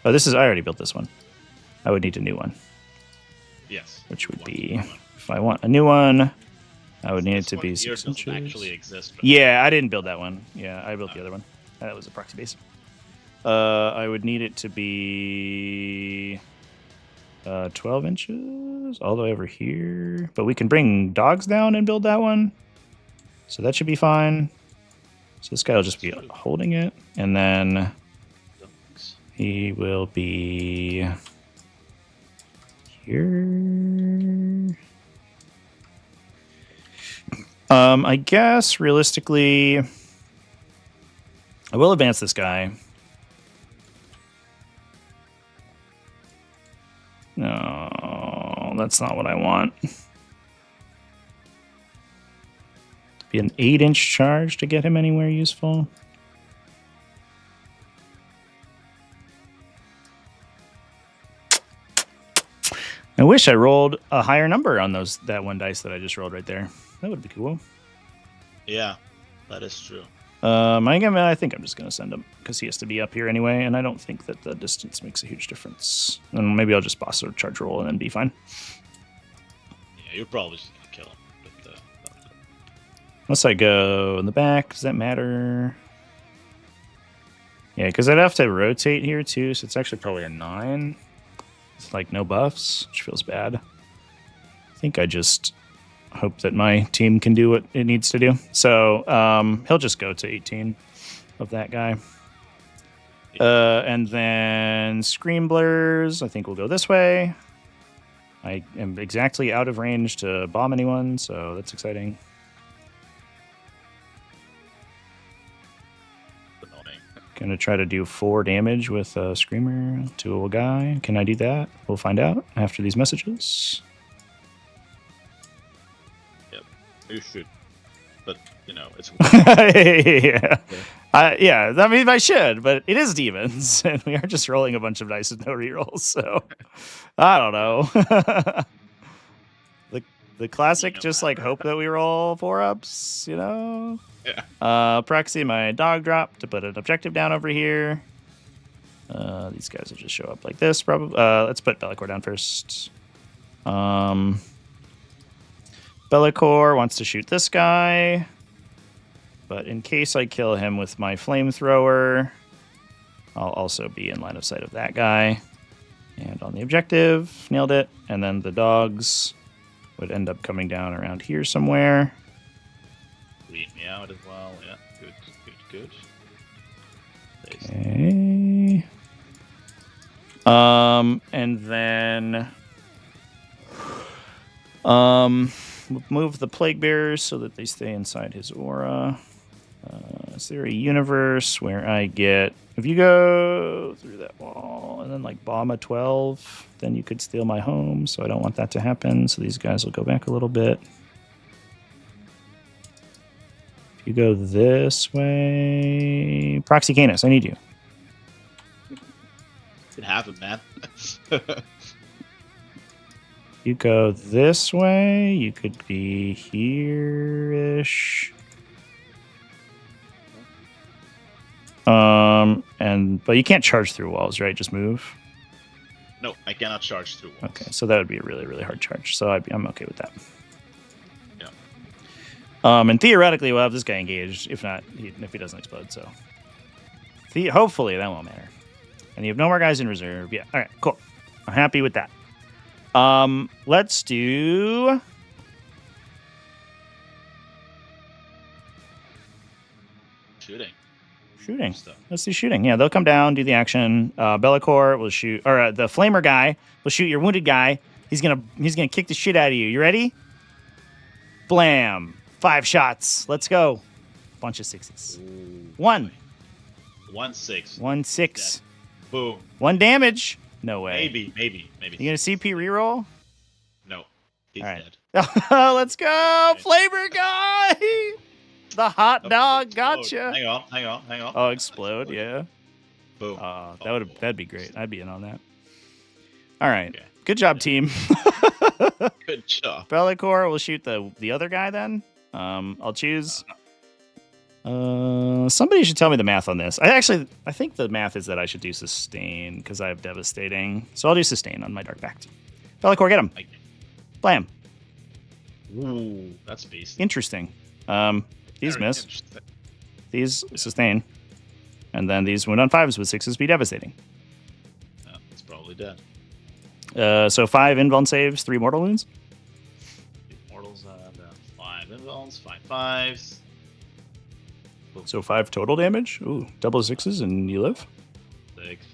[SPEAKER 1] Oh, this is. I already built this one. I would need a new one.
[SPEAKER 2] Yes.
[SPEAKER 1] Which would be, if I want a new one, I would need it to be 6
[SPEAKER 2] doesn't
[SPEAKER 1] inches.
[SPEAKER 2] actually exist.
[SPEAKER 1] Yeah, I didn't build that one. Yeah, I built the other one. That was a proxy base. I would need it to be 12 inches all the way over here. But we can bring dogs down and build that one. So that should be fine. So this guy will just be holding it, and then
[SPEAKER 2] Dunks.
[SPEAKER 1] he will be here. I guess realistically, I will advance this guy. No, that's not what I want. Be an 8-inch charge to get him anywhere useful. I wish I rolled a higher number on that one dice that I just rolled right there. That would be cool.
[SPEAKER 2] Yeah, that is true.
[SPEAKER 1] I think I'm just going to send him because he has to be up here anyway, and I don't think that the distance makes a huge difference. And maybe I'll just boss or charge roll and then be fine.
[SPEAKER 2] Yeah, you're probably just gonna kill him. But,
[SPEAKER 1] Unless I go in the back, does that matter? Yeah, because I'd have to rotate here too, so it's actually probably a 9. It's like no buffs, which feels bad. I think I just hope that my team can do what it needs to do. So he'll just go to 18 of that guy. And then Scream Blurs, I think we'll go this way. I am exactly out of range to bomb anyone, so that's exciting.
[SPEAKER 2] annoying.
[SPEAKER 1] Gonna try to do 4 damage with a Screamer to a guy. Can I do that? We'll find out after these messages.
[SPEAKER 2] You should, but you know it's.
[SPEAKER 1] Yeah. Yeah, I mean, I should, but it is demons, and we are just rolling a bunch of dice with no rerolls, so I don't know. the classic, just like hope that we roll 4-ups, you know?
[SPEAKER 2] Yeah.
[SPEAKER 1] Proxy my dog drop to put an objective down over here. These guys will just show up like this, probably. Let's put Bellicor down first. Bellicor wants to shoot this guy, but in case I kill him with my flamethrower, I'll also be in line of sight of that guy. And on the objective, nailed it. And then the dogs would end up coming down around here somewhere.
[SPEAKER 2] Lead me out as well. Yeah, good.
[SPEAKER 1] Okay. And then we'll move the plague bearers so that they stay inside his aura. Is there a universe where I get, if you go through that wall and then like bomb a 12, then you could steal my home, so I don't want that to happen. So these guys will go back a little bit. If you go this way, Proxy Canis, I need you.
[SPEAKER 2] It can happen, man.
[SPEAKER 1] You go this way, you could be here-ish. But you can't charge through walls, right? Just move.
[SPEAKER 2] No, I cannot charge through walls.
[SPEAKER 1] Okay, so that would be a really, really hard charge. So I'm okay with that.
[SPEAKER 2] Yeah.
[SPEAKER 1] And theoretically, we'll have this guy engaged. If not, if he doesn't explode. So hopefully that won't matter. And you have no more guys in reserve. Yeah. All right. Cool. I'm happy with that. Let's do. Shooting. Let's do shooting. Yeah, they'll come down, do the action. Bellicor will shoot, or the Flamer guy will shoot your wounded guy. He's gonna kick the shit out of you. You ready? Blam! 5 shots. Let's go. Bunch of 6s.
[SPEAKER 2] Ooh.
[SPEAKER 1] 1.
[SPEAKER 2] 1-6.
[SPEAKER 1] 1-6.
[SPEAKER 2] Dead. Boom.
[SPEAKER 1] 1 damage. No way.
[SPEAKER 2] Maybe.
[SPEAKER 1] You gonna CP reroll?
[SPEAKER 2] No. He's
[SPEAKER 1] All right.
[SPEAKER 2] dead.
[SPEAKER 1] Let's go, Flamer guy. The hot dog gotcha.
[SPEAKER 2] Hang on.
[SPEAKER 1] Oh, explode, yeah.
[SPEAKER 2] Boom.
[SPEAKER 1] That'd be great. I'd be in on that. All right.
[SPEAKER 2] Okay.
[SPEAKER 1] Good job, team.
[SPEAKER 2] Good job.
[SPEAKER 1] Bellicor will shoot the other guy then. I'll choose. Somebody should tell me the math on this. I think the math is that I should do sustain because I have devastating. So I'll do sustain on my dark pact. Bellicor, get him. Blam.
[SPEAKER 2] Ooh, that's beast.
[SPEAKER 1] Interesting. These
[SPEAKER 2] Very
[SPEAKER 1] miss.
[SPEAKER 2] interesting.
[SPEAKER 1] These sustain. And then these wound on 5s with 6s be devastating.
[SPEAKER 2] Yeah, it's probably dead.
[SPEAKER 1] So 5 invuln saves, 3 mortal wounds.
[SPEAKER 2] Mortals, 5 invulns, 5 5s.
[SPEAKER 1] So 5 total damage. Ooh, double 6s and you live.
[SPEAKER 2] 6.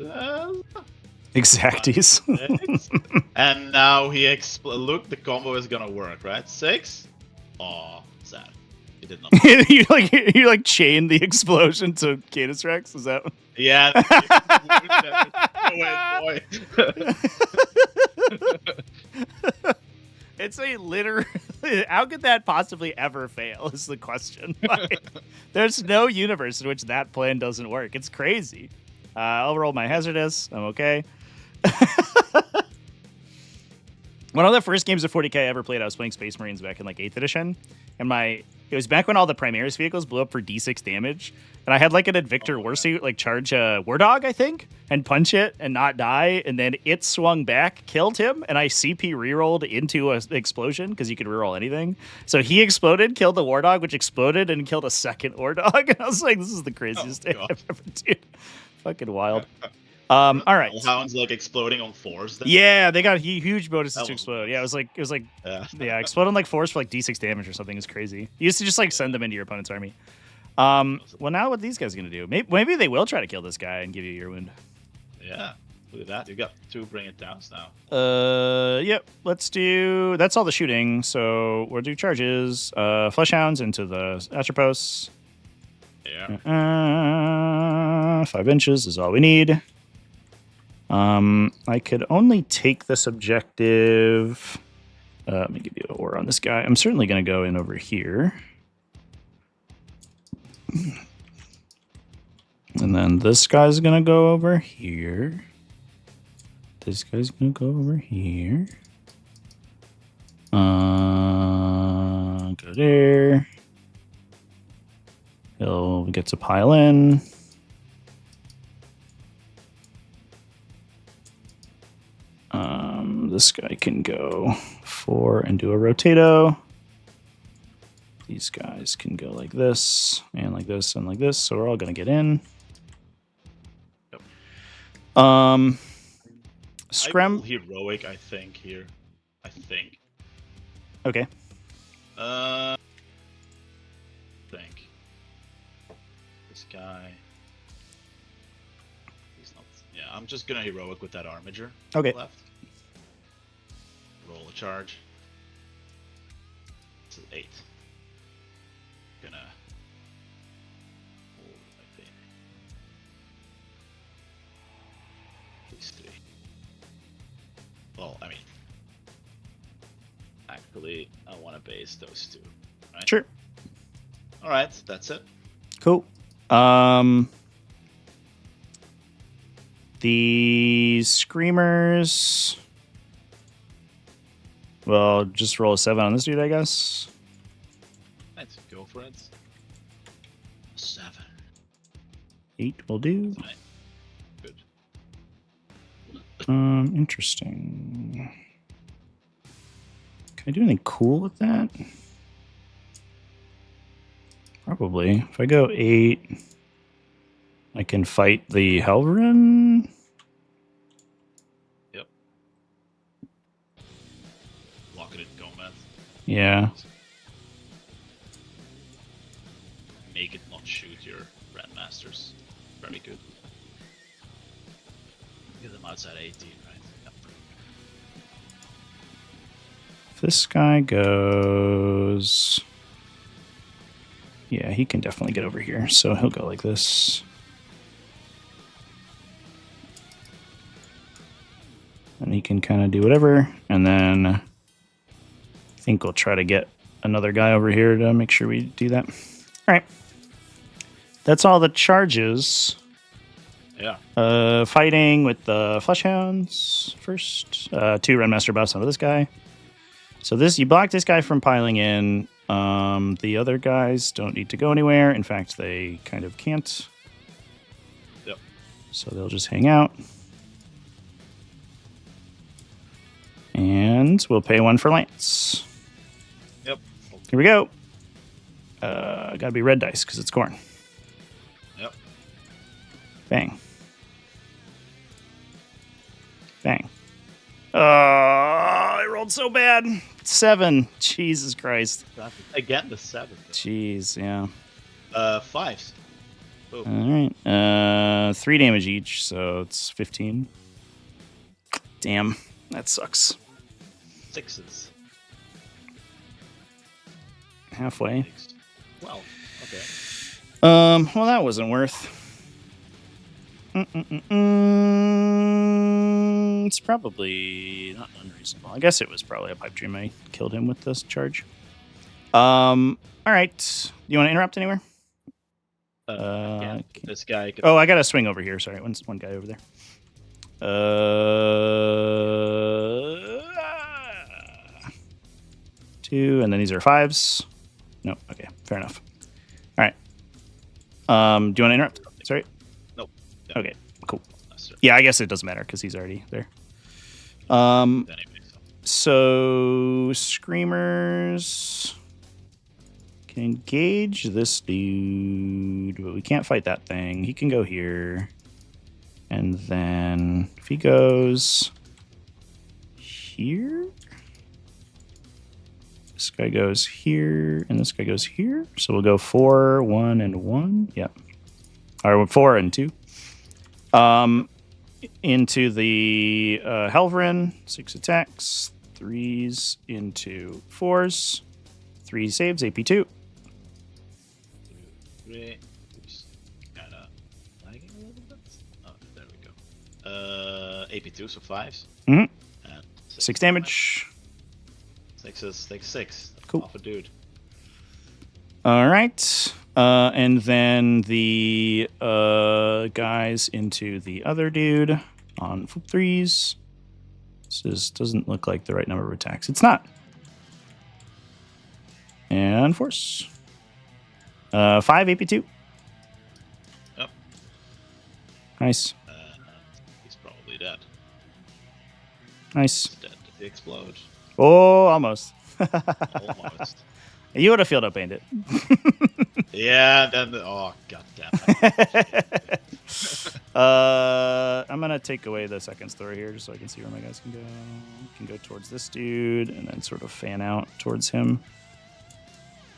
[SPEAKER 1] Exacties.
[SPEAKER 2] 6. And now he look, the combo is gonna work, right? 6. Oh, sad. He did not.
[SPEAKER 1] you like chain the explosion to Canis Rex. Is that?
[SPEAKER 2] Yeah. Boy.
[SPEAKER 1] It's a literal. How could that possibly ever fail? Is the question. Like, there's no universe in which that plan doesn't work. It's crazy. I'll roll my hazardous. I'm okay. One of the first games of 40k I ever played, I was playing Space Marines back in like 8th edition, and it was back when all the Primaris vehicles blew up for d6 damage, and I had like an Invictor Warsuit like charge a War Dog, I think, and punch it and not die, and then it swung back, killed him, and I CP rerolled into an explosion because you could reroll anything. So he exploded, killed the War Dog, which exploded and killed a second War Dog, and I was like, this is the craziest thing I've ever done. Fucking wild. All right.
[SPEAKER 2] Hounds like exploding on 4s. Then?
[SPEAKER 1] Yeah, they got huge bonuses to explode. Yeah, it was like
[SPEAKER 2] yeah,
[SPEAKER 1] explode on like 4s for like d6 damage or something. It's crazy. You used to just like send them into your opponent's army. Well, now what these guys gonna do? Maybe they will try to kill this guy and give you your wound.
[SPEAKER 2] Yeah, look at that. You got 2 bring it downs now.
[SPEAKER 1] Yep. Let's do. That's all the shooting. So we'll do charges. Flesh hounds into the Atropos.
[SPEAKER 2] Yeah.
[SPEAKER 1] 5 inches is all we need. I could only take this objective. Let me give you an aura on this guy. I'm certainly going to go in over here. And then this guy's going to go over here. This guy's going to go over here. Go there. He'll get to pile in. This guy can go 4 and do a rotato. These guys can go like this, and like this, and like this. So we're all gonna get in.
[SPEAKER 2] Yep.
[SPEAKER 1] Scram.
[SPEAKER 2] Heroic, I think here. I think.
[SPEAKER 1] Okay.
[SPEAKER 2] Think. This guy. He's not. Yeah, I'm just gonna heroic with that armiger.
[SPEAKER 1] Okay.
[SPEAKER 2] Left. Roll a charge. This is 8. Gonna. Oh, I think. These 3. Well, I mean. Actually, I want to base those 2. Right?
[SPEAKER 1] Sure.
[SPEAKER 2] Alright, that's it.
[SPEAKER 1] Cool. The screamers. Well, just roll a 7 on this dude, I guess.
[SPEAKER 2] Let's go for it. 7.
[SPEAKER 1] 8 will do.
[SPEAKER 2] Right. Good.
[SPEAKER 1] Interesting. Can I do anything cool with that? Probably. If I go 8, I can fight the Helverin.
[SPEAKER 2] Yep. Lock it in Gomez.
[SPEAKER 1] Yeah.
[SPEAKER 2] Make it not shoot your Grandmasters. Very good. Get them outside 18, right? Yep.
[SPEAKER 1] If this guy goes... Yeah, he can definitely get over here. So he'll go like this. And he can kind of do whatever. And then I think we'll try to get another guy over here to make sure we do that. All right. That's all the charges.
[SPEAKER 2] Yeah.
[SPEAKER 1] Fighting with the Fleshhounds first. 2 Renmaster buffs onto this guy. So this, you block this guy from piling in. The other guys don't need to go anywhere. In fact, they kind of can't.
[SPEAKER 2] Yep.
[SPEAKER 1] So they'll just hang out. And we'll pay 1 for Lance.
[SPEAKER 2] Yep.
[SPEAKER 1] Here we go. Gotta be red dice because it's corn.
[SPEAKER 2] Yep.
[SPEAKER 1] Bang. Bang. I rolled so bad. 7. Jesus Christ.
[SPEAKER 2] Again, the 7.
[SPEAKER 1] Jeez, yeah.
[SPEAKER 2] 5s.
[SPEAKER 1] All
[SPEAKER 2] Boom.
[SPEAKER 1] right. 3 damage each, so it's 15. Damn, that sucks.
[SPEAKER 2] 6s.
[SPEAKER 1] Halfway.
[SPEAKER 2] 6. 12. Okay.
[SPEAKER 1] Well, that wasn't worth. It's probably not unreasonable. I guess it was probably a pipe dream I killed him with this charge. All right. You want to interrupt anywhere?
[SPEAKER 2] Yeah, this guy can...
[SPEAKER 1] Oh, I got to swing over here. Sorry, one guy over there. 2, and then these are 5s. No, okay, fair enough. All right. Do you want to interrupt? Sorry.
[SPEAKER 2] Nope. Yeah.
[SPEAKER 1] Okay, cool.
[SPEAKER 2] That's right.
[SPEAKER 1] Yeah, I guess it doesn't matter because he's already there.
[SPEAKER 2] Anyway,
[SPEAKER 1] So screamers can engage this dude, but we can't fight that thing. He can go here. And then if he goes here, this guy goes here, and this guy goes here. So we'll go 4, 1, and 1. Yep. Or 4 and 2. Into the Helverin, 6 attacks, 3s into 4s, 3 saves, AP2.
[SPEAKER 2] 3. Oops. Kinda lagging a little bit. Oh, there we go. AP2, so 5s.
[SPEAKER 1] Mhm.
[SPEAKER 2] And
[SPEAKER 1] 6 damage.
[SPEAKER 2] 6s, take 6.
[SPEAKER 1] Cool.
[SPEAKER 2] Off a dude.
[SPEAKER 1] All right. And then the guys into the other dude on 3s. This doesn't look like the right number of attacks. It's not. And force. 5 AP2.
[SPEAKER 2] Yep.
[SPEAKER 1] Nice.
[SPEAKER 2] He's probably dead.
[SPEAKER 1] Nice.
[SPEAKER 2] He's dead. Did he explode?
[SPEAKER 1] Oh, almost.
[SPEAKER 2] Almost.
[SPEAKER 1] You would have field up aimed it.
[SPEAKER 2] Yeah, then oh god damn it.
[SPEAKER 1] I'm gonna take away the second story here just so I can see where my guys can go. Can go towards this dude and then sort of fan out towards him.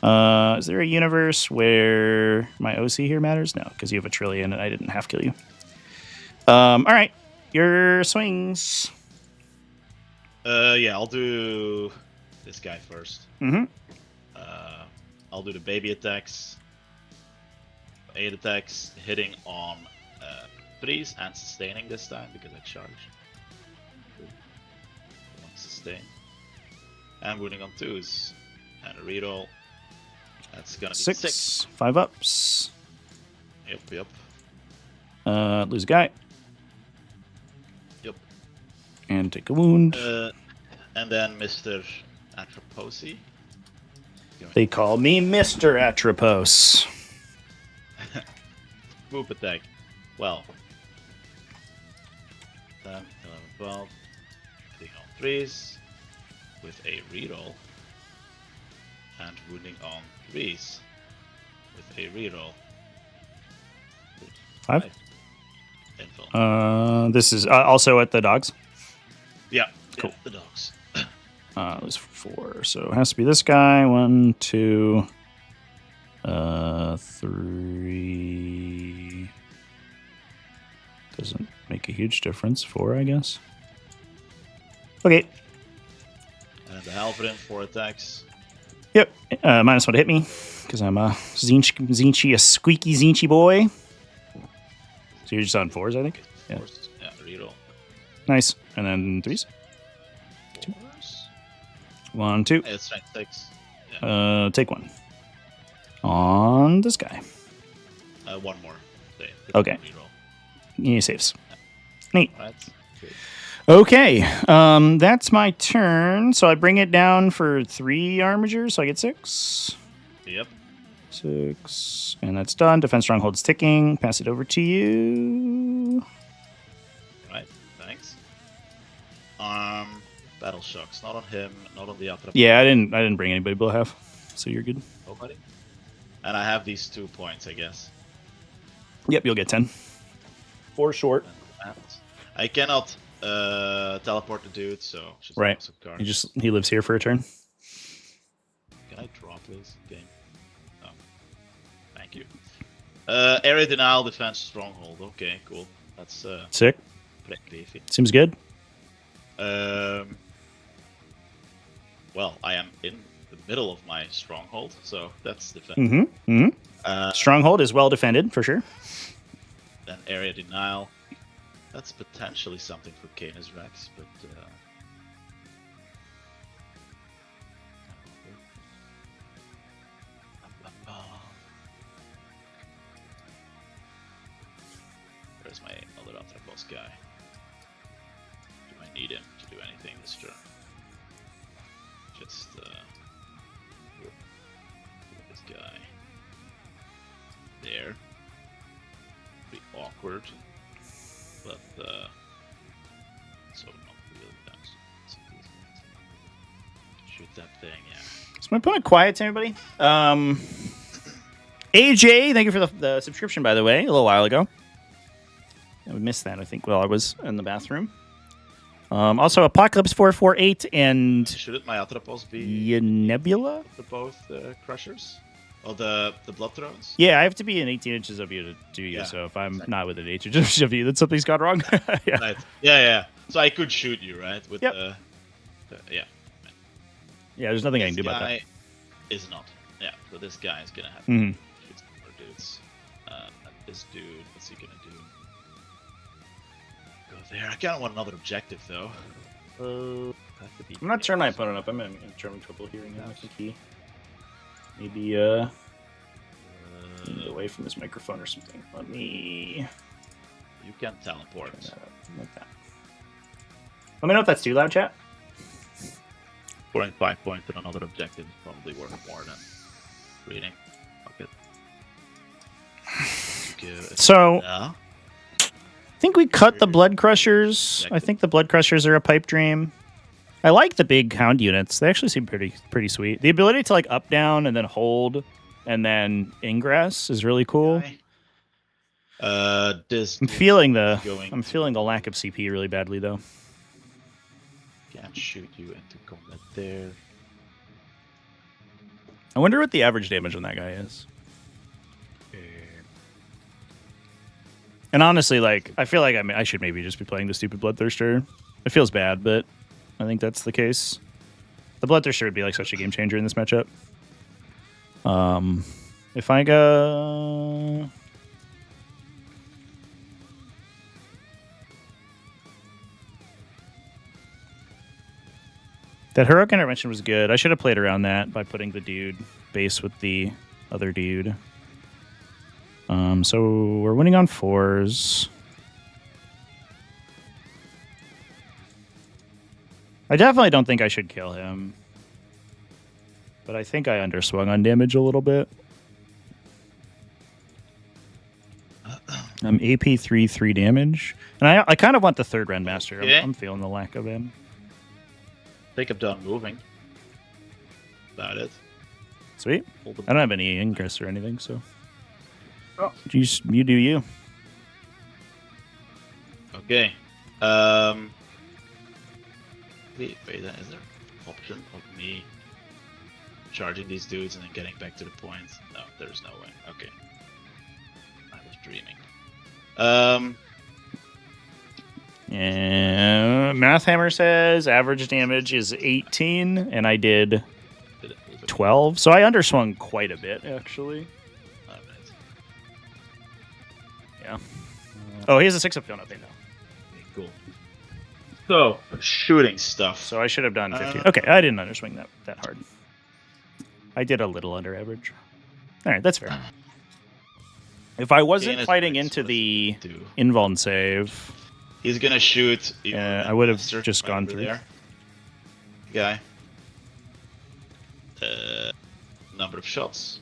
[SPEAKER 1] Is there a universe where my OC here matters? No, because you have a trillion and I didn't half kill you. All right, your swings.
[SPEAKER 2] Yeah, I'll do this guy first.
[SPEAKER 1] Mm-hmm.
[SPEAKER 2] I'll do the baby attacks. 8 attacks, hitting on 3s and sustaining this time because I charged. Cool. 1 sustain. And wounding on 2s. And a reroll. That's gonna be 6.
[SPEAKER 1] 5 ups.
[SPEAKER 2] Yep.
[SPEAKER 1] Lose a guy.
[SPEAKER 2] Yep.
[SPEAKER 1] And take a wound.
[SPEAKER 2] And then Mr. Atroposi.
[SPEAKER 1] They call me Mr. Atropos.
[SPEAKER 2] Swoop attack. Well. 10, 11, 12. Hitting on 3s. With a reroll. And wounding on 3s. With a reroll.
[SPEAKER 1] 5.
[SPEAKER 2] Info.
[SPEAKER 1] This is also at the dogs.
[SPEAKER 2] Yeah.
[SPEAKER 1] Cool.
[SPEAKER 2] Yeah, the dogs.
[SPEAKER 1] It was 4, so it has to be this guy. 1, 2, 3. Doesn't make a huge difference. 4, I guess. Okay.
[SPEAKER 2] And the Halverin 4 attacks.
[SPEAKER 1] Yep. -1 to hit me because I'm a Zinchi, a squeaky Zinchi boy. So you're just on 4s, I think. Yeah.
[SPEAKER 2] Yeah, reroll.
[SPEAKER 1] Nice. And then 3s.
[SPEAKER 2] 4s.
[SPEAKER 1] 1, 2.
[SPEAKER 2] It's strength 6. Yeah.
[SPEAKER 1] Take 1 on this guy.
[SPEAKER 2] 1 more.
[SPEAKER 1] Okay.
[SPEAKER 2] Reroll.
[SPEAKER 1] He saves. Neat.
[SPEAKER 2] Right. Good.
[SPEAKER 1] Okay, that's my turn. So I bring it down for 3 armature, so I get 6.
[SPEAKER 2] Yep.
[SPEAKER 1] 6. And that's done. Defense stronghold's ticking. Pass it over to you.
[SPEAKER 2] Right. Thanks. Battle shocks. Not on him. Not on the other.
[SPEAKER 1] Yeah, I didn't bring anybody below half, so you're good.
[SPEAKER 2] Nobody. And I have these 2 points, I guess.
[SPEAKER 1] Yep, you'll get 10. 4 short.
[SPEAKER 2] And I cannot teleport the dude, so just
[SPEAKER 1] Right.
[SPEAKER 2] drop some cards.
[SPEAKER 1] He lives here for a turn.
[SPEAKER 2] Can I draw, please? Game. Oh. Thank you. Area denial, defense, stronghold. Okay, cool. That's
[SPEAKER 1] Sick.
[SPEAKER 2] pretty beefy.
[SPEAKER 1] Seems good.
[SPEAKER 2] Well, I am in the middle of my stronghold, so that's defense.
[SPEAKER 1] Mm-hmm. Mm-hmm. Stronghold is well defended for sure.
[SPEAKER 2] Then area denial. That's potentially something for Canis Rex, but where's my other boss guy? Do I need him to do anything this turn? Just this guy there. Be awkward, but so not real defense. Shoot that thing, yeah.
[SPEAKER 1] So I'm gonna put it quiet to everybody. AJ, thank you for the subscription, by the way, a little while ago. I missed that, I think, while I was in the bathroom. Also, Apocalypse 448 and
[SPEAKER 2] Shouldn't my Atropos be
[SPEAKER 1] Nebula?
[SPEAKER 2] the both crushers? Oh, the blood thrones?
[SPEAKER 1] Yeah, I have to be in 18 inches of you to do you.
[SPEAKER 2] Yeah,
[SPEAKER 1] So if I'm not within 18 inches of you, then something's gone wrong. Yeah.
[SPEAKER 2] Right. Yeah. So I could shoot you, right? With
[SPEAKER 1] Yep.
[SPEAKER 2] yeah.
[SPEAKER 1] Yeah, there's nothing I can do
[SPEAKER 2] This
[SPEAKER 1] about that.
[SPEAKER 2] guy is not. Yeah. So this guy is gonna have to
[SPEAKER 1] Mhm.
[SPEAKER 2] shoot some more dudes. And this dude, what's he gonna do? Go there. I kind of want another objective though. Have to be
[SPEAKER 1] I'm not turning my opponent up. I'm in trouble hearing him. I think he maybe moved away from his microphone or something. Let me
[SPEAKER 2] You can teleport.
[SPEAKER 1] turn that up like that. Let me know if that's too loud, chat.
[SPEAKER 2] 4.5 points on another objective is probably worth more than reading. Fuck it. Good.
[SPEAKER 1] So
[SPEAKER 2] Yeah.
[SPEAKER 1] I think we cut the Blood Crushers. I think the Blood Crushers are a pipe dream. I like the big Hound units. They actually seem pretty sweet. The ability to like up down and then hold and then ingress is really cool.
[SPEAKER 2] This
[SPEAKER 1] I'm feeling
[SPEAKER 2] going
[SPEAKER 1] I'm feeling the lack of CP really badly though.
[SPEAKER 2] Can't shoot you into combat there.
[SPEAKER 1] I wonder what the average damage on that guy is. And honestly, like I feel like I should maybe just be playing the stupid Bloodthirster. It feels bad, but I think that's the case. The Bloodthirster would be like such a game changer in this matchup. If I go, that heroic intervention was good. I should have played around that by putting the dude base with the other dude. So we're winning on 4s. I definitely don't think I should kill him. But I think I underswung on damage a little bit. I'm AP 3 damage. And I kind of want the third Ren Master.
[SPEAKER 2] Yeah.
[SPEAKER 1] I'm feeling the lack of him.
[SPEAKER 2] I think I'm done moving. About it.
[SPEAKER 1] Sweet.
[SPEAKER 2] Hold
[SPEAKER 1] I don't have any ingress or anything, so. Oh, you do you.
[SPEAKER 2] Okay. Wait, is there an option of me charging these dudes and then getting back to the point? No, there's no way. Okay. I was dreaming.
[SPEAKER 1] Yeah, Math Hammer says average damage is 18, and I did
[SPEAKER 2] Did it move it?
[SPEAKER 1] 12. So I underswung quite a bit, actually.
[SPEAKER 2] Alright.
[SPEAKER 1] Yeah. Oh, he has a 6 up field up there now.
[SPEAKER 2] Okay, cool. So, shooting stuff.
[SPEAKER 1] So I should have done 15. Okay, I didn't underswing that hard. I did a little under average. All right, that's fair. If I wasn't
[SPEAKER 2] Canis
[SPEAKER 1] fighting
[SPEAKER 2] Rex,
[SPEAKER 1] into
[SPEAKER 2] what
[SPEAKER 1] the
[SPEAKER 2] does he do?
[SPEAKER 1] invuln save,
[SPEAKER 2] He's gonna shoot.
[SPEAKER 1] I would have just gone
[SPEAKER 2] over
[SPEAKER 1] through.
[SPEAKER 2] there. Guy. Number of shots.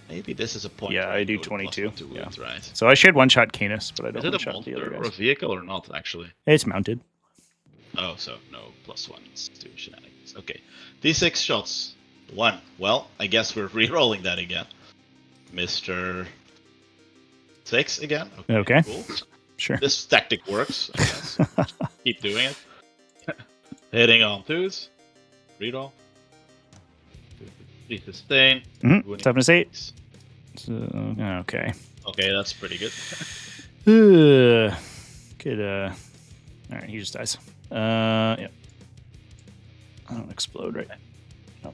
[SPEAKER 2] Maybe this is a point.
[SPEAKER 1] Yeah,
[SPEAKER 2] where
[SPEAKER 1] I do
[SPEAKER 2] go to
[SPEAKER 1] 22,
[SPEAKER 2] +1 to
[SPEAKER 1] yeah.
[SPEAKER 2] it, right?
[SPEAKER 1] So I should one-shot Canis, but I
[SPEAKER 2] Is
[SPEAKER 1] don't
[SPEAKER 2] it a
[SPEAKER 1] one-shot the other
[SPEAKER 2] monster or a
[SPEAKER 1] guys.
[SPEAKER 2] vehicle or not? Actually.
[SPEAKER 1] It's mounted.
[SPEAKER 2] Oh, so no +1s to shenanigans. Okay, D6 shots. 1. Well, I guess we're re-rolling that again. Mr. 6 again.
[SPEAKER 1] Okay.
[SPEAKER 2] Cool.
[SPEAKER 1] Sure.
[SPEAKER 2] This tactic works, I guess. Keep doing it. Hitting on 2s. Reroll. 3 sustain.
[SPEAKER 1] Mhm. Toughness 8. So, okay.
[SPEAKER 2] Okay, that's pretty good.
[SPEAKER 1] Good. All right, he just dies. Yeah. I don't explode, right? No.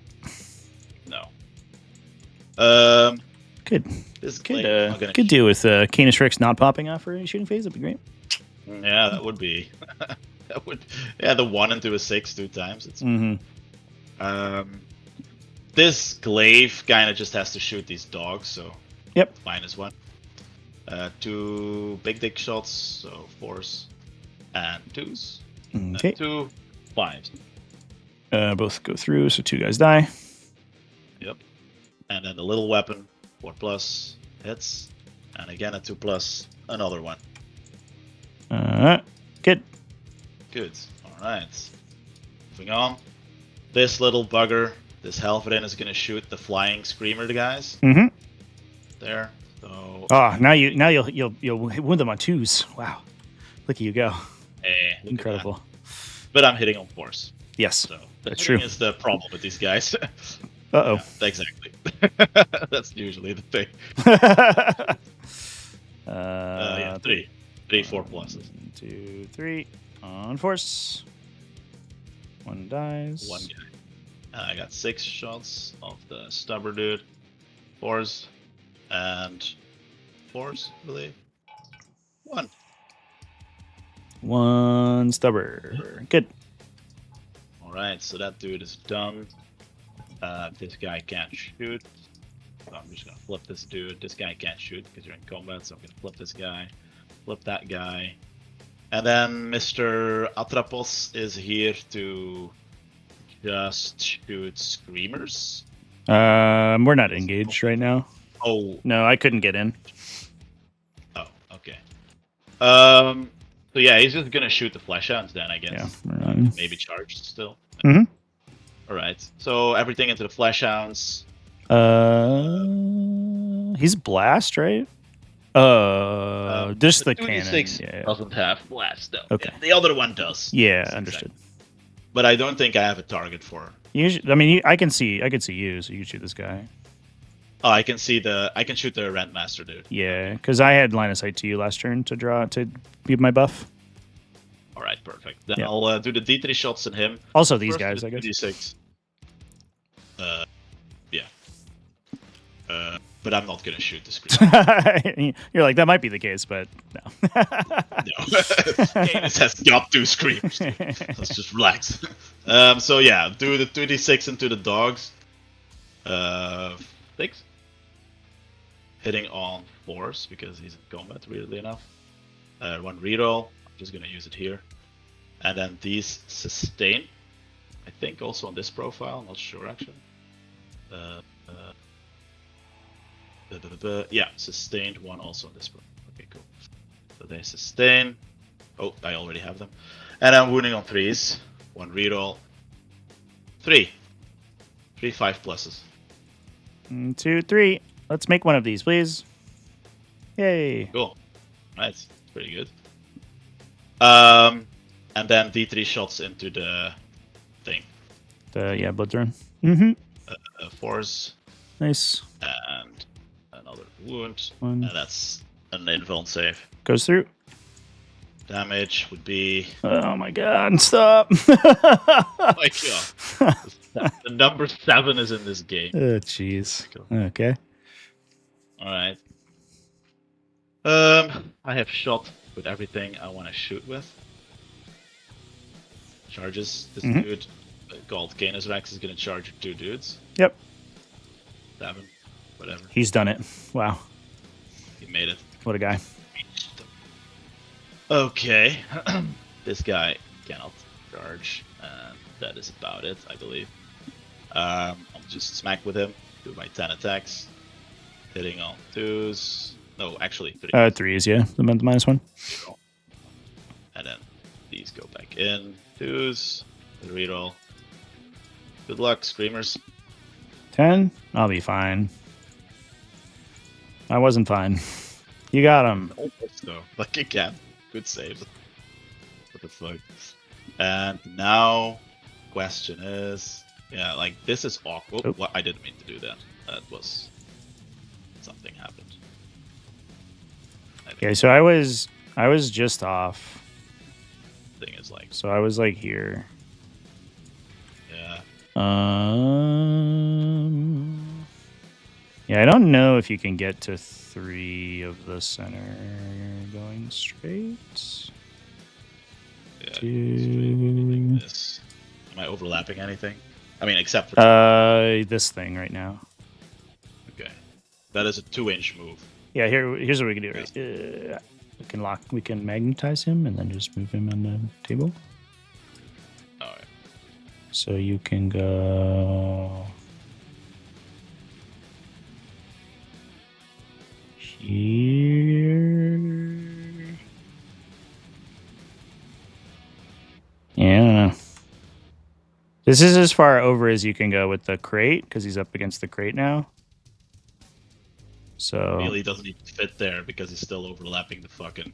[SPEAKER 2] No.
[SPEAKER 1] Good.
[SPEAKER 2] This
[SPEAKER 1] Could
[SPEAKER 2] glaive, I'm not gonna
[SPEAKER 1] could do with Canis Rex not popping off for a shooting phase. That'd be great.
[SPEAKER 2] Yeah, that would be. That would. Yeah, the 1 into a 6 2 times. It's. This glaive kind of just has to shoot these dogs, so.
[SPEAKER 1] Yep.
[SPEAKER 2] -1. 2 big dick shots, so 4s and 2s.
[SPEAKER 1] Okay.
[SPEAKER 2] 2 5s.
[SPEAKER 1] Both go through, so 2 guys die.
[SPEAKER 2] Yep. And then the little weapon, 4+ hits, and again a 2+, another one.
[SPEAKER 1] Good.
[SPEAKER 2] Good. All right. Moving on. This little bugger, this Halfdan is gonna shoot the flying screamer guys.
[SPEAKER 1] Mm-hmm.
[SPEAKER 2] There. So.
[SPEAKER 1] Oh, now you'll win them on 2s. Wow. Look at you go.
[SPEAKER 2] Look
[SPEAKER 1] Incredible.
[SPEAKER 2] at that. But I'm hitting on 4s.
[SPEAKER 1] Yes.
[SPEAKER 2] So
[SPEAKER 1] That's
[SPEAKER 2] hitting
[SPEAKER 1] true.
[SPEAKER 2] is the problem with these guys.
[SPEAKER 1] Uh-oh.
[SPEAKER 2] Yeah, exactly. That's usually the thing. Yeah, 3, 4 pluses.
[SPEAKER 1] 1, 2, 3 on force. 1 dies.
[SPEAKER 2] 1 guy. I got 6 shots of the stubber dude. 4s and 4s, I believe. 1.
[SPEAKER 1] 1 stubber. Good.
[SPEAKER 2] All right, so that dude is done. This guy can't shoot. So I'm just gonna flip this dude. This guy can't shoot because you're in combat, so I'm gonna flip this guy, flip that guy, and then Mr. Atrapos is here to just shoot screamers.
[SPEAKER 1] We're not engaged right now.
[SPEAKER 2] Oh,
[SPEAKER 1] No, I couldn't get in.
[SPEAKER 2] oh, okay. So yeah, he's just gonna shoot the flesh hounds then, I guess.
[SPEAKER 1] Yeah, we're not in.
[SPEAKER 2] Maybe charged still.
[SPEAKER 1] Mm-hmm.
[SPEAKER 2] All right. So everything into the flesh hounds.
[SPEAKER 1] He's blast, right? Just the cannon.
[SPEAKER 2] 2d6
[SPEAKER 1] Yeah.
[SPEAKER 2] doesn't have blast though.
[SPEAKER 1] Okay.
[SPEAKER 2] Yeah, the other one does.
[SPEAKER 1] Yeah,
[SPEAKER 2] Yes,
[SPEAKER 1] understood.
[SPEAKER 2] exactly. But I don't think I have a target for.
[SPEAKER 1] Usually, I mean, I can see you, so you can shoot this guy.
[SPEAKER 2] Oh, I can shoot the Rentmaster dude.
[SPEAKER 1] Yeah, because I had line of sight to you last turn to be my buff.
[SPEAKER 2] All right, perfect. Then
[SPEAKER 1] Yeah.
[SPEAKER 2] I'll do the D3 shots in him.
[SPEAKER 1] Also, these
[SPEAKER 2] First,
[SPEAKER 1] guys,
[SPEAKER 2] the
[SPEAKER 1] I guess.
[SPEAKER 2] D6. Yeah. But I'm not gonna shoot the screen.
[SPEAKER 1] You're like, that might be the case, but no.
[SPEAKER 2] No. Canis has got 2 screams. Let's just relax. So yeah, do the 2d6 into the dogs. 6. Hitting on 4s because he's in combat, weirdly enough. 1 reroll. I'm just gonna use it here. And then these sustain. I think also on this profile, not sure actually. Yeah, sustained 1 also on this profile. Okay, cool. So they sustain. Oh, I already have them. And I'm wounding on 3s. 1 reroll. 3. 3 5+.
[SPEAKER 1] 1, 2, 3. Let's make one of these, please. Yay.
[SPEAKER 2] Cool. Nice. Pretty good. And then D3 shots into the thing.
[SPEAKER 1] Yeah, blood throne. Mm-hmm.
[SPEAKER 2] 4s
[SPEAKER 1] Nice.
[SPEAKER 2] and another wound.
[SPEAKER 1] 1
[SPEAKER 2] And that's an invuln save.
[SPEAKER 1] goes through.
[SPEAKER 2] Damage would be.
[SPEAKER 1] Oh my god, stop.
[SPEAKER 2] Oh my god. The number 7 is in this game.
[SPEAKER 1] Oh, jeez. Okay.
[SPEAKER 2] Alright. I have shot with everything I want to shoot with. Charges. This
[SPEAKER 1] Mhm.
[SPEAKER 2] dude called Canis Rex is gonna charge 2 dudes.
[SPEAKER 1] Yep.
[SPEAKER 2] 7. Whatever.
[SPEAKER 1] He's done it. Wow.
[SPEAKER 2] He made it.
[SPEAKER 1] What a guy.
[SPEAKER 2] Okay. This guy cannot charge, and that is about it, I believe. I'll just smack with him, do my 10 attacks, hitting on 2s. No, actually 3.
[SPEAKER 1] 3s, yeah. The -1.
[SPEAKER 2] And then these go back in. 2s, reroll. Good luck, screamers.
[SPEAKER 1] 10. I'll be fine. I wasn't fine. You got him.
[SPEAKER 2] Almost though, like again. Good save. What the fuck? And now, question is, yeah, like this is awkward.
[SPEAKER 1] Oh.
[SPEAKER 2] What? I didn't mean to do that. That was something happened.
[SPEAKER 1] Okay, so I was just off.
[SPEAKER 2] Thing is like,
[SPEAKER 1] So I was like here.
[SPEAKER 2] yeah.
[SPEAKER 1] Yeah, I don't know if you can get to 3 of the center going straight.
[SPEAKER 2] Yeah.
[SPEAKER 1] To
[SPEAKER 2] This. Am I overlapping anything? I mean, except for
[SPEAKER 1] this thing right now.
[SPEAKER 2] okay. That is a 2-inch move.
[SPEAKER 1] Yeah, here's what we can do. Right? We can magnetize him and then just move him on the table.
[SPEAKER 2] All right.
[SPEAKER 1] So you can go here. Yeah, I don't know. This is as far over as you can go with the crate because he's up against the crate now. So
[SPEAKER 2] Really doesn't even fit there because he's still overlapping the fucking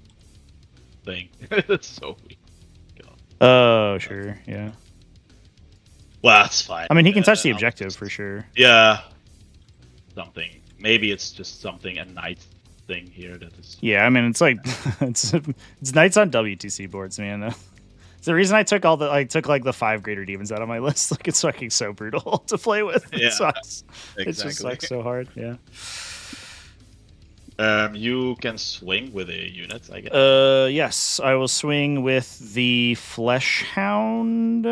[SPEAKER 2] thing. That's so weak. God.
[SPEAKER 1] oh, sure, yeah.
[SPEAKER 2] Well, that's fine.
[SPEAKER 1] I mean, he can touch the
[SPEAKER 2] I'll
[SPEAKER 1] objective
[SPEAKER 2] just-
[SPEAKER 1] for sure.
[SPEAKER 2] Yeah. Something. Maybe it's just something a knight thing here that is.
[SPEAKER 1] Yeah, I mean, it's like it's knights on WTC boards, man. It's the reason I took like the 5 greater demons out of my list. Like it's fucking so brutal to play with.
[SPEAKER 2] Yeah,
[SPEAKER 1] It sucks.
[SPEAKER 2] Exactly.
[SPEAKER 1] It just sucks so hard. Yeah.
[SPEAKER 2] You can swing with a unit, I guess.
[SPEAKER 1] Yes, I will swing with the Flesh Hound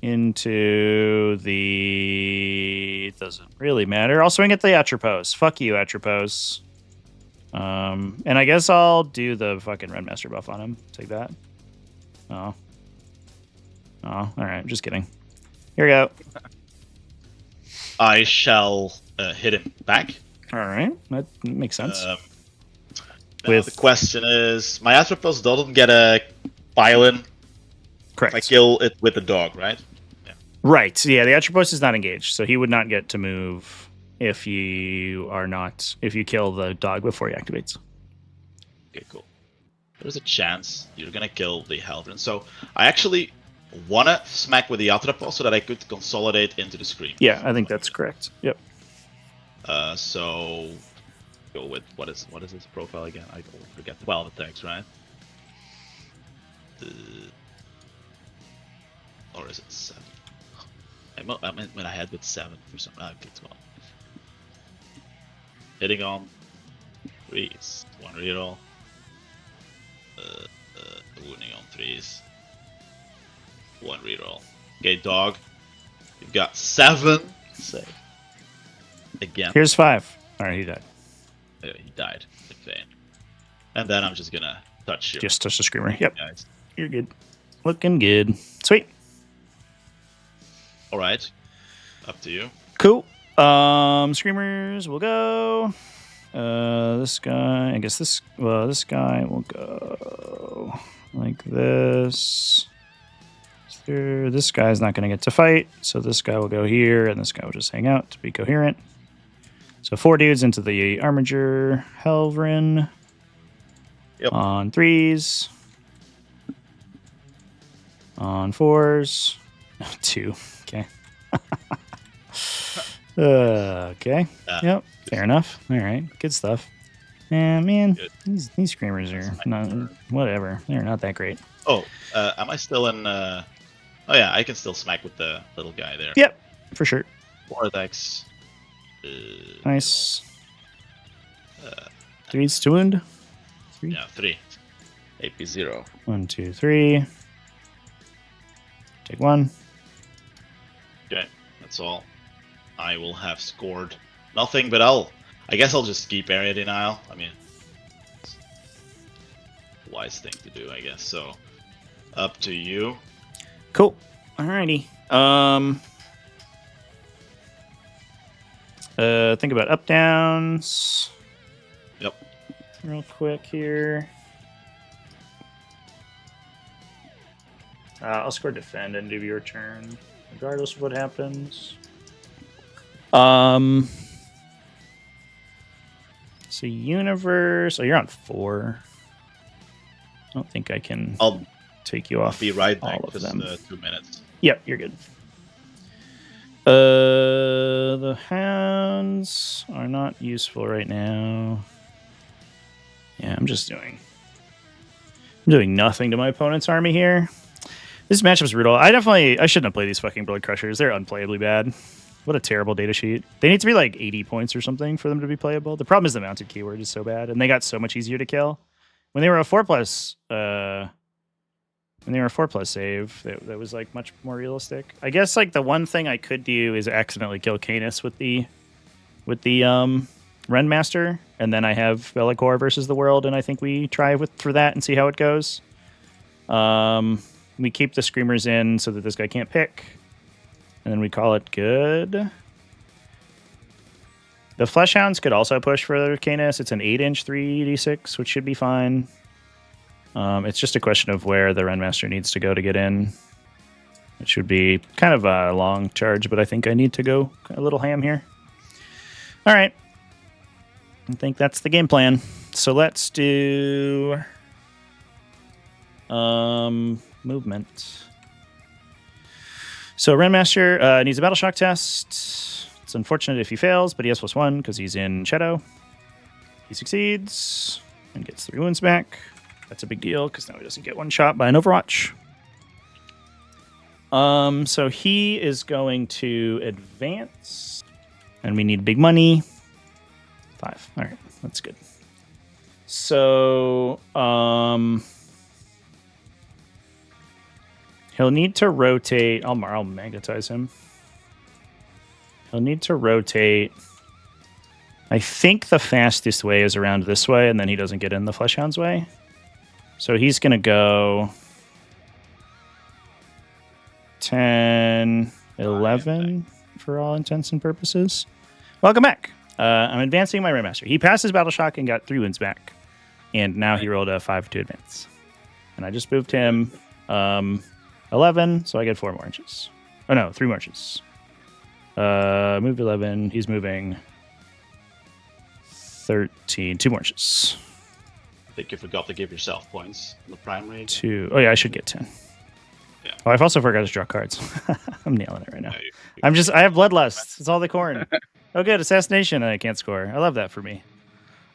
[SPEAKER 1] into the. It doesn't really matter. I'll swing at the Atropos. Fuck you, Atropos. And I guess I'll do the fucking Red Master buff on him. Take that. Oh. Oh, all right. Just kidding. Here we go.
[SPEAKER 2] I shall hit him back.
[SPEAKER 1] All right. That makes sense.
[SPEAKER 2] Now
[SPEAKER 1] With-
[SPEAKER 2] the question is, my Atropos doesn't get a pile-in
[SPEAKER 1] Correct.
[SPEAKER 2] if I kill it with the dog, right?
[SPEAKER 1] Right. Yeah, the Atropos is not engaged, so he would not get to move if you kill the dog before he activates.
[SPEAKER 2] Okay, cool. There's a chance you're gonna kill the Haldren. So I actually wanna smack with the Atropos so that I could consolidate into the Scream.
[SPEAKER 1] Yeah, I think that's correct. Yep.
[SPEAKER 2] So go with what is his profile again? I forget. 12 attacks, right? Or is it 7? I meant when I had with 7 for some. Okay, 12. Hitting on 3s. 1 reroll. Wounding on 3s. 1 reroll. Okay, dog. You've got 7. Save. Again.
[SPEAKER 1] Here's 5. All right, he died.
[SPEAKER 2] He died. In vain. And then I'm just gonna touch you.
[SPEAKER 1] Just touch the screamer. Yep.
[SPEAKER 2] Guys.
[SPEAKER 1] You're good. Looking good. Sweet.
[SPEAKER 2] All right. Up to you.
[SPEAKER 1] Cool. Screamers will go. This guy. I guess this guy will go like this. Here. This guy's not going to get to fight, so this guy will go here, and this guy will just hang out to be coherent. So 4 dudes into the Armiger Helvrin.
[SPEAKER 2] Yep.
[SPEAKER 1] On 3s. On 4s. 2. Okay. Okay. Yep. Fair enough. All right. Good stuff. Man,
[SPEAKER 2] Good.
[SPEAKER 1] these screamers are not whatever. They're not that great.
[SPEAKER 2] Oh, am I still in? Oh yeah, I can still smack with the little guy there.
[SPEAKER 1] Yep, for sure.
[SPEAKER 2] 4 attacks.
[SPEAKER 1] Nice. 3's to wound. 3.
[SPEAKER 2] Yeah, 3. AP 0.
[SPEAKER 1] 1, 2, 3. Take 1.
[SPEAKER 2] Okay, that's all. I will have scored nothing, but I guess I'll just keep area denial. I mean, it's a wise thing to do, I guess. So, up to you.
[SPEAKER 1] Cool. Alrighty. Think about up downs.
[SPEAKER 2] Yep.
[SPEAKER 1] Real quick here. I'll score defend end of your turn, regardless of what happens. So universe. Oh, you're on 4. I don't think I can
[SPEAKER 2] I'll
[SPEAKER 1] take you off.
[SPEAKER 2] be right back.
[SPEAKER 1] all of
[SPEAKER 2] Just
[SPEAKER 1] them.
[SPEAKER 2] 2 minutes.
[SPEAKER 1] Yep, you're good. The hound Daemons are not useful right now. Yeah, I'm doing nothing to my opponent's army here. This matchup's brutal. I shouldn't have played these fucking Blood Crushers. They're unplayably bad. What a terrible data sheet. They need to be like 80 points or something for them to be playable. The problem is the mounted keyword is so bad, and they got so much easier to kill. When they were a 4+, save, that was like much more realistic. I guess like the one thing I could do is accidentally kill Canis with the Renmaster, and then I have Bellicor versus the world, and I think we try for that and see how it goes. We keep the Screamers in so that this guy can't pick, and then we call it good. The Fleshhounds could also push for Canis. It's an 8-inch 3d6, which should be fine. It's just a question of where the Renmaster needs to go to get in. It should be kind of a long charge, but I think I need to go a little ham here. All right. I think that's the game plan. So let's do movement. So Renmaster needs a Battle Shock test. It's unfortunate if he fails, but he has +1 because he's in Shadow. He succeeds and gets 3 wounds back. That's a big deal because now he doesn't get one shot by an Overwatch. So he is going to advance, and we need big money. 5. All right, that's good. So he'll need to rotate. I'll magnetize him. He'll need to rotate. I think the fastest way is around this way, and then he doesn't get in the Fleshhound's way. So he's going to go 10, 11 for all intents and purposes. Welcome back. I'm advancing my Renmaster. He passed his Battle Shock and got 3 wounds back. And now he rolled a 5 to advance. And I just moved him 11, so I get 4 more inches. Oh no, 3 more inches. Moved 11. He's moving 13. 2 more inches.
[SPEAKER 3] I think you forgot to give yourself points in the primary.
[SPEAKER 1] 2. Oh yeah, I should get 10.
[SPEAKER 3] Yeah.
[SPEAKER 1] Oh, I've also forgot to draw cards. I'm nailing it right now. I have Bloodlust. It's all the corn. Oh good, Assassination, and I can't score. I love that for me.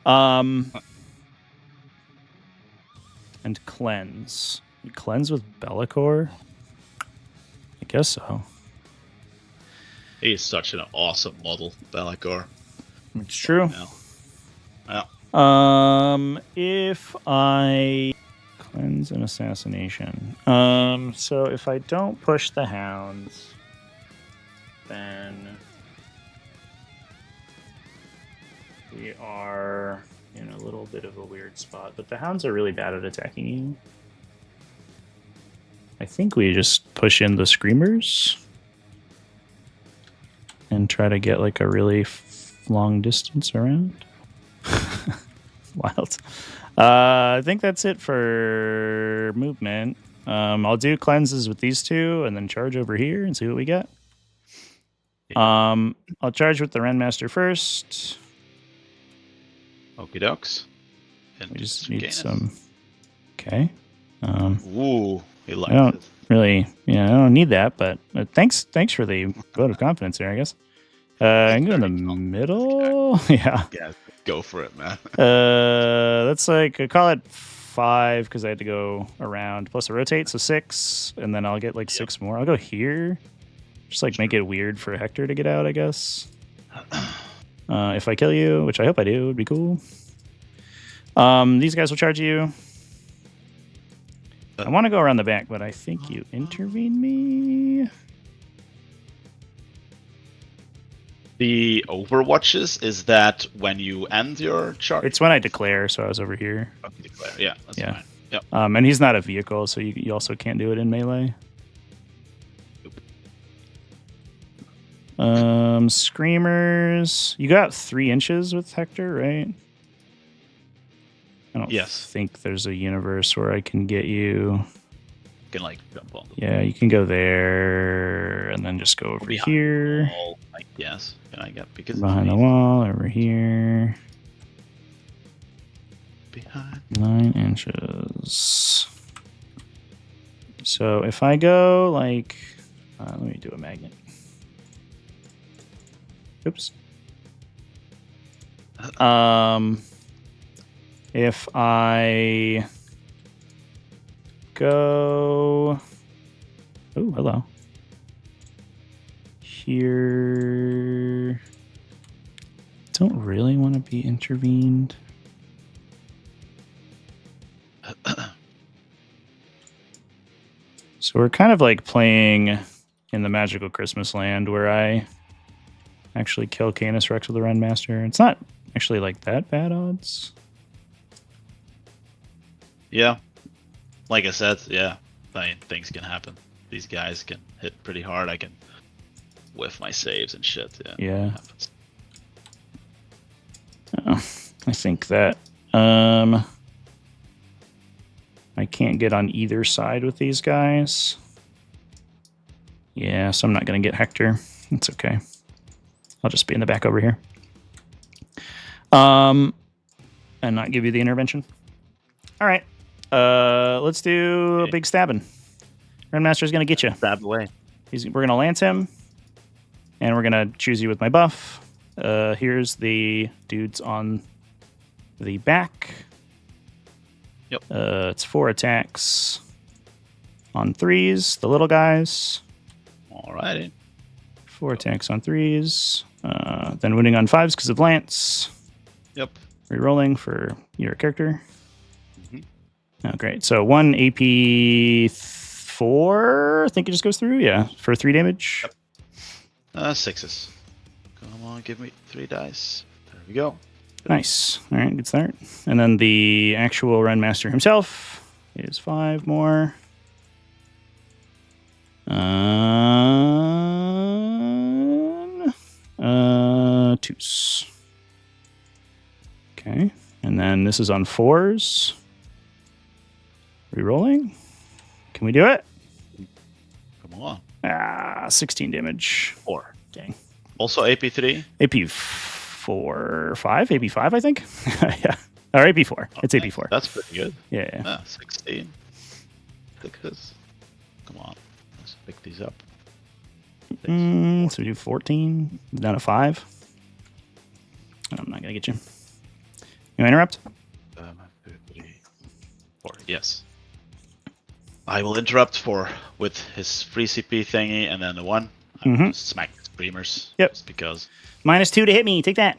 [SPEAKER 1] And Cleanse. Cleanse with Bellicor? I guess so.
[SPEAKER 2] He's such an awesome model, Bellicor.
[SPEAKER 1] It's true.
[SPEAKER 2] Yeah.
[SPEAKER 1] If I Cleanse and Assassination. So if I don't push the Hounds, then we are in a little bit of a weird spot. But the Hounds are really bad at attacking you. I think we just push in the Screamers and try to get like a really long distance around. Wild. I think that's it for movement. I'll do cleanses with these two and then charge over here and see what we get. I'll charge with the Renmaster first.
[SPEAKER 2] Okie dokes.
[SPEAKER 1] We just need some. Okay.
[SPEAKER 2] Ooh, he
[SPEAKER 1] I
[SPEAKER 2] likes
[SPEAKER 1] don't
[SPEAKER 2] it.
[SPEAKER 1] really, I don't need that, but thanks for the vote of confidence there, I guess. I can go in the middle. Yeah.
[SPEAKER 2] Yeah, go for it, man.
[SPEAKER 1] That's like, I call it 5 because I had to go around plus a rotate, so 6, and then I'll get like 6 more. I'll go here. Just like make it weird for Hector to get out, I guess. If I kill you, which I hope I do, would be cool. These guys will charge you. I want to go around the back, but I think you intervene me.
[SPEAKER 2] The Overwatches, is that when you end your charge?
[SPEAKER 1] It's when I declare, so I was over here.
[SPEAKER 2] Okay, declare. Yeah, that's
[SPEAKER 1] Yeah.
[SPEAKER 2] fine. Yep.
[SPEAKER 1] And he's not a vehicle, so you also can't do it in melee. Screamers. You got 3 inches with Hector, right? I don't think there's a universe where I can get you.
[SPEAKER 2] You can like jump on the
[SPEAKER 1] Yeah, you can go there and then just go over here.
[SPEAKER 2] wall, I guess. Can I get because
[SPEAKER 1] Behind the wall, over here.
[SPEAKER 2] behind?
[SPEAKER 1] 9 inches. So if I go like, let me do a magnet. Oops. If I go... Oh, hello. Here... Don't really want to be intervened. So we're kind of like playing in the magical Christmas land where I actually kill Canis Rex with the Renmaster. It's not actually like that bad odds.
[SPEAKER 2] Yeah. Like I said, yeah. I mean, things can happen. These guys can hit pretty hard. I can whiff my saves and shit. Yeah.
[SPEAKER 1] Yeah.
[SPEAKER 2] It happens.
[SPEAKER 1] I think that I can't get on either side with these guys. Yeah, so I'm not going to get Hector. It's okay. I'll just be in the back over here. And not give you the intervention. All right. Let's do a big stabbing. Renmaster's going to get you.
[SPEAKER 2] Stab away.
[SPEAKER 1] We're going to lance him. And we're going to choose you with my buff. Here's the dudes on the back.
[SPEAKER 2] Yep.
[SPEAKER 1] It's 4 attacks on 3s, the little guys.
[SPEAKER 2] Alrighty.
[SPEAKER 1] 4 attacks on 3s. Then winning on 5s because of lance.
[SPEAKER 2] Yep.
[SPEAKER 1] Rerolling for your character.
[SPEAKER 2] Mhm.
[SPEAKER 1] Oh, great. So 1 AP 4. I think it just goes through. Yeah, for 3 damage.
[SPEAKER 2] Yep. 6s. Come on, give me 3 dice. There we go.
[SPEAKER 1] Nice. All right, good start. And then the actual Renmaster himself is 5 more. Twos. Okay. And then this is on 4s. Rerolling. Can we do it?
[SPEAKER 2] Come on.
[SPEAKER 1] 16 damage.
[SPEAKER 2] 4.
[SPEAKER 1] Dang.
[SPEAKER 2] Also AP3.
[SPEAKER 1] AP 4, 5? AP 5, I think? Yeah. Or AP 4. It's AP 4.
[SPEAKER 2] That's pretty good.
[SPEAKER 1] Yeah.
[SPEAKER 2] 16. Look at this. Come on. Let's pick these up.
[SPEAKER 1] So we do 14. Down to 5. I'm not going to get you. You interrupt?
[SPEAKER 2] 2, 3, 4. Yes. I will interrupt with his free CP thingy and then the 1. I will just smack the screamers.
[SPEAKER 1] Yep.
[SPEAKER 2] Just because.
[SPEAKER 1] -2 to hit me. Take that.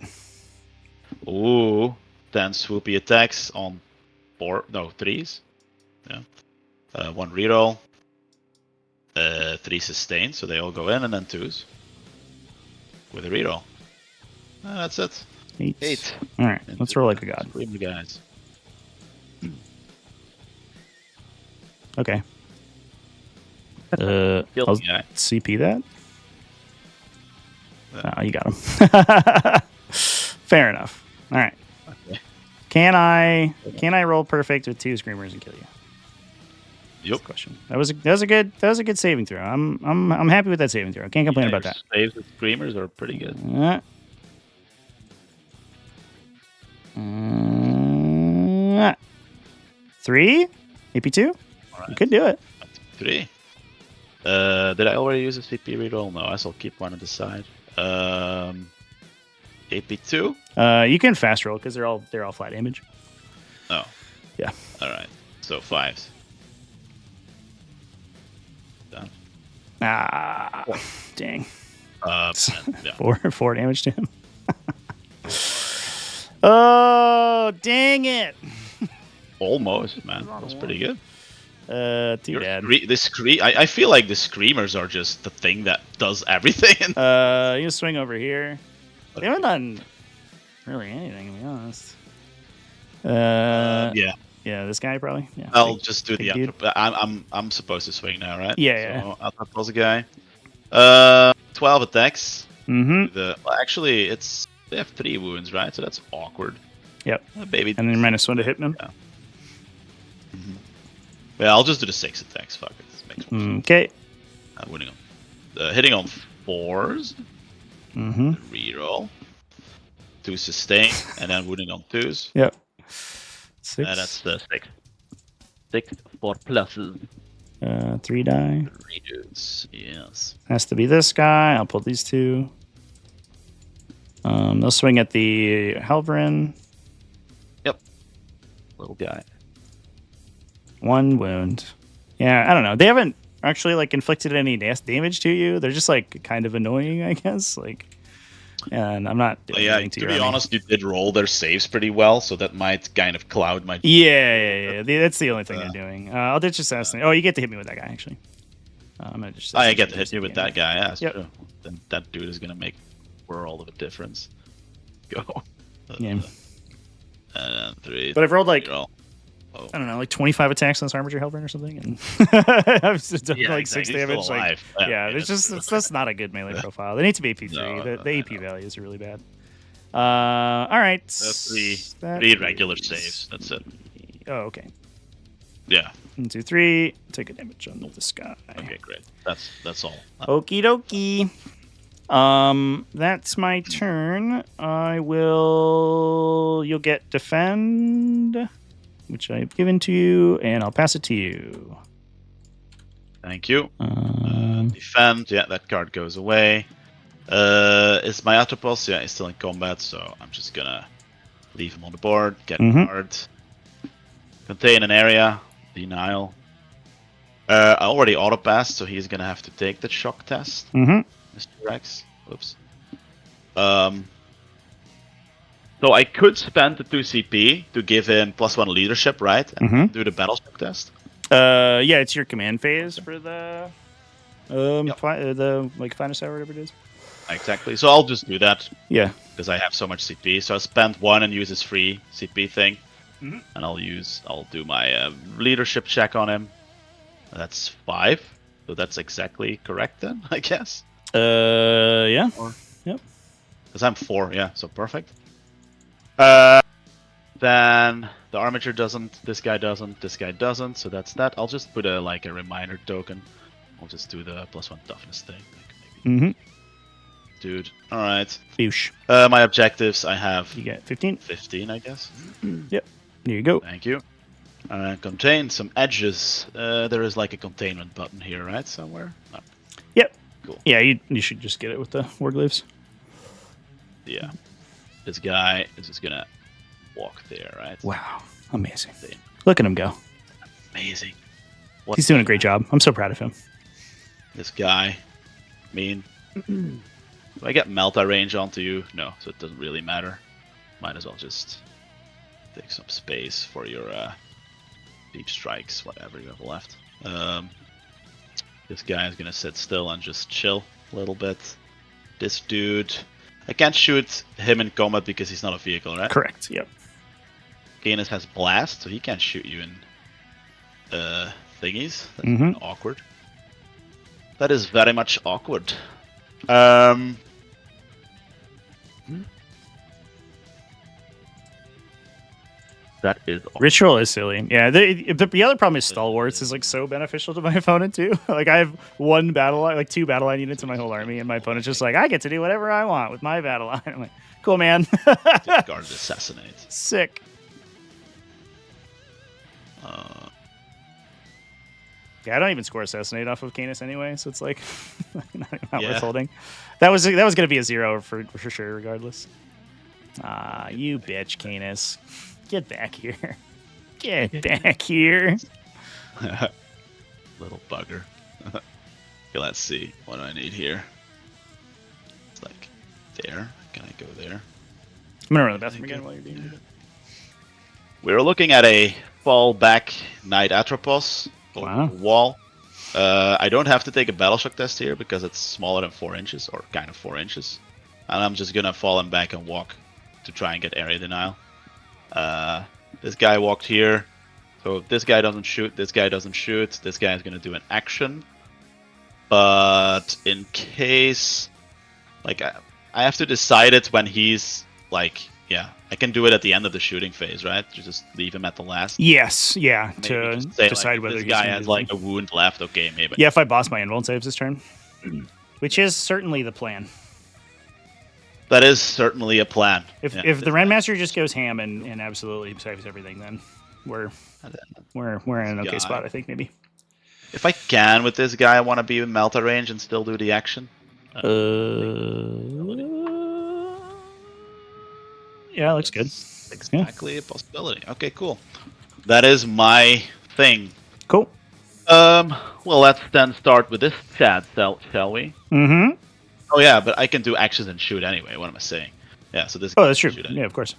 [SPEAKER 2] Ooh. Then swoopy attacks on 3s. Yeah. 1 reroll. 3 sustain, so they all go in, and then 2s. With a reroll. That's it. 8.
[SPEAKER 1] All right. Let's roll like a god.
[SPEAKER 2] Scream the guys.
[SPEAKER 1] Okay.
[SPEAKER 2] Kill
[SPEAKER 1] I'll
[SPEAKER 2] the guy.
[SPEAKER 1] CP that. Oh, you got him. Fair enough. All right.
[SPEAKER 2] Okay.
[SPEAKER 1] Can I roll perfect with 2 screamers and kill you?
[SPEAKER 2] Yep.
[SPEAKER 1] That's the question. That was a good saving throw. I'm happy with that saving throw. I can't complain about that.
[SPEAKER 2] Saves with screamers are pretty good.
[SPEAKER 1] 3 AP2.
[SPEAKER 2] Right.
[SPEAKER 1] You could do it.
[SPEAKER 2] 3. Did I already use a CP reroll? No, I shall keep one on the side. AP2.
[SPEAKER 1] You can fast roll because they're all flat damage.
[SPEAKER 2] Oh.
[SPEAKER 1] Yeah.
[SPEAKER 2] All right. So 5s. Done.
[SPEAKER 1] Dang.
[SPEAKER 2] Yeah.
[SPEAKER 1] 4 damage to him. Oh, dang it.
[SPEAKER 2] Almost, man. That's pretty good.
[SPEAKER 1] Too bad.
[SPEAKER 2] I feel like the screamers are just the thing that does everything.
[SPEAKER 1] You swing over here. They haven't done really anything, to be honest.
[SPEAKER 2] Yeah.
[SPEAKER 1] Yeah, this guy probably. Yeah.
[SPEAKER 2] I'll just do the
[SPEAKER 1] dude.
[SPEAKER 2] I'm supposed to swing now, right?
[SPEAKER 1] Yeah,
[SPEAKER 2] So I'll propose a guy. 12 attacks.
[SPEAKER 1] Mm-hmm.
[SPEAKER 2] Actually, they have 3 wounds, right? So that's awkward.
[SPEAKER 1] Yep.
[SPEAKER 2] Baby.
[SPEAKER 1] And then -1 to hit him.
[SPEAKER 2] Yeah. Yeah, I'll just do the 6 attacks. Fuck it. This makes more sense.
[SPEAKER 1] Okay.
[SPEAKER 2] Winning on, hitting on 4s.
[SPEAKER 1] Mm-hmm.
[SPEAKER 2] Reroll. 2 sustain, and then winning on 2s.
[SPEAKER 1] Yep. 6.
[SPEAKER 2] That's the 6. 6 for pluses.
[SPEAKER 1] 3 die.
[SPEAKER 2] 3 dudes. Yes.
[SPEAKER 1] Has to be this guy. I'll pull these 2. They'll swing at the Halverin.
[SPEAKER 2] Yep. Little guy.
[SPEAKER 1] 1 wound. Yeah, I don't know. They haven't actually like inflicted any damage to you. They're just like kind of annoying, I guess. Like, and I'm not doing
[SPEAKER 2] Yeah,
[SPEAKER 1] anything to
[SPEAKER 2] to
[SPEAKER 1] your
[SPEAKER 2] be
[SPEAKER 1] army.
[SPEAKER 2] honest, you did roll their saves pretty well, so that might kind of cloud my.
[SPEAKER 1] Yeah. That's the only thing they're doing. I'll ditch assassinate. Oh, you get to hit me with that guy actually. I'm gonna just.
[SPEAKER 2] I get to hit you with that guy. Yeah, that's
[SPEAKER 1] Yep.
[SPEAKER 2] true. Then that dude is gonna make a world of a difference. Go.
[SPEAKER 1] Yeah.
[SPEAKER 2] And 3.
[SPEAKER 1] But I've rolled like
[SPEAKER 2] Oh.
[SPEAKER 1] I don't know, like 25 attacks on this Armature Hellburn or something, and I've just done like 6
[SPEAKER 2] exactly. He's
[SPEAKER 1] damage.
[SPEAKER 2] still
[SPEAKER 1] Like,
[SPEAKER 2] alive.
[SPEAKER 1] yeah, it's just that's not a good melee profile. They need to be AP3.
[SPEAKER 2] No,
[SPEAKER 1] the AP values are really bad. All right.
[SPEAKER 2] Three regular saves. That's it.
[SPEAKER 1] Oh, okay.
[SPEAKER 2] Yeah.
[SPEAKER 1] 1, 2, 3. Take a damage on this guy.
[SPEAKER 2] Okay, great. That's all.
[SPEAKER 1] Okie dokie. That's my turn. You'll get defend, which I've given to you, and I'll pass it to you.
[SPEAKER 2] Thank you.
[SPEAKER 1] Um,
[SPEAKER 2] Defend. Yeah, that card goes away. Is my Atropos? Yeah, he's still in combat, so I'm just gonna leave him on the board. Get a card. Contain an area. Denial. I already auto passed, so he's gonna have to take the shock test. Mr. Rex. Oops. So I could spend the 2 CP to give him +1 leadership, right? And do the battle shock test.
[SPEAKER 1] Yeah, it's your command phase for the the like finest hour, whatever it is.
[SPEAKER 2] Exactly. So I'll just do that.
[SPEAKER 1] Yeah.
[SPEAKER 2] Because I have so much CP. So I spend 1 and use his free CP thing. And I'll do my leadership check on him. That's 5. So that's exactly correct then, I guess.
[SPEAKER 1] Yeah. Yep.
[SPEAKER 2] Because I'm 4, yeah, so perfect. Then the armature doesn't, this guy doesn't, so that's that. I'll just put a reminder token. I'll just do the +1 toughness thing. Maybe. Dude, alright.
[SPEAKER 1] Boosh.
[SPEAKER 2] My objectives, I have
[SPEAKER 1] You get 15.
[SPEAKER 2] 15, I guess.
[SPEAKER 1] Yep. There you go.
[SPEAKER 2] Thank you. Contain some edges. There is like a containment button here, right? Somewhere? No.
[SPEAKER 1] Yep.
[SPEAKER 2] Cool.
[SPEAKER 1] Yeah, you should just get it with the warglyphs.
[SPEAKER 2] Yeah. This guy is just gonna walk there, right?
[SPEAKER 1] Wow. Amazing. Look at him go.
[SPEAKER 2] Amazing.
[SPEAKER 1] He's doing a great job. I'm so proud of him.
[SPEAKER 2] This guy. I mean, do I get Melta range onto you? No, so it doesn't really matter. Might as well just take some space for your deep strikes, whatever you have left. This guy is gonna sit still and just chill a little bit. This dude, I can't shoot him in combat because he's not a vehicle, right?
[SPEAKER 1] Correct. Yep.
[SPEAKER 2] Canis has blast, so he can't shoot you in thingies. That's kinda awkward. That is very much awkward. That is awkward.
[SPEAKER 1] Ritual is silly. Yeah. The other problem is Stalwarts is like so beneficial to my opponent too. Like I have 1 battle line, like 2 battle line units in my whole army, and my opponent's just like, I get to do whatever I want with my battle line. I'm like, cool, man.
[SPEAKER 2] Discard assassinate.
[SPEAKER 1] Sick. Yeah, I don't even score assassinate off of Canis anyway, so it's like not worth holding. That was gonna be a 0 for sure, regardless. You bitch, Canis. Get back here. Get back here.
[SPEAKER 2] Little bugger. Okay, let's see. What do I need here? It's like there. Can I go there?
[SPEAKER 1] I'm gonna run the bathroom again while you're doing it.
[SPEAKER 2] We're looking at a fall back Knight Atropos.
[SPEAKER 1] Wow.
[SPEAKER 2] Wall. I don't have to take a battle shock test here because it's smaller than 4 inches, or kind of 4 inches. And I'm just gonna fall him back and walk to try and get area denial. This guy walked here. So if this guy doesn't shoot, this guy doesn't shoot, this guy is gonna do an action. But in case, like, I have to decide it when he's like, yeah, I can do it at the end of the shooting phase, right? To just leave him at the last.
[SPEAKER 1] Yes, yeah,
[SPEAKER 2] Maybe
[SPEAKER 1] to
[SPEAKER 2] just say,
[SPEAKER 1] decide
[SPEAKER 2] like,
[SPEAKER 1] whether
[SPEAKER 2] this
[SPEAKER 1] he's
[SPEAKER 2] guy
[SPEAKER 1] gonna
[SPEAKER 2] has
[SPEAKER 1] do
[SPEAKER 2] like a
[SPEAKER 1] something.
[SPEAKER 2] wound left. Okay, maybe.
[SPEAKER 1] Yeah, if I boss my invuln saves this turn, which is certainly the plan.
[SPEAKER 2] That is certainly a plan.
[SPEAKER 1] If
[SPEAKER 2] Yeah,
[SPEAKER 1] if the Rendmaster just goes ham and absolutely saves everything, then we're in an okay
[SPEAKER 2] guy.
[SPEAKER 1] spot, I think, maybe.
[SPEAKER 2] If I can with this guy, I want to be in Melta range and still do the action.
[SPEAKER 1] Yeah, it looks good.
[SPEAKER 2] That's exactly a possibility. Okay, cool. That is my thing.
[SPEAKER 1] Cool.
[SPEAKER 2] Well, let's then start with this chat, shall we?
[SPEAKER 1] Mm-hmm.
[SPEAKER 2] Oh yeah, but I can do actions and shoot anyway. What am I saying? Yeah, so this.
[SPEAKER 1] Oh, that's true.
[SPEAKER 2] Shoot anyway.
[SPEAKER 1] Yeah, of course.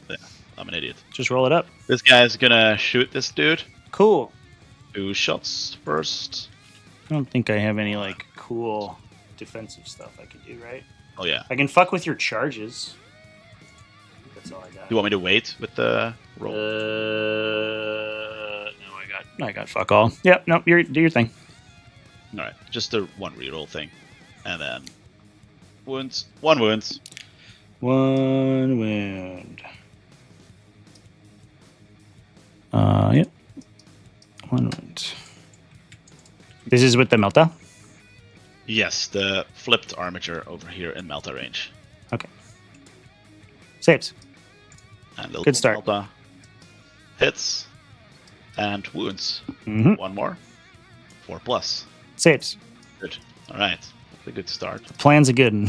[SPEAKER 2] Yeah, I'm an idiot.
[SPEAKER 1] Just roll it up.
[SPEAKER 2] This guy's gonna shoot this dude.
[SPEAKER 1] Cool.
[SPEAKER 2] 2 shots first.
[SPEAKER 1] I don't think I have any like cool defensive stuff I could do, right?
[SPEAKER 2] Oh yeah.
[SPEAKER 1] I can fuck with your charges. That's all I got.
[SPEAKER 2] Do you want me to wait with the roll?
[SPEAKER 1] No, I got fuck all. Yep, no, do your thing.
[SPEAKER 2] All right, just the 1 reroll thing, and then wounds. 1 wounds.
[SPEAKER 1] 1 wound. Yep. 1 wound. This is with the Melta?
[SPEAKER 2] Yes, the flipped armature over here in Melta range.
[SPEAKER 1] Okay. Saves.
[SPEAKER 2] And little
[SPEAKER 1] Good start.
[SPEAKER 2] Melta hits and wounds.
[SPEAKER 1] Mm-hmm.
[SPEAKER 2] 1 more. 4 plus.
[SPEAKER 1] Saves.
[SPEAKER 2] Good. All right. That's a good start.
[SPEAKER 1] Plan's a good one.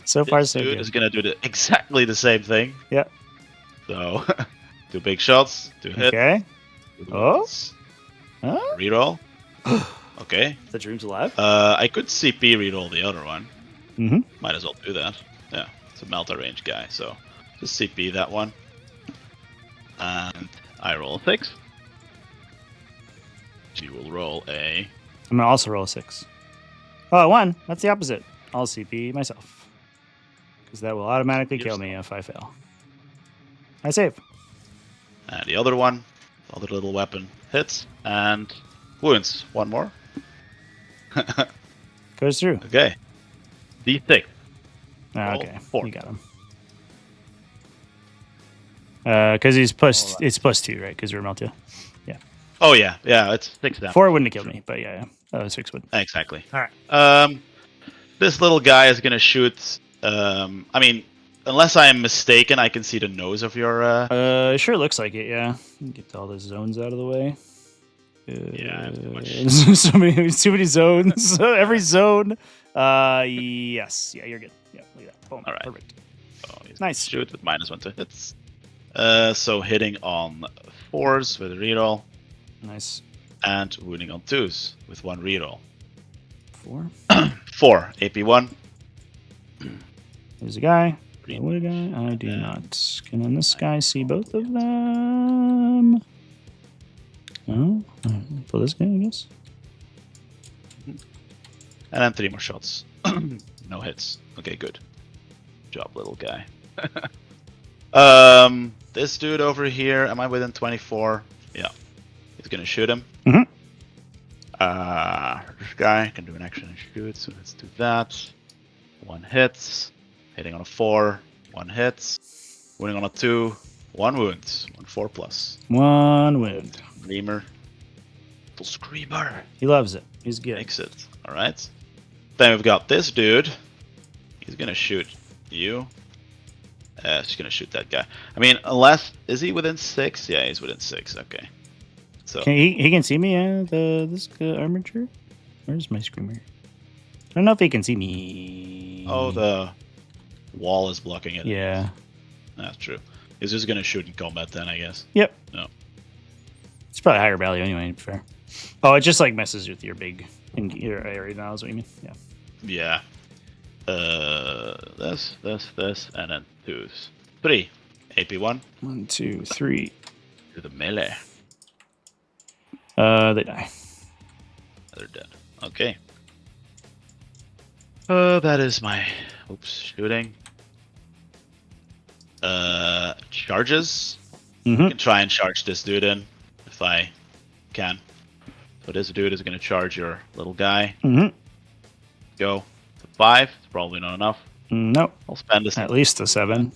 [SPEAKER 1] So far,
[SPEAKER 2] this
[SPEAKER 1] so
[SPEAKER 2] dude
[SPEAKER 1] good.
[SPEAKER 2] is gonna do exactly the same thing.
[SPEAKER 1] Yeah.
[SPEAKER 2] So, 2 big shots, 2 hits.
[SPEAKER 1] Okay.
[SPEAKER 2] 2
[SPEAKER 1] Oh.
[SPEAKER 2] wounds.
[SPEAKER 1] Huh?
[SPEAKER 2] Reroll. Okay.
[SPEAKER 1] The dream's alive.
[SPEAKER 2] I could CP reroll the other one.
[SPEAKER 1] Mm-hmm.
[SPEAKER 2] Might as well do that. Yeah, it's a Melta range guy, so just CP that one. And I roll a 6. You will roll a.
[SPEAKER 1] I'm gonna also roll a 6. Oh, I won. That's the opposite. I'll CP myself. Because that will automatically kill me if I fail. I save.
[SPEAKER 2] And the other one, the other little weapon, hits and wounds. 1 more.
[SPEAKER 1] Goes through.
[SPEAKER 2] Okay. D6.
[SPEAKER 1] Ah,
[SPEAKER 2] Roll
[SPEAKER 1] okay.
[SPEAKER 2] 4.
[SPEAKER 1] You got him. Because he's plus, it's +2, right? Because we're Meltia.
[SPEAKER 2] Oh yeah, yeah. It's 6 damage.
[SPEAKER 1] 4 wouldn't have killed me, but yeah. 6 would.
[SPEAKER 2] Exactly.
[SPEAKER 1] All right.
[SPEAKER 2] This little guy is gonna shoot. I mean, unless I am mistaken, I can see the nose of your.
[SPEAKER 1] It sure looks like it, yeah. Get all the zones out of the way.
[SPEAKER 2] Yeah, too much.
[SPEAKER 1] too many zones. Every zone. Yes. Yeah, you're good. Yeah, look at that. Boom.
[SPEAKER 2] All right.
[SPEAKER 1] Perfect.
[SPEAKER 2] Oh, he's
[SPEAKER 1] Nice.
[SPEAKER 2] Shoot with -1 to hits. So hitting on 4s with a reroll,
[SPEAKER 1] Nice.
[SPEAKER 2] and wounding on 2s with 1 reroll.
[SPEAKER 1] 4.
[SPEAKER 2] 4 AP1.
[SPEAKER 1] There's a guy.
[SPEAKER 2] Green.
[SPEAKER 1] What a guy? I do
[SPEAKER 2] Yeah.
[SPEAKER 1] not. Can this guy see both of them? No. For this guy, I guess.
[SPEAKER 2] And then 3 more shots. No hits. Okay, good. Good job, little guy. This dude over here, am I within 24? Yeah. He's gonna shoot him.
[SPEAKER 1] Mhm.
[SPEAKER 2] This guy can do an action and shoot, so let's do that. 1 hits. Hitting on a 4. 1 hits. Wounding on a 2. 1 wound. 1 4 plus.
[SPEAKER 1] 1 wound.
[SPEAKER 2] Screamer. Full screamer.
[SPEAKER 1] He loves it. He's good.
[SPEAKER 2] Makes it. Alright. Then we've got this dude. He's gonna shoot you. He's gonna shoot that guy. I mean, unless is he within 6? Yeah, he's within 6. Okay. So
[SPEAKER 1] He can see me, this armature? Where's my screamer? I don't know if he can see me.
[SPEAKER 2] oh, the wall is blocking it.
[SPEAKER 1] Yeah.
[SPEAKER 2] That's true. He's just gonna shoot in combat then, I guess.
[SPEAKER 1] Yep.
[SPEAKER 2] No.
[SPEAKER 1] It's probably higher value anyway, to be fair. Oh, it just like messes with your big in your area now, is what you mean? Yeah.
[SPEAKER 2] Yeah. This, and then 2s. 3. AP1
[SPEAKER 1] 1, 2, 3.
[SPEAKER 2] to the melee.
[SPEAKER 1] They die.
[SPEAKER 2] They're dead. Okay. That is my shooting. Charges.
[SPEAKER 1] Mm-hmm.
[SPEAKER 2] I can try and charge this dude in if I can. So this dude is gonna charge your little guy.
[SPEAKER 1] Mm-hmm.
[SPEAKER 2] Go to 5. It's probably not enough.
[SPEAKER 1] Nope.
[SPEAKER 2] I'll spend this.
[SPEAKER 1] At least a 7.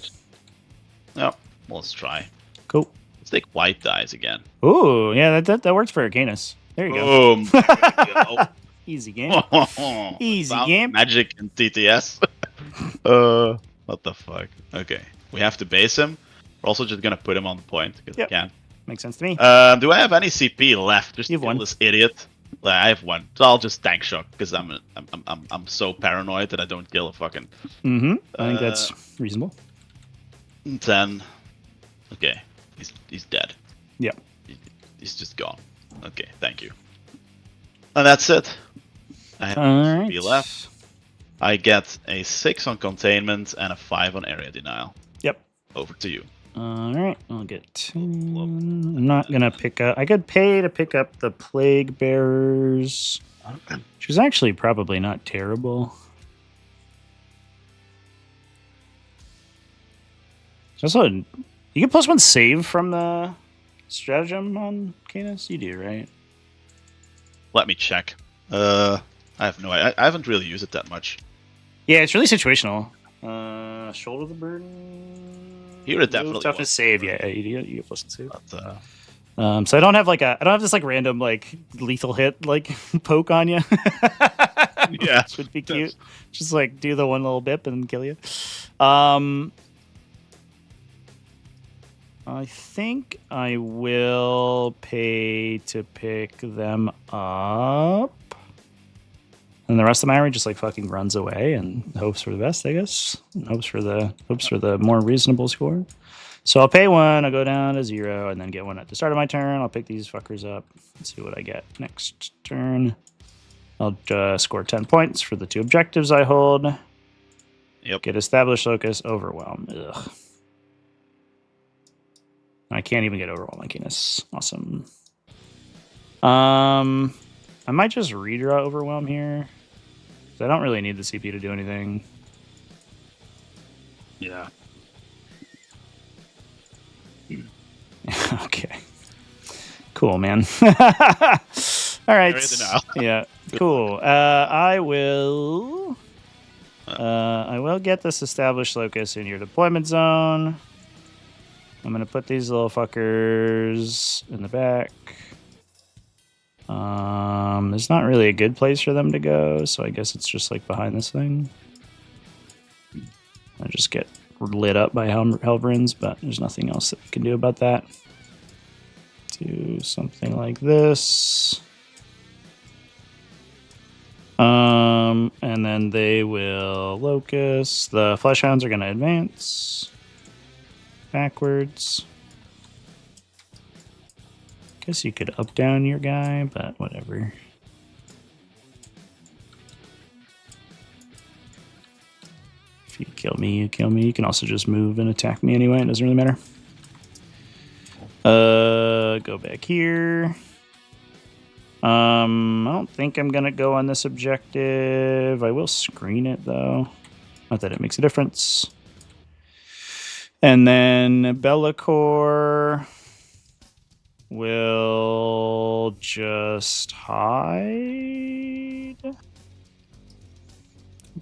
[SPEAKER 2] No. Let's try.
[SPEAKER 1] Cool.
[SPEAKER 2] Let's take white dice again.
[SPEAKER 1] Ooh, yeah, that works for Arcanus. There you go.
[SPEAKER 2] Boom. There we go.
[SPEAKER 1] Easy game. Easy
[SPEAKER 2] Found
[SPEAKER 1] game.
[SPEAKER 2] Magic and TTS. What the fuck? Okay. We have to base him. We're also just gonna put him on the point because
[SPEAKER 1] Yep.
[SPEAKER 2] we can.
[SPEAKER 1] Makes sense to me.
[SPEAKER 2] Do I have any CP left? Just
[SPEAKER 1] You have
[SPEAKER 2] kill
[SPEAKER 1] 1.
[SPEAKER 2] this idiot. I have one, so I'll just tank shock because I'm so paranoid that I don't kill a fucking
[SPEAKER 1] Mm-hmm. I think that's reasonable.
[SPEAKER 2] 10. Okay, he's dead.
[SPEAKER 1] Yep.
[SPEAKER 2] He's just gone. Okay, thank you. And that's it. I have
[SPEAKER 1] All
[SPEAKER 2] 3
[SPEAKER 1] right.
[SPEAKER 2] left. I get a 6 on containment and a 5 on area denial.
[SPEAKER 1] Yep.
[SPEAKER 2] Over to you.
[SPEAKER 1] All right. I'll get 10. I'm not gonna pick up. I could pay to pick up the plague bearers, which is actually probably not terrible. Also, you get +1 save from the stratagem on Canis? You do, right?
[SPEAKER 2] Let me check. I have no idea. I haven't really used it that much.
[SPEAKER 1] Yeah, it's really situational. Shoulder the burden.
[SPEAKER 2] Here it definitely
[SPEAKER 1] toughness
[SPEAKER 2] was.
[SPEAKER 1] save. Yeah, you get +1 save.
[SPEAKER 2] But,
[SPEAKER 1] So I don't have I don't have this like random like lethal hit like poke on you.
[SPEAKER 2] Yeah.
[SPEAKER 1] Which would be cute. Just like do the one little bip and kill you. I think I will pay to pick them up. And the rest of my army just like fucking runs away and hopes for the best, I guess. And hopes for the more reasonable score. So I'll pay 1, I'll go down to 0, and then get 1 at the start of my turn. I'll pick these fuckers up and see what I get next turn. I'll score 10 points for the 2 objectives I hold.
[SPEAKER 2] Yep.
[SPEAKER 1] Get established locus, overwhelm. Ugh. I can't even get overwhelm like Canis. Awesome. I might just redraw overwhelm here. I don't really need the CP to do anything.
[SPEAKER 3] Yeah.
[SPEAKER 1] Okay. Cool, man. All right.
[SPEAKER 2] Area denial.
[SPEAKER 1] Yeah. Cool. I will get this established locus in your deployment zone. I'm gonna put these little fuckers in the back. There's not really a good place for them to go, so I guess it's just like behind this thing. I just get lit up by Helverins, but there's nothing else that we can do about that. Do something like this. And then they will locus. The Fleshhounds are going to advance backwards. Guess you could up down your guy, but whatever. If you kill me, you kill me. You can also just move and attack me anyway. It doesn't really matter. Go back here. I don't think I'm gonna go on this objective. I will screen it though. Not that it makes a difference. And then Be'lakor will just hide.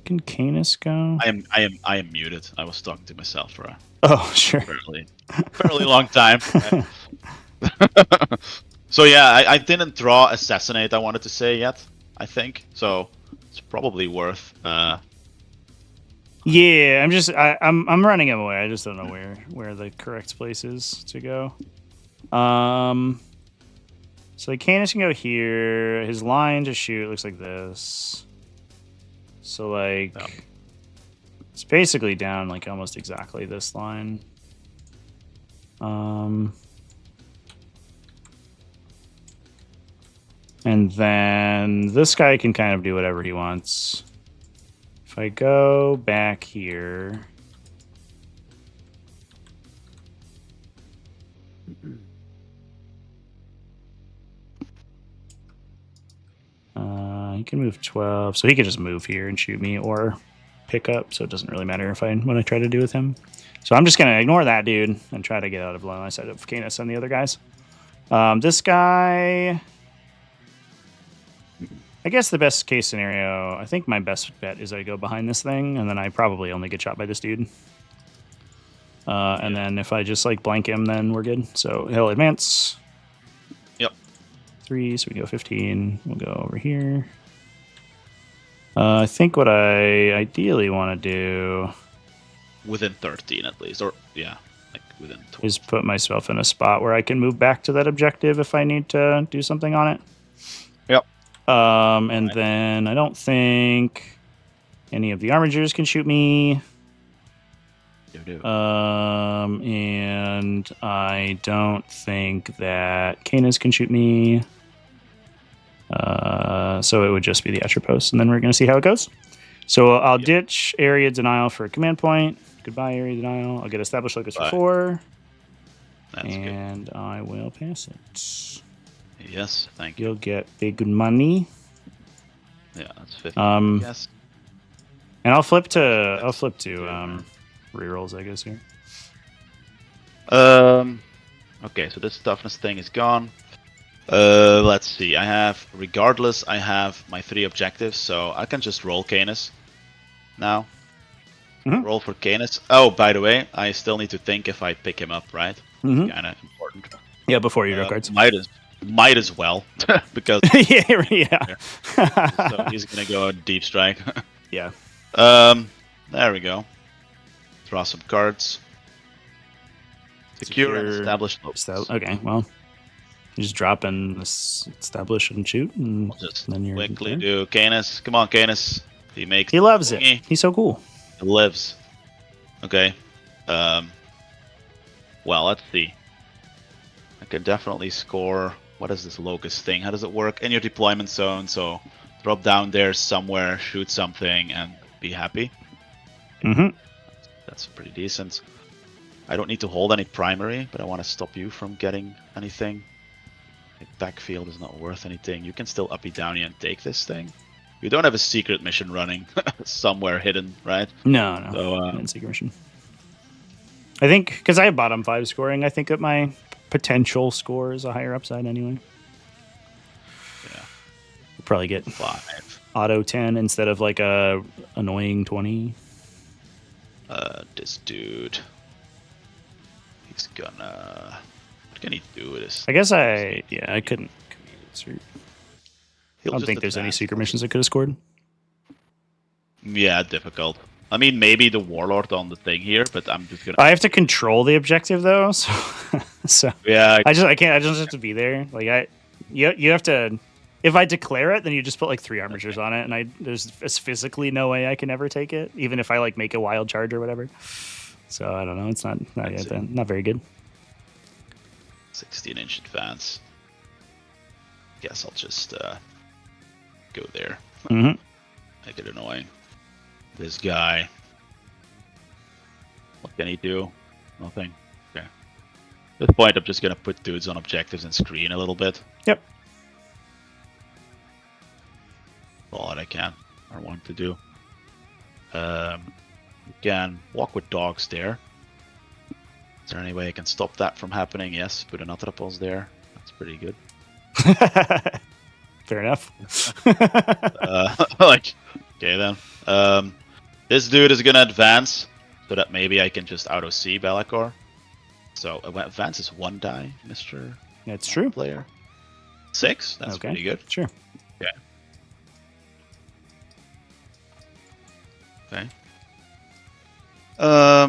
[SPEAKER 1] Can Canis go?
[SPEAKER 2] I am muted. I was talking to myself for a
[SPEAKER 1] Oh, sure.
[SPEAKER 2] fairly long time. So yeah, I didn't draw assassinate. I wanted to say yet. I think so. It's probably worth.
[SPEAKER 1] Yeah, I'm running him away. I just don't know where the correct place is to go. So Canis can go here. His line to shoot looks like this. So like, it's basically down like almost exactly this line. And then this guy can kind of do whatever he wants. If I go back here, he can move 12, so he could just move here and shoot me or pick up. So it doesn't really matter what I try to do with him. So I'm just gonna ignore that dude and try to get out of line side of Canis and the other guys. This guy, I guess the best case scenario, I think my best bet is I go behind this thing, and then I probably only get shot by this dude. And then if I just like blank him, then we're good. So he'll advance.
[SPEAKER 2] Yep.
[SPEAKER 1] 3, so we go 15. We'll go over here. I think what I ideally want to do
[SPEAKER 2] Within 13 at least, or yeah, like within 12.
[SPEAKER 1] is put myself in a spot where I can move back to that objective if I need to do something on it.
[SPEAKER 2] Yep.
[SPEAKER 1] And then I don't think any of the armigers can shoot me. And I don't think that Canis can shoot me. So it would just be the Atropos, and then we're going to see how it goes. So I'll ditch area denial for a command point. Goodbye, area denial. I'll get established locus for 4.
[SPEAKER 2] That's
[SPEAKER 1] and
[SPEAKER 2] good.
[SPEAKER 1] I will pass it.
[SPEAKER 2] Yes, thank you.
[SPEAKER 1] You'll get big money.
[SPEAKER 2] Yeah, that's 50. Yes.
[SPEAKER 1] And I'll flip to rerolls, I guess here.
[SPEAKER 2] Okay, so this toughness thing is gone. Let's see. I have my 3 objectives, so I can just roll Canis now.
[SPEAKER 1] Mhm.
[SPEAKER 2] Roll for Canis. Oh, by the way, I still need to think if I pick him up, right?
[SPEAKER 1] Mhm.
[SPEAKER 2] Kind of important.
[SPEAKER 1] Yeah, before you draw cards.
[SPEAKER 2] Might as well because
[SPEAKER 1] yeah.
[SPEAKER 2] so he's gonna go deep strike.
[SPEAKER 1] Yeah.
[SPEAKER 2] There we go. Draw some cards. Secure and establish locus.
[SPEAKER 1] Okay, well, you just drop and establish and shoot, and
[SPEAKER 2] Just
[SPEAKER 1] then you're
[SPEAKER 2] quickly do Canis. Come on, Canis. He
[SPEAKER 1] loves it. He's so cool.
[SPEAKER 2] He lives. Okay. Well, let's see. I can definitely score. What is this locus thing? How does it work? In your deployment zone, so drop down there somewhere, shoot something, and be happy.
[SPEAKER 1] Mm-hmm.
[SPEAKER 2] That's pretty decent. I don't need to hold any primary, but I want to stop you from getting anything. Backfield is not worth anything. You can still uppy downy and take this thing. You don't have a secret mission running somewhere hidden, right?
[SPEAKER 1] No.
[SPEAKER 2] So,
[SPEAKER 1] secret mission. I think because I have bottom 5 scoring, I think that my potential score is a higher upside anyway.
[SPEAKER 2] Yeah.
[SPEAKER 1] We'll probably get
[SPEAKER 2] 5.
[SPEAKER 1] Auto 10 instead of like a annoying 20.
[SPEAKER 2] This dude. He's gonna. What can he do with this?
[SPEAKER 1] I guess I couldn't. I don't think there's any
[SPEAKER 2] advance.
[SPEAKER 1] secret missions I could have scored.
[SPEAKER 2] Yeah, difficult. I mean, maybe the warlord on the thing here, but I'm just gonna.
[SPEAKER 1] I have to control the objective though, so
[SPEAKER 2] Yeah.
[SPEAKER 1] I just have to be there. Like you have to. If I declare it, then you just put like 3 armatures on it, and there's physically no way I can ever take it, even if I like make a wild charge or whatever. So I don't know. It's not very good.
[SPEAKER 2] 16-inch advance. Guess I'll just go there.
[SPEAKER 1] Mm-hmm.
[SPEAKER 2] Make it annoying. This guy. What can he do? Nothing. Okay. At this point, I'm just gonna put dudes on objectives and screen a little bit.
[SPEAKER 1] Yep.
[SPEAKER 2] All that I can or want to do. Again, walk with dogs there. Is there any way I can stop that from happening? Yes, put an Atropos there. That's pretty good.
[SPEAKER 1] Fair enough.
[SPEAKER 2] Okay then. This dude is gonna advance so that maybe I can just auto C Belacor. So advance is 1 die, Mr.
[SPEAKER 1] That's true.
[SPEAKER 2] Player. 6? That's
[SPEAKER 1] okay.
[SPEAKER 2] pretty good.
[SPEAKER 1] Sure.
[SPEAKER 2] Okay. Okay. Let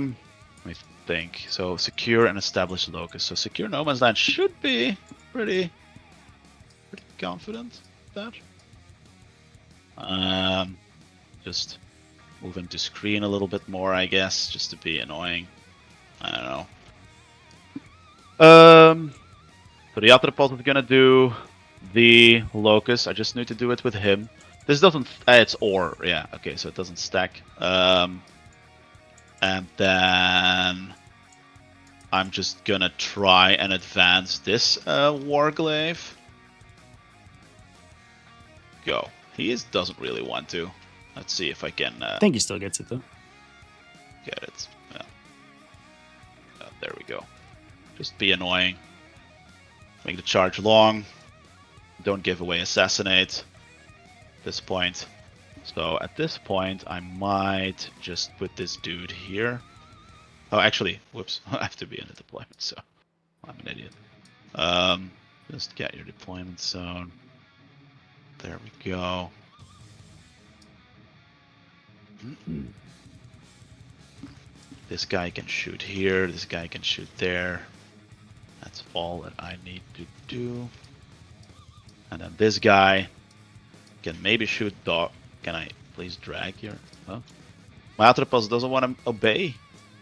[SPEAKER 2] me think. So secure and establish locus. So secure no man's land should be pretty confident with that. Just move into screen a little bit more, I guess, just to be annoying. I don't know. So the Atropos is gonna do the locus. I just need to do it with him. This doesn't. It's or yeah. Okay, so it doesn't stack. And then I'm just gonna try and advance this Warglaive. Go. He doesn't really want to. Let's see if I can.
[SPEAKER 1] I think he still gets it though.
[SPEAKER 2] Get it. Yeah. There we go. Just be annoying. Make the charge long. Don't give away assassinate. At this point. So at this point, I might just put this dude here. Oh, actually, whoops. I have to be in the deployment, so I'm an idiot. Just get your deployment zone. There we go. This guy can shoot here. This guy can shoot there. That's all that I need to do. And then this guy Can maybe shoot dog. Can I please drag here? Huh? My Atropos doesn't want to obey.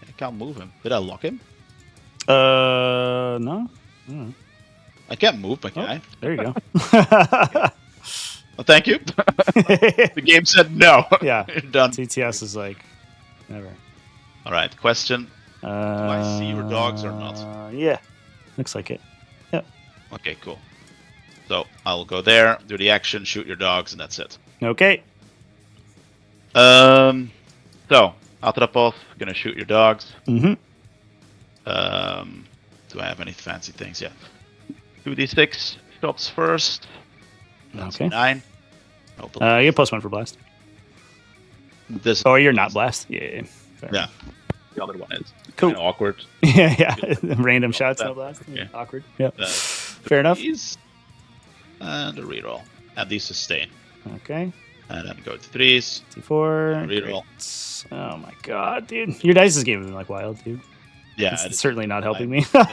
[SPEAKER 2] I can't move him. Did I lock him?
[SPEAKER 1] No. Mm.
[SPEAKER 2] I can't move my guy.
[SPEAKER 1] There you go.
[SPEAKER 2] Oh, thank you. The game said no.
[SPEAKER 1] Yeah.
[SPEAKER 2] You're done.
[SPEAKER 1] TTS is like, never.
[SPEAKER 2] All right. Question.
[SPEAKER 1] Do
[SPEAKER 2] I see your dogs or not?
[SPEAKER 1] Yeah. Looks like it. Yep.
[SPEAKER 2] Okay, cool. So I'll go there, do the action, shoot your dogs, and that's it.
[SPEAKER 1] Okay.
[SPEAKER 2] So Atropos, gonna shoot your dogs.
[SPEAKER 1] Mm-hmm.
[SPEAKER 2] Do I have any fancy things yet? 2d6 shots first. That's
[SPEAKER 1] Okay.
[SPEAKER 2] 9.
[SPEAKER 1] You get +1 for blast.
[SPEAKER 2] This.
[SPEAKER 1] Oh, you're not blast. Yeah. Fair.
[SPEAKER 2] Yeah. The other one is
[SPEAKER 1] Cool.
[SPEAKER 2] kinda awkward.
[SPEAKER 1] yeah. Random shots, no
[SPEAKER 2] that-
[SPEAKER 1] blast.
[SPEAKER 2] yeah.
[SPEAKER 1] Awkward. Yeah.
[SPEAKER 2] Fair
[SPEAKER 1] enough.
[SPEAKER 2] And a reroll. And these sustain.
[SPEAKER 1] Okay.
[SPEAKER 2] And then go to 3s.
[SPEAKER 1] T4.
[SPEAKER 2] Reroll.
[SPEAKER 1] Great. Oh my god, dude. Your dice is giving me like wild, dude.
[SPEAKER 2] Yeah,
[SPEAKER 1] It's certainly not helping me.
[SPEAKER 2] It's not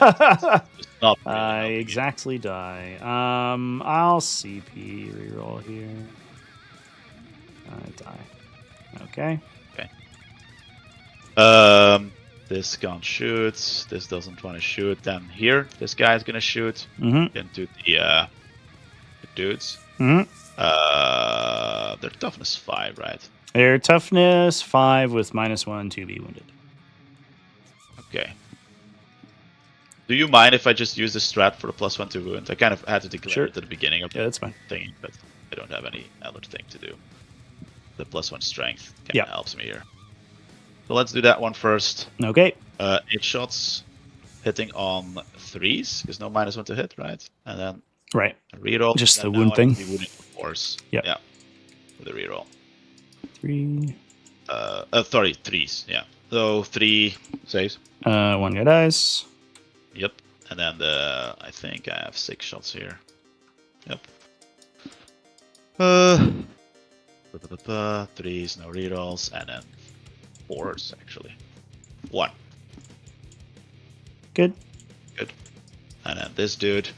[SPEAKER 2] really
[SPEAKER 1] I
[SPEAKER 2] helping you.
[SPEAKER 1] exactly die. I'll CP reroll here. I die. Okay.
[SPEAKER 2] This gun shoots. This doesn't want to shoot. Then here, this guy's gonna shoot
[SPEAKER 1] Mm-hmm.
[SPEAKER 2] into the dudes.
[SPEAKER 1] Mm-hmm.
[SPEAKER 2] Their toughness 5, right?
[SPEAKER 1] Their toughness 5 with -1 to be wounded.
[SPEAKER 2] Okay. Do you mind if I just use the strat for the +1 to wound? I kind of had to declare
[SPEAKER 1] Sure.
[SPEAKER 2] it at the beginning of
[SPEAKER 1] Yeah,
[SPEAKER 2] the
[SPEAKER 1] that's fine.
[SPEAKER 2] thing, but I don't have any other thing to do. The +1 strength kind
[SPEAKER 1] Yeah.
[SPEAKER 2] of helps me here. So let's do that one first.
[SPEAKER 1] Okay.
[SPEAKER 2] 8 shots, hitting on 3s, because no -1 to hit, right? And then
[SPEAKER 1] Right.
[SPEAKER 2] a reroll.
[SPEAKER 1] Just
[SPEAKER 2] and
[SPEAKER 1] the
[SPEAKER 2] then
[SPEAKER 1] wound
[SPEAKER 2] now I
[SPEAKER 1] thing.
[SPEAKER 2] can be wounded for 4s.
[SPEAKER 1] Yeah.
[SPEAKER 2] Yeah. With a reroll.
[SPEAKER 1] 3.
[SPEAKER 2] Sorry, 3s. Yeah. So 3 saves.
[SPEAKER 1] 1 guy dies.
[SPEAKER 2] Yep. And then I think I have 6 shots here. Yep. 3s, no rerolls, and then 4s actually. 1.
[SPEAKER 1] Good.
[SPEAKER 2] Good. And then this dude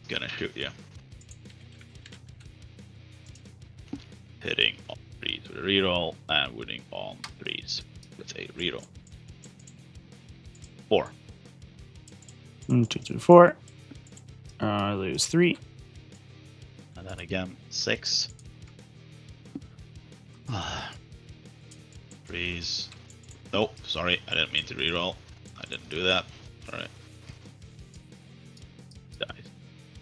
[SPEAKER 2] gonna shoot you. Hitting on 3s with a reroll and wounding on 3s with a reroll. 4.
[SPEAKER 1] 1, 2, 3, 4. I lose 3.
[SPEAKER 2] And then again 6. 3s. Nope, sorry, I didn't mean to reroll. I didn't do that. Alright. Dies.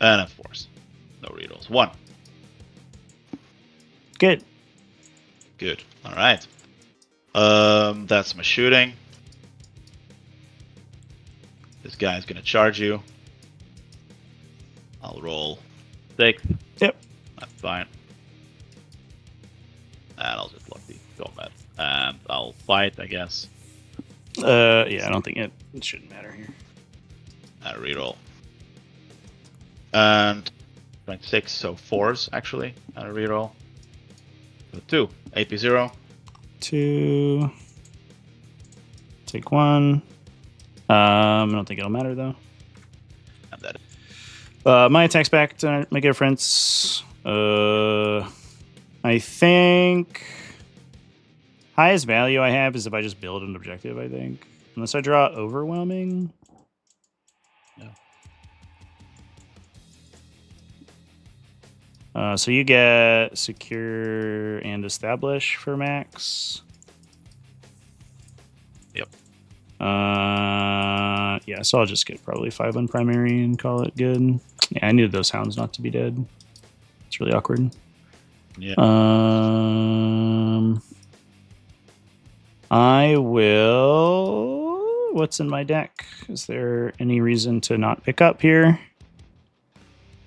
[SPEAKER 2] And then 4s. No rerolls. 1.
[SPEAKER 1] Good.
[SPEAKER 2] Good. Alright. That's my shooting. This guy's gonna charge you. I'll roll 6.
[SPEAKER 1] Yep.
[SPEAKER 2] That's fine. And I'll just block the combat. And I'll fight, I guess.
[SPEAKER 1] Yeah, I don't think it shouldn't matter here.
[SPEAKER 2] And reroll. And 6, so 4s actually. And a reroll. So 2. AP 0.
[SPEAKER 1] 2. Take 1. I don't think it'll matter though.
[SPEAKER 2] And that
[SPEAKER 1] My attack's back to make a difference. I think highest value I have is if I just build an objective, I think. Unless I draw overwhelming. So you get secure and establish for max.
[SPEAKER 2] Yep.
[SPEAKER 1] Yeah, so I'll just get probably 5 on primary and call it good. Yeah, I needed those hounds not to be dead. It's really awkward.
[SPEAKER 2] Yeah.
[SPEAKER 1] I will. What's in my deck? Is there any reason to not pick up here?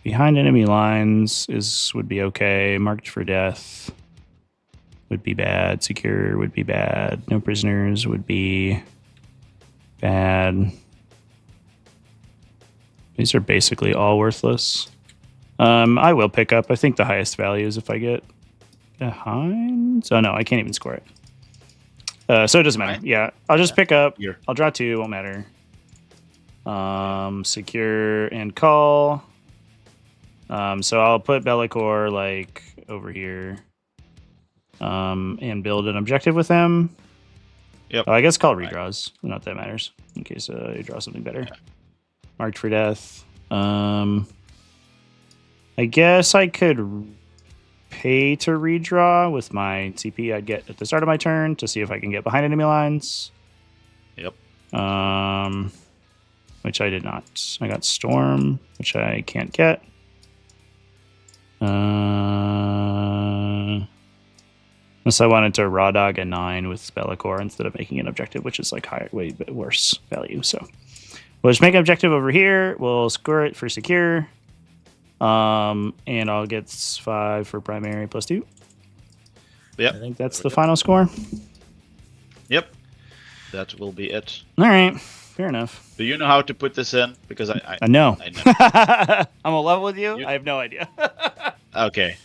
[SPEAKER 1] Behind enemy lines would be okay. Marked for death would be bad. Secure would be bad. No prisoners would be bad. These are basically all worthless. I will pick up. I think the highest value is if I get behind. Oh no, I can't even score it. So it doesn't matter.
[SPEAKER 2] Right.
[SPEAKER 1] Yeah, I'll just pick up.
[SPEAKER 2] Here.
[SPEAKER 1] I'll draw 2. Won't matter. Secure and call. So I'll put Bellicor like over here, and build an objective with him.
[SPEAKER 2] Yep.
[SPEAKER 1] Oh, I guess call redraws. Not that matters in case you draw something better.
[SPEAKER 2] Yeah.
[SPEAKER 1] Marked for death. I guess I could pay to redraw with my CP I'd get at the start of my turn to see if I can get behind enemy lines.
[SPEAKER 2] Yep.
[SPEAKER 1] Which I did not. I got Storm, which I can't get. Unless I wanted to raw dog a 9 with Bellicor instead of making an objective, which is like higher, way worse value. So we'll just make an objective over here. We'll score it for secure. And I'll get 5 for primary plus 2.
[SPEAKER 2] Yep.
[SPEAKER 1] I think that's the final score.
[SPEAKER 2] Yep. That will be it.
[SPEAKER 1] All right. Fair enough.
[SPEAKER 2] Do you know how to put this in? Because I
[SPEAKER 1] know.
[SPEAKER 2] I know.
[SPEAKER 1] I'm a level with you. I have no idea.
[SPEAKER 2] Okay.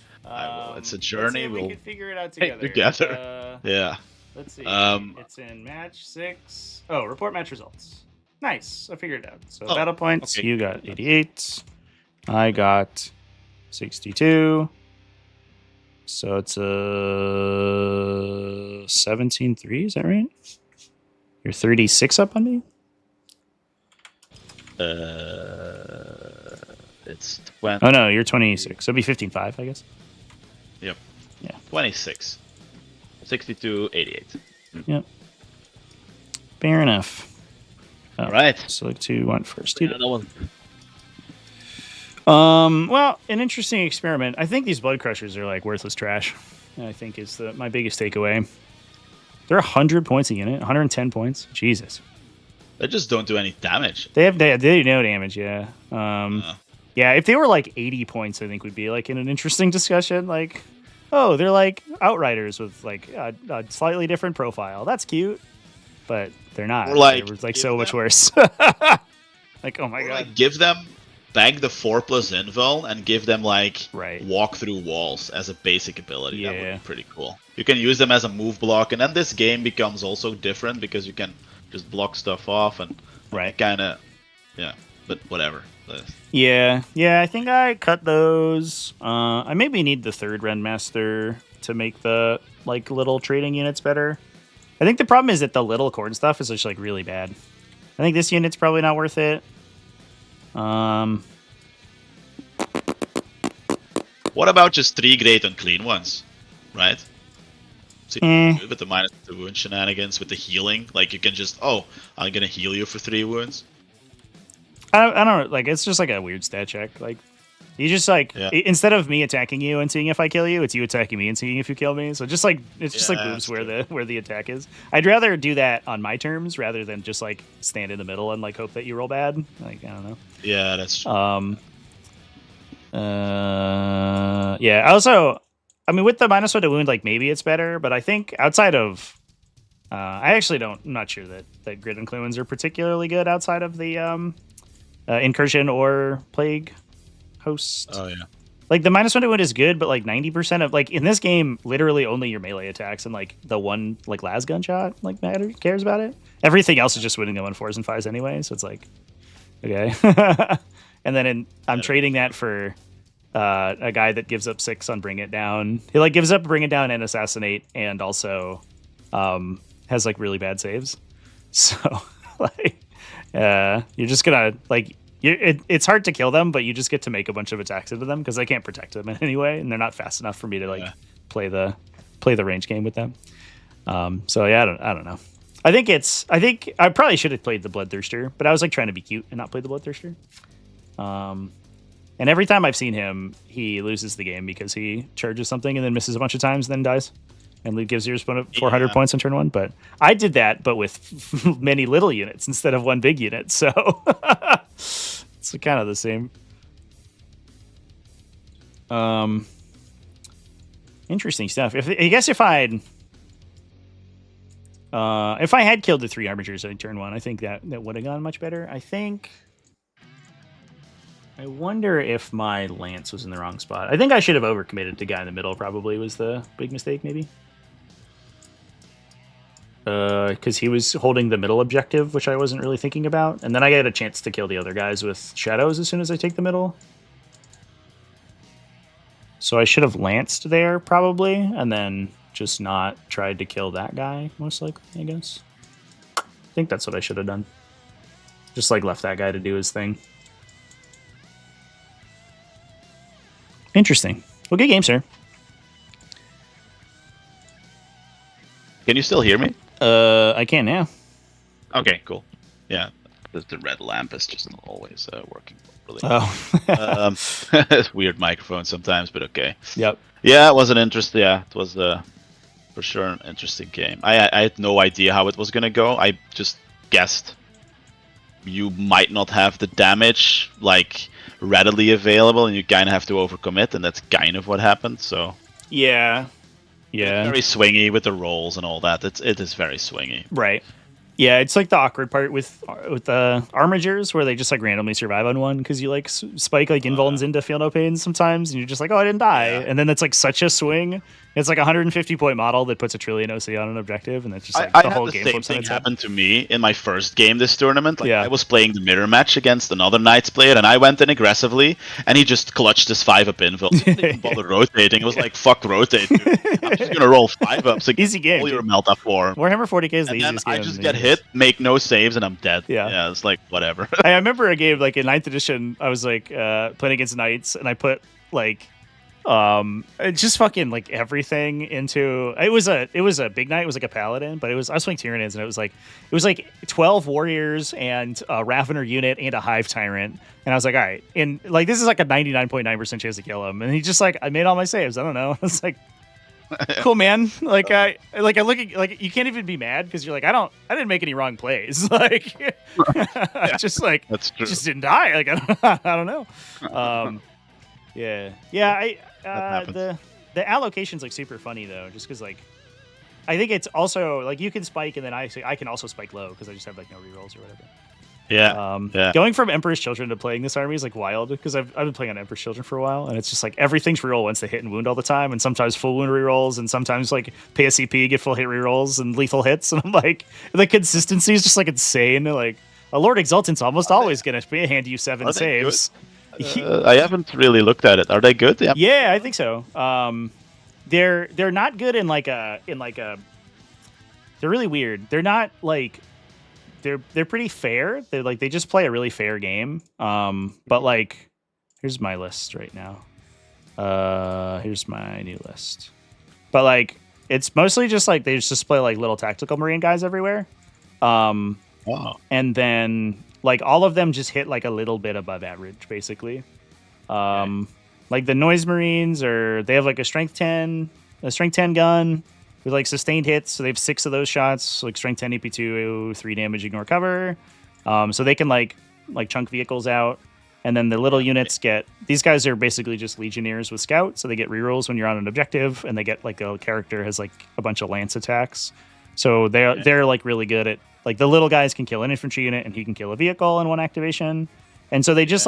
[SPEAKER 2] It's a journey.
[SPEAKER 1] We
[SPEAKER 2] We'll
[SPEAKER 1] can figure it out
[SPEAKER 2] Hey,
[SPEAKER 1] together.
[SPEAKER 2] yeah.
[SPEAKER 1] Let's see.
[SPEAKER 2] Um,
[SPEAKER 1] It's in match 6. Oh, report match results. Nice. I figured it out. So
[SPEAKER 2] Oh,
[SPEAKER 1] battle points.
[SPEAKER 2] okay.
[SPEAKER 1] You got 88. I got 62. So it's a 17-3. Is that right? You're 36 up on me?
[SPEAKER 2] It's 20.
[SPEAKER 1] Oh, no. You're 26. So it'd be 15-5, I guess.
[SPEAKER 2] Yep.
[SPEAKER 1] Yeah.
[SPEAKER 2] 26. 62, 88.
[SPEAKER 1] Yep. Fair enough. Oh,
[SPEAKER 2] Right.
[SPEAKER 1] Select 2 went first.
[SPEAKER 2] Another one.
[SPEAKER 1] Well, an interesting experiment. I think these blood crushers are like worthless trash. I think is my biggest takeaway. They're 100 points a unit, 110 points. Jesus.
[SPEAKER 2] They just don't do any damage.
[SPEAKER 1] They do no damage, yeah. Yeah, if they were like 80 points, I think would be like in an interesting discussion. Like, oh, they're like Outriders with like a slightly different profile. That's cute, but they're not.
[SPEAKER 2] Or like,
[SPEAKER 1] they're like
[SPEAKER 2] give
[SPEAKER 1] so much
[SPEAKER 2] them-
[SPEAKER 1] worse. Like, oh my
[SPEAKER 2] Or,
[SPEAKER 1] god.
[SPEAKER 2] like, give them bang the 4+ invul and give them like
[SPEAKER 1] Right.
[SPEAKER 2] walk through walls as a basic ability. That would
[SPEAKER 1] Yeah.
[SPEAKER 2] be pretty cool. You can use them as a move block, and then this game becomes also different because you can just block stuff off and
[SPEAKER 1] Right.
[SPEAKER 2] kind of, yeah. But whatever.
[SPEAKER 1] Yeah, I think I cut those. I maybe need the third Rendmaster to make the like little trading units better. I think the problem is that the little corn stuff is just like really bad. I think this unit's probably not worth it.
[SPEAKER 2] What about just 3 great unclean ones, right? So with the -2 wound shenanigans, with the healing, like you can just, oh, I'm gonna heal you for 3 wounds.
[SPEAKER 1] I don't like. It's just like a weird stat check. Like you just like instead of me attacking you and seeing if I kill you, it's you attacking me and seeing if you kill me. So just like it's just like moves where the attack is. I'd rather do that on my terms rather than just like stand in the middle and like hope that you roll bad. Like I don't know.
[SPEAKER 2] Yeah, that's true.
[SPEAKER 1] Yeah. Also, I mean, with the -1 to wound, like maybe it's better, but I think outside of, I actually don't. I'm not sure that grid and Cluans are particularly good outside of the incursion or plague host.
[SPEAKER 2] Oh yeah.
[SPEAKER 1] Like the -1 to wound is good, but like 90% of like in this game, literally only your melee attacks and like the one like las gunshot like cares about it. Everything else is just winning them on 4s and 5s anyway. So it's like, okay. And then I'm trading that for a guy that gives up 6 on Bring It Down. He like gives up Bring It Down and Assassinate, and also has like really bad saves. So like, you're just gonna like it's hard to kill them, but you just get to make a bunch of attacks into them because I can't protect them in any way, and they're not fast enough for me to like play the range game with them. So yeah, I don't know. I think I probably should have played the Bloodthirster, but I was like trying to be cute and not play the Bloodthirster. And every time I've seen him, he loses the game because he charges something and then misses a bunch of times and then dies. And gives your opponent 400 points on turn 1. But I did that, but with many little units instead of one big unit. So it's kind of the same. Interesting stuff. I guess if I had killed the 3 Arbiters on turn 1, I think that would have gone much better. I wonder if my Lance was in the wrong spot. I think I should have overcommitted to guy in the middle, probably was the big mistake, maybe. Because he was holding the middle objective, which I wasn't really thinking about. And then I get a chance to kill the other guys with shadows as soon as I take the middle. So I should have lanced there probably, and then just not tried to kill that guy, most likely, I guess. I think that's what I should have done. Just like left that guy to do his thing. Interesting. Well, good game, sir.
[SPEAKER 2] Can you still hear me?
[SPEAKER 1] I can now.
[SPEAKER 2] Okay, cool. Yeah, the red lamp is just not always working properly.
[SPEAKER 1] Oh.
[SPEAKER 2] It's weird microphone sometimes, but okay.
[SPEAKER 1] Yep.
[SPEAKER 2] Yeah, it was an interest. Yeah, it was for sure an interesting game. I had no idea how it was gonna go. I just guessed you might not have the damage like readily available, and you kind of have to overcommit, and that's kind of what happened. So
[SPEAKER 1] Yeah. Yeah.
[SPEAKER 2] very swingy with the rolls and all that. It is very swingy.
[SPEAKER 1] Right. Yeah, it's like the awkward part with the armigers where they just like randomly survive on one because you like spike like invulns into feel no pain sometimes, and you're just like, oh, I didn't die, and then it's like such a swing. It's like a 150 point model that puts a trillion OC on an objective, and it's just like
[SPEAKER 2] I
[SPEAKER 1] the
[SPEAKER 2] had
[SPEAKER 1] whole
[SPEAKER 2] the
[SPEAKER 1] game
[SPEAKER 2] same
[SPEAKER 1] flips on
[SPEAKER 2] thing
[SPEAKER 1] its head.
[SPEAKER 2] happen to me in my first game this tournament. Like,
[SPEAKER 1] Yeah.
[SPEAKER 2] I was playing the mirror match against another Knights player, and I went in aggressively, and he just clutched his 5-up invul. Didn't even bother rotating. It was like, fuck rotate, dude. I'm just gonna roll 5-ups against
[SPEAKER 1] Easy game,
[SPEAKER 2] all your
[SPEAKER 1] dude.
[SPEAKER 2] Melta 4.
[SPEAKER 1] Warhammer 40k is the
[SPEAKER 2] And then
[SPEAKER 1] easiest
[SPEAKER 2] I
[SPEAKER 1] game.
[SPEAKER 2] just
[SPEAKER 1] in
[SPEAKER 2] get
[SPEAKER 1] the
[SPEAKER 2] hit, make no saves, and I'm dead.
[SPEAKER 1] Yeah.
[SPEAKER 2] It's like, whatever.
[SPEAKER 1] I remember a game like in 9th edition. I was like playing against Knights, and I put like just fucking like everything into it was a big knight. It was like a paladin, but I was playing Tyranids, and it was like 12 warriors and a Ravener unit and a hive tyrant, and I was like, all right, and like this is like a 99.9% chance to kill him, and he just like I made all my saves. I don't know. It's like cool, man. Like I look at like you can't even be mad because you're like I didn't make any wrong plays. Like just like
[SPEAKER 2] That's true.
[SPEAKER 1] just didn't die. Like I don't know. Yeah. The allocation's like super funny though, just because like I think it's also like you can spike and then I can also spike low because I just have like no rerolls or whatever.
[SPEAKER 2] Yeah.
[SPEAKER 1] Going from Emperor's Children to playing this army is like wild because I've been playing on Emperor's Children for a while, and it's just like everything's reroll once they hit and wound all the time, and sometimes full wound rerolls, and sometimes like pay a CP, get full hit rerolls and lethal hits, and I'm like the consistency is just like insane. Like a Lord Exultant's almost always gonna hand you 7
[SPEAKER 2] Are they
[SPEAKER 1] saves.
[SPEAKER 2] I haven't really looked at it. Are they good?
[SPEAKER 1] Yeah, I think so. They're not good in like a they're really weird. They're not like they're pretty fair. They're like they just play a really fair game. But like here's my list right now. Here's my new list. But like it's mostly just like they just play like little tactical marine guys everywhere.
[SPEAKER 2] Wow.
[SPEAKER 1] And then like all of them just hit like a little bit above average, basically. Like the noise marines they have like a strength 10 gun with like sustained hits, so they have 6 of those shots, like strength 10 EP2, 3 damage, ignore cover. So they can like chunk vehicles out. And then the little units these guys are basically just legionnaires with scout, so they get rerolls when you're on an objective, and they get like a character has like a bunch of lance attacks. So they're like really good at like the little guys can kill an infantry unit, and he can kill a vehicle in one activation. And so they just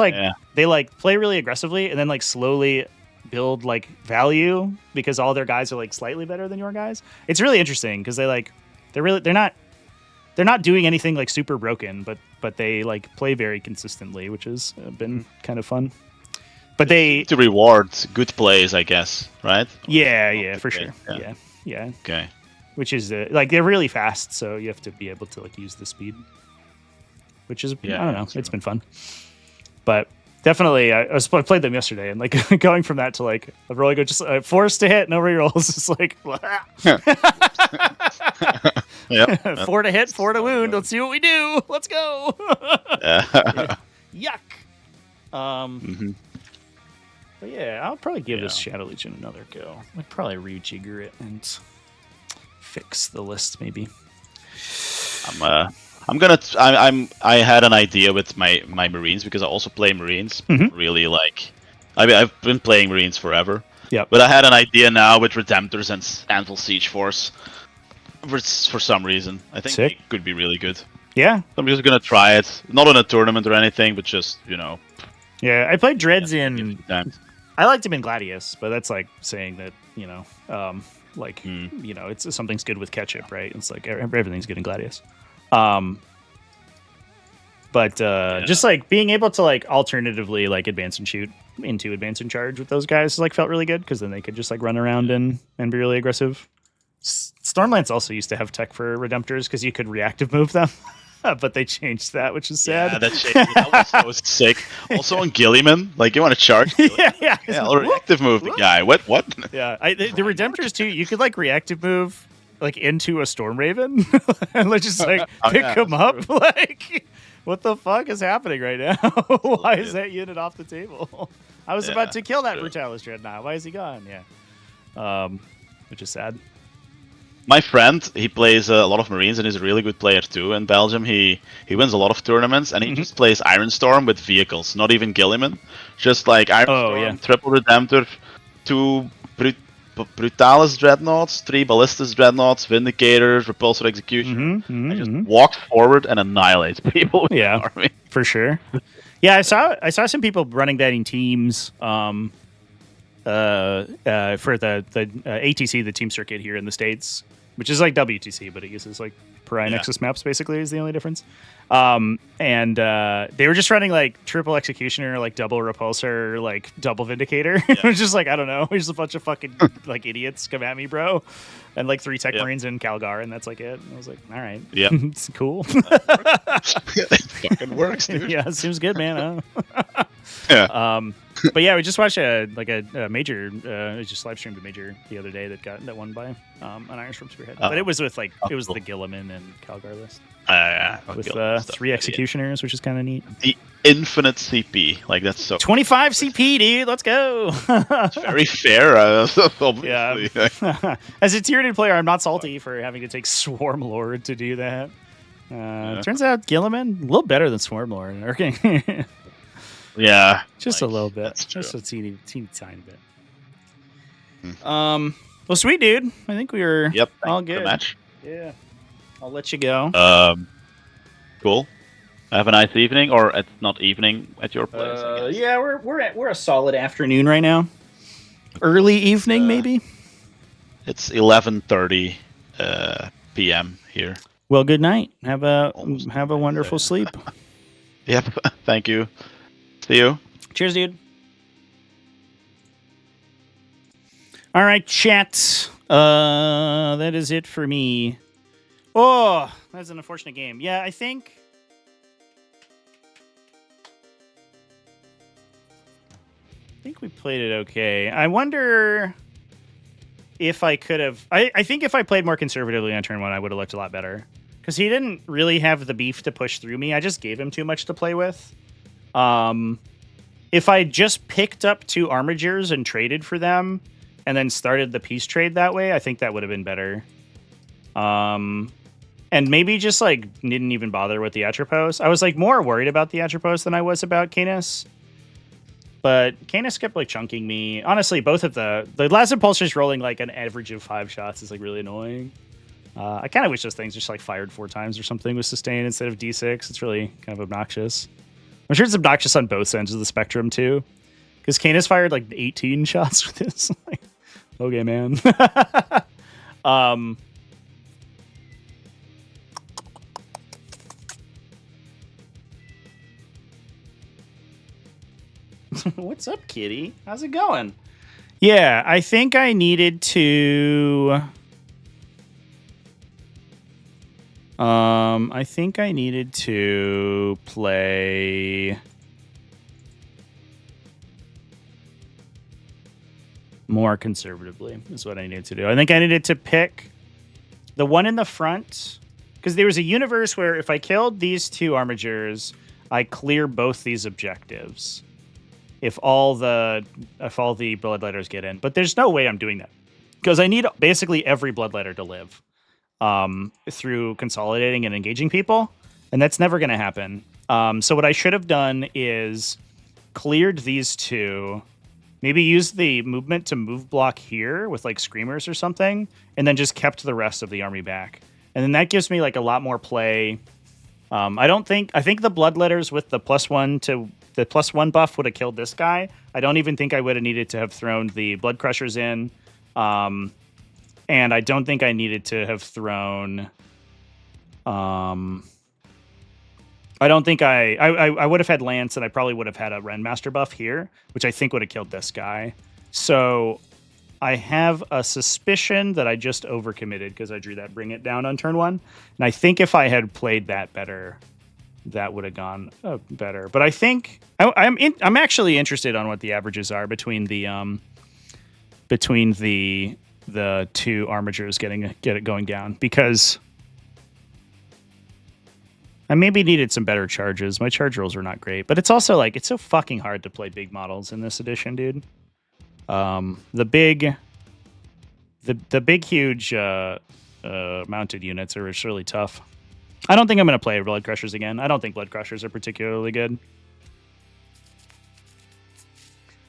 [SPEAKER 1] they like play really aggressively and then like slowly build like value because all their guys are like slightly better than your guys. It's really interesting because they're not doing anything like super broken, but they like play very consistently, which has been kind of fun. But
[SPEAKER 2] to reward good plays, I guess, right?
[SPEAKER 1] Yeah, for sure.
[SPEAKER 2] Yeah.
[SPEAKER 1] Yeah.
[SPEAKER 2] Okay.
[SPEAKER 1] Which is like they're really fast, so you have to be able to like use the speed, which is I don't know, it's been fun. But definitely, I played them yesterday, and like going from that to like a really good, just forced to hit, no rerolls, it's like
[SPEAKER 2] Yep.
[SPEAKER 1] 4 to hit, 4 to wound. Let's see what we do. Let's go. Yuck. But yeah, I'll probably give this Shadow Legion another go. I'd probably rejigger it and fix the list maybe.
[SPEAKER 2] I had an idea with my Marines because I also play Marines. Really like, I've been playing Marines forever.
[SPEAKER 1] Yeah.
[SPEAKER 2] But I had an idea now with Redemptors and Anvil Siege Force. For some reason, I think
[SPEAKER 1] Sick.
[SPEAKER 2] it could be really good.
[SPEAKER 1] Yeah.
[SPEAKER 2] I'm just gonna try it, not in a tournament or anything, but just
[SPEAKER 1] Yeah, I played Dreads in.
[SPEAKER 2] times.
[SPEAKER 1] I liked him in Gladius, but that's like saying that it's something's good with ketchup, right? It's like everything's good in Gladius. Just like being able to like alternatively like advance and shoot into advance and charge with those guys like felt really good because then they could just like run around and be really aggressive. Stormlands also used to have tech for Redemptors because you could reactive move them, but they changed that, which is sad.
[SPEAKER 2] Yeah, that was sick. Also on Gilliman, like you want to charge.
[SPEAKER 1] yeah.
[SPEAKER 2] I'll reactive move the guy. What?
[SPEAKER 1] Yeah, the Redemptors too. You could like reactive move like into a Storm Raven and like just like pick him up. True. Like, what the fuck is happening right now? Why is that unit off the table? I was about to kill that Brutalis Dreadnought. Why is he gone? Yeah, which is sad.
[SPEAKER 2] My friend, he plays a lot of Marines and he's a really good player too. In Belgium, he wins a lot of tournaments and he just plays Ironstorm with vehicles, not even Gilliman. Just like Ironstorm, Triple Redemptor, 2 Brutalis Dreadnoughts, 3 Ballistas Dreadnoughts, Vindicators, Repulsor Executioner. I just walks forward and annihilates people with the army.
[SPEAKER 1] For sure. Yeah, I saw some people running that in teams. For the ATC, the team circuit here in the States, which is like WTC, but it uses like Pariah Nexus maps basically is the only difference. And they were just running like triple Executioner, like double Repulsor, like double Vindicator. It was just like, I don't know, just a bunch of fucking like idiots come at me, bro. And like 3 Tech Marines in Calgar, and that's like it. And I was like, all right.
[SPEAKER 2] Yeah.
[SPEAKER 1] It's cool.
[SPEAKER 2] It fucking works, dude.
[SPEAKER 1] Yeah, it seems good, man.
[SPEAKER 2] Yeah.
[SPEAKER 1] But yeah, we just watched a major. Just live streamed a major the other day that won by an Ironstorm Spearhead. But it was with like it was the Gilliman and Calgar list. With 3 Executioners, which is kind of neat.
[SPEAKER 2] The infinite CP, like that's so
[SPEAKER 1] 25 CP, dude. Let's go.
[SPEAKER 2] It's very fair. Obviously.
[SPEAKER 1] Yeah. As a tiered player, I'm not salty for having to take Swarm Lord to do that. Turns out Gilliman a little better than Swarm Lord. Okay.
[SPEAKER 2] Yeah,
[SPEAKER 1] just a little bit, just a teeny tiny bit. Well, sweet dude. I think we were all good.
[SPEAKER 2] Match.
[SPEAKER 1] Yeah, I'll let you go.
[SPEAKER 2] Cool. Have a nice evening, or it's not evening at your place. I guess.
[SPEAKER 1] Yeah, we're a solid afternoon right now. Early evening, maybe.
[SPEAKER 2] It's 11:30 p.m. here.
[SPEAKER 1] Well, good night. Have a wonderful sleep.
[SPEAKER 2] Yep. Thank you. See you.
[SPEAKER 1] Cheers, dude. All right, chat. That is it for me. Oh, that's an unfortunate game. Yeah, I think we played it okay. I wonder if I could have... I think if I played more conservatively on turn 1, I would have looked a lot better. Because he didn't really have the beef to push through me. I just gave him too much to play with. If I just picked up 2 Armigers and traded for them and then started the peace trade that way, I think that would have been better. And maybe just like didn't even bother with the Atropos. I was like more worried about the Atropos than I was about Canis. But Canis kept like chunking me. Honestly, both of the last impulsors rolling like an average of 5 shots is like really annoying. I kind of wish those things just like fired 4 times or something with sustain instead of D6. It's really kind of obnoxious. I'm sure it's obnoxious on both ends of the spectrum too, because Canis fired like 18 shots with this. Like, okay, man. What's up, kitty? How's it going? Yeah, I think I needed to. Play more conservatively is what I needed to do. I think I needed to pick the one in the front because there was a universe where if I killed these 2 Armigers, I clear both these objectives. If all the Bloodletters get in, but there's no way I'm doing that because I need basically every Bloodletter to live. Through consolidating and engaging people, and that's never going to happen. So what I should have done is cleared these 2, maybe used the movement to move block here with like Screamers or something, and then just kept the rest of the army back. And then that gives me like a lot more play. I think the Bloodletters with the +1 buff would have killed this guy. I don't even think I would have needed to have thrown the Blood Crushers in. And I don't think I needed to have thrown I don't think I would have had Lance, and I probably would have had a Renmaster buff here, which I think would have killed this guy. So I have a suspicion that I just overcommitted because I drew that Bring It Down on turn 1. And I think if I had played that better, that would have gone better. But I think I'm actually interested on what the averages are between the two armatures get it going down, because I maybe needed some better charges. My charge rolls were not great, but it's also like it's so fucking hard to play big models in this edition, dude. The big huge mounted units are really tough. I don't think I'm going to play Blood Crushers again. I don't think Blood Crushers are particularly good.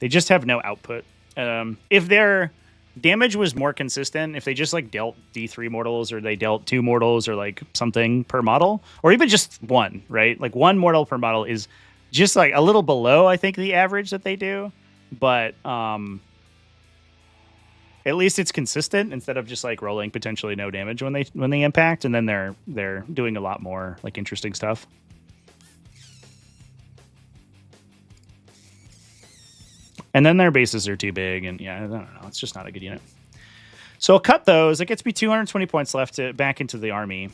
[SPEAKER 1] They just have no output. If their damage was more consistent, if they just like dealt D3 mortals, or they dealt 2 mortals, or like something per model, or even just 1, right? Like 1 mortal per model is just like a little below, I think, the average that they do. But at least it's consistent instead of just like rolling potentially no damage when they impact, and then they're doing a lot more like interesting stuff. And then their bases are too big, and yeah, I don't know. It's just not a good unit. So I'll cut those. It gets me 220 points left back into the army,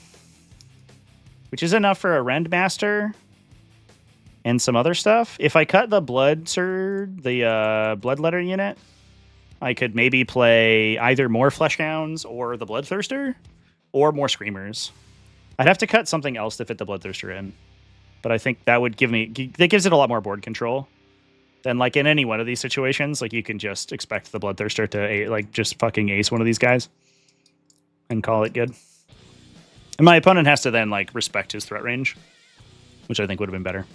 [SPEAKER 1] which is enough for a Rendmaster and some other stuff. If I cut the Bloodletter unit, I could maybe play either more Fleshhounds or the Bloodthirster, or more Screamers. I'd have to cut something else to fit the Bloodthirster in, but I think that would gives it a lot more board control. Then, like, in any one of these situations, like, you can just expect the Bloodthirster to, like, just fucking ace one of these guys and call it good. And my opponent has to then, like, respect his threat range, which I think would have been better.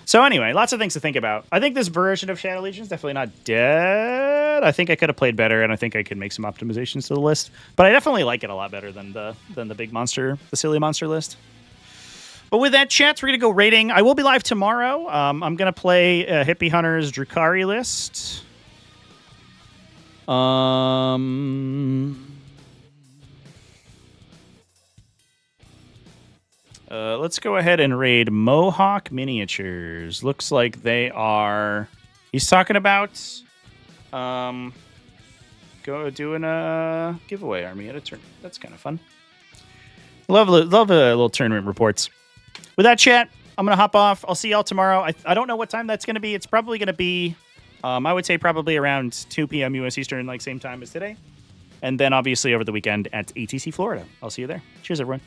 [SPEAKER 1] So anyway, lots of things to think about. I think this version of Shadow Legion is definitely not dead. I think I could have played better, and I think I could make some optimizations to the list. But I definitely like it a lot better than the big monster, the silly monster list. But with that, chats, we're going to go rating. I will be live tomorrow. I'm going to play Hippie Hunter's Drukhari list. Let's go ahead and raid Mohawk Miniatures. Looks like they are... He's talking about doing a giveaway army at a turn. That's kind of fun. Love little tournament reports. With that, chat, I'm going to hop off. I'll see y'all tomorrow. I don't know what time that's going to be. It's probably going to be, I would say probably around 2 p.m. U.S. Eastern, like same time as today. And then obviously over the weekend at ATC Florida. I'll see you there. Cheers, everyone.